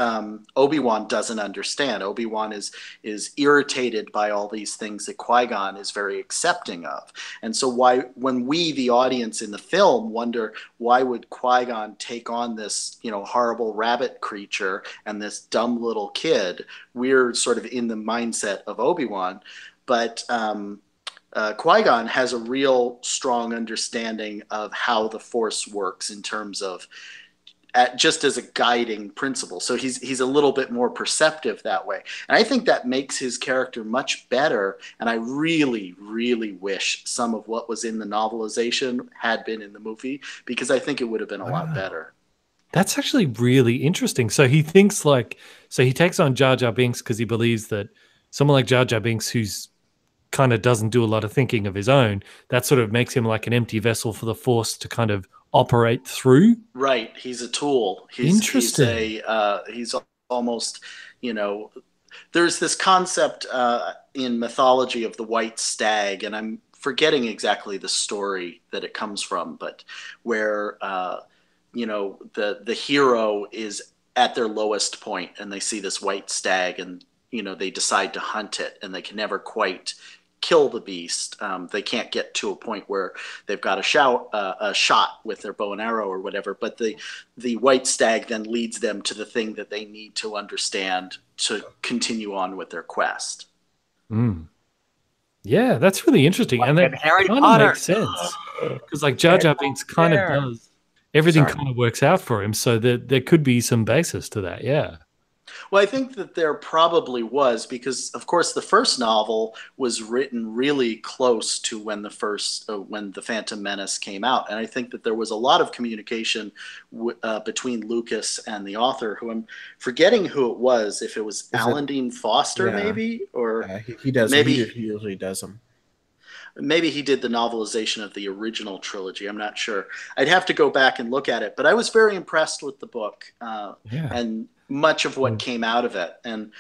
Obi-Wan doesn't understand. Obi-Wan is irritated by all these things that Qui-Gon is very accepting of. And so when we, the audience in the film, wonder why would Qui-Gon take on this, horrible rabbit creature and this dumb little kid, we're sort of in the mindset of Obi-Wan. But Qui-Gon has a real strong understanding of how the Force works in terms of just as a guiding principle. So he's a little bit more perceptive that way. And I think that makes his character much better. And I really, really wish some of what was in the novelization had been in the movie, because I think it would have been a lot better. That's actually really interesting. So he thinks he takes on Jar Jar Binks because he believes that someone like Jar Jar Binks, who's kind of doesn't do a lot of thinking of his own, that sort of makes him like an empty vessel for the Force to kind of operate through. Right. He's a tool. Interesting. He's almost, there's this concept in mythology of the white stag, and I'm forgetting exactly the story that it comes from, but where, the hero is at their lowest point and they see this white stag and, they decide to hunt it, and they can never quite kill the beast. They can't get to a point where they've got a shot with their bow and arrow or whatever, but the white stag then leads them to the thing that they need to understand to continue on with their quest. Yeah, that's really interesting, and that Harry kind of Potter. makes sense because like Jar Jar Binks kind of does everything. Sorry. Kind of works out for him, so there could be some basis to that. Yeah. Well, I think that there probably was because, of course, the first novel was written really close to when when the Phantom Menace came out, and I think that there was a lot of communication between Lucas and the author, who I'm forgetting who it was. If it was Alan Dean Foster, maybe, or he does. Maybe He usually does them. maybe he did the novelization of the original trilogy. I'm not sure. I'd have to go back and look at it, but I was very impressed with the book and much of what came out of it. And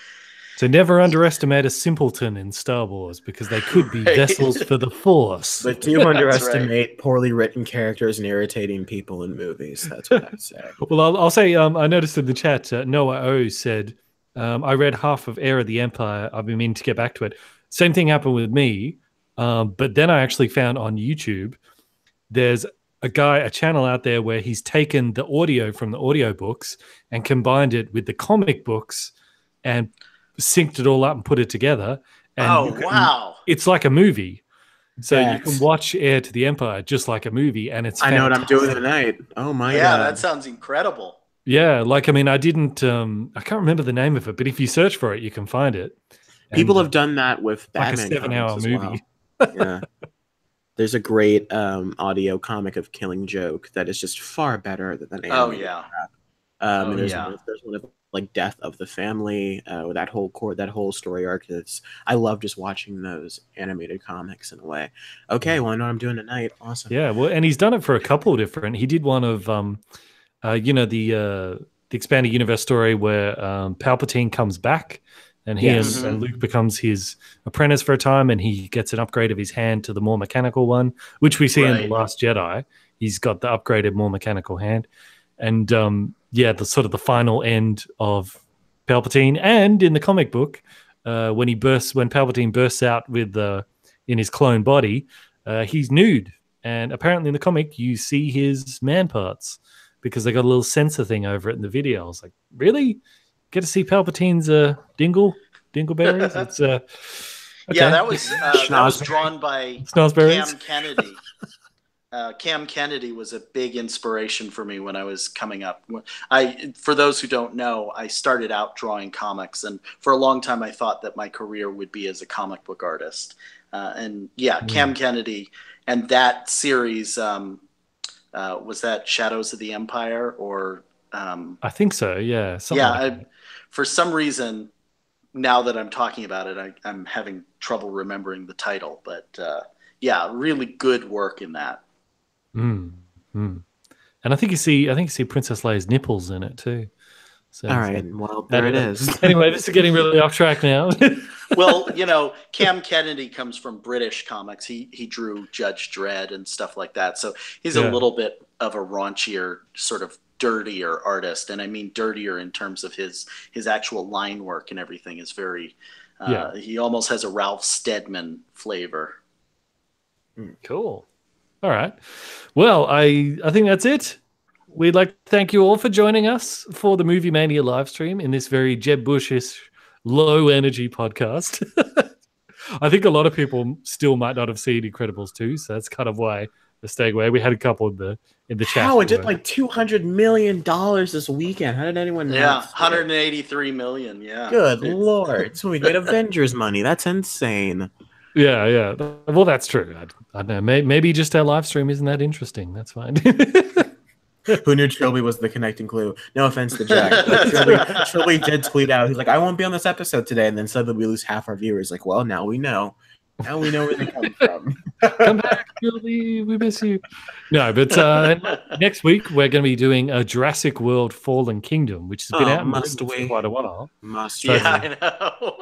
so never underestimate a simpleton in Star Wars because they could be vessels for the Force. But do underestimate poorly written characters and irritating people in movies. That's what I'd say. Well, I'll say I noticed in the chat Noah O said, I read half of Heir of the Empire. I've been meaning to get back to it. Same thing happened with me. But then I actually found on YouTube, there's a channel out there where he's taken the audio from the audiobooks and combined it with the comic books and synced it all up and put it together. And wow. It's like a movie. So you can watch Heir to the Empire just like a movie, and it's fantastic. I know what I'm doing tonight. Oh my God. Yeah, that sounds incredible. Yeah, like, I mean, I didn't, I can't remember the name of it, but if you search for it, you can find it. People have done that with like Batman. a 7-hour movie. Well. Yeah. There's a great audio comic of Killing Joke that is just far better than animated. There's one of like Death of the Family, that whole story arc. I love just watching those animated comics in a way. Okay, well, I know what I'm doing tonight. Awesome. Yeah, well, and he's done it for a couple of different. He did one of the expanded universe story where Palpatine comes back. And and Luke becomes his apprentice for a time, and he gets an upgrade of his hand to the more mechanical one, which we see in The Last Jedi. He's got the upgraded, more mechanical hand. And the sort of the final end of Palpatine. And in the comic book, when Palpatine bursts out with in his clone body, he's nude. And apparently in the comic, you see his man parts because they got a little sensor thing over it in the video. I was like, really? Get to see Palpatine's dingleberries. It's yeah, that was drawn by Cam Kennedy. Cam Kennedy was a big inspiration for me when I was coming up. For those who don't know, I started out drawing comics, and for a long time I thought that my career would be as a comic book artist. Cam Kennedy and that series was that Shadows of the Empire or I think so. Yeah. For some reason, now that I'm talking about it, I'm having trouble remembering the title. But really good work in that. And I think you see Princess Leia's nipples in it too. So, all right, well, there it is. Anyway, this is getting really off track now. Well, Cam Kennedy comes from British comics. He drew Judge Dredd and stuff like that. So he's a little bit of a raunchier, sort of dirtier artist, and I mean dirtier in terms of his actual line work and everything is very he almost has a Ralph Steadman flavor. Cool. All right, well, I think that's it. We'd like to thank you all for joining us for the Movie Mania live stream in this very Jeb Bush-ish low energy podcast. I think a lot of people still might not have seen Incredibles 2, so that's kind of why they're staying away. We had a couple in the chat. How it did like $200 million this weekend. How did anyone know? Yeah, 183 million. Yeah. Good Lord. So we made Avengers money. That's insane. Yeah. Well, that's true. I don't know. Maybe just our live stream isn't that interesting. That's fine. Who knew Trilby was the connecting clue? No offense to Geahk. Trilby did tweet out. He's like, I won't be on this episode today. And then suddenly we lose half our viewers. Like, well, now we know. Now we know where they come from. Come back, Trilby. We miss you. No, but next week we're going to be doing a Jurassic World Fallen Kingdom, which has been out for quite a while. I know.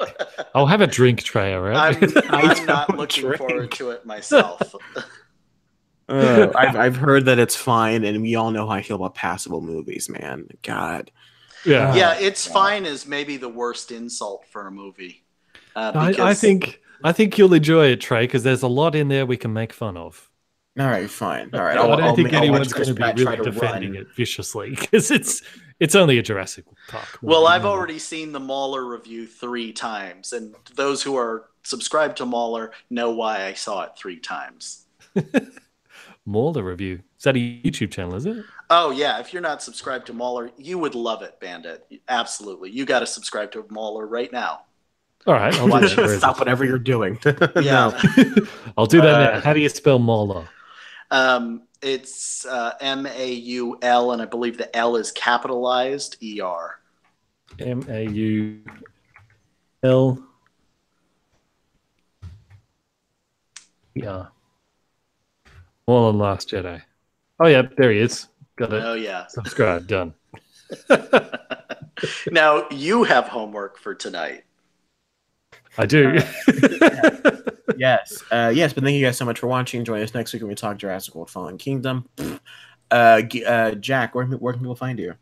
I'll have a drink tray, all right? I'm not looking forward to it myself. I've heard that it's fine, and we all know how I feel about passable movies, man. God. Yeah, it's fine is maybe the worst insult for a movie. I think you'll enjoy it, Trey, because there's a lot in there we can make fun of. All right, fine. All right. I don't think anyone's going to be really defending it viciously because it's only a Jurassic Park movie. Well, I've already seen the Mauler review 3 times, and those who are subscribe to Mauler, know why I saw it 3 times. Mauler review. Is that a YouTube channel, is it? Oh, yeah. If you're not subscribed to Mauler, you would love it, Bandit. Absolutely. You got to subscribe to Mauler right now. All right. I'll do that. Stop whatever you're doing. Yeah. I'll do that now. How do you spell Mauler? It's Maul, and I believe the L is capitalized ER. Maul. Yeah. Mauler Last Jedi. Oh, yeah. There he is. Got it. Oh, yeah. Subscribe. Done. Now, you have homework for tonight. I do. Yes. Yes, but thank you guys so much for watching. Join us next week when we talk Jurassic World Fallen Kingdom. Jack, where can people find you?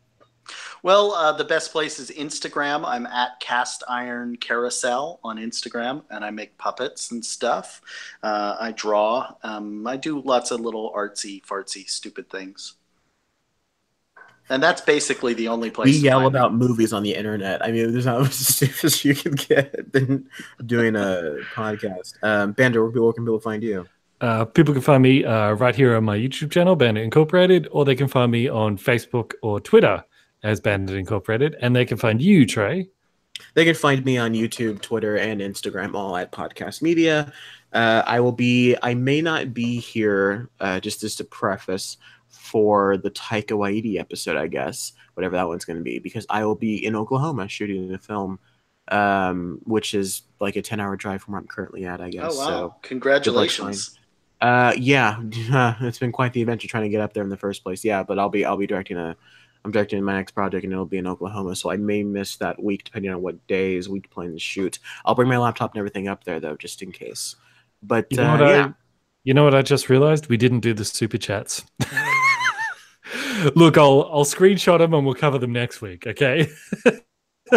Well, the best place is Instagram. I'm at Cast Iron Carousel on Instagram, and I make puppets and stuff. I draw. I do lots of little artsy, fartsy, stupid things. And that's basically the only place. We yell about movies on the internet. I mean, there's not much stupid as you can get than doing a podcast. Bandit, where can people find you? People can find me right here on my YouTube channel, Bandit Incorporated, or they can find me on Facebook or Twitter as Bandit Incorporated, and they can find you, Trey. They can find me on YouTube, Twitter, and Instagram, all at Podcast Media. I may not be here, just as a preface, for the Taika Waititi episode, I guess, whatever that one's going to be, because I will be in Oklahoma shooting the film, which is like a 10-hour drive from where I'm currently at, I guess. Oh, wow. So, Congratulations. Yeah, it's been quite the adventure trying to get up there in the first place. Yeah, but I'm directing my next project, and it'll be in Oklahoma, so I may miss that week depending on what days we plan to shoot. I'll bring my laptop and everything up there though, just in case. But you know what I just realized? We didn't do the super chats. Look, I'll screenshot them and we'll cover them next week. Okay.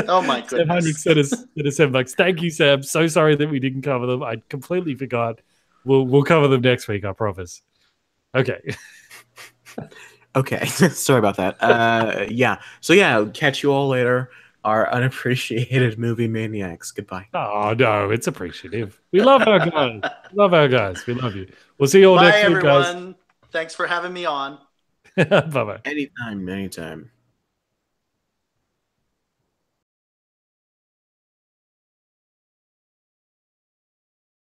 Oh my goodness. Sam sent us $7. Thank you, Sam. So sorry that we didn't cover them. I completely forgot. We'll cover them next week. I promise. Okay. Okay. Sorry about that. Yeah. So yeah, catch you all later. Our unappreciated movie maniacs. Goodbye. Oh no, it's appreciative. We love our guys. We love you. We'll see you all next week, guys. Bye, everyone. Thanks for having me on. Bye-bye. Anytime.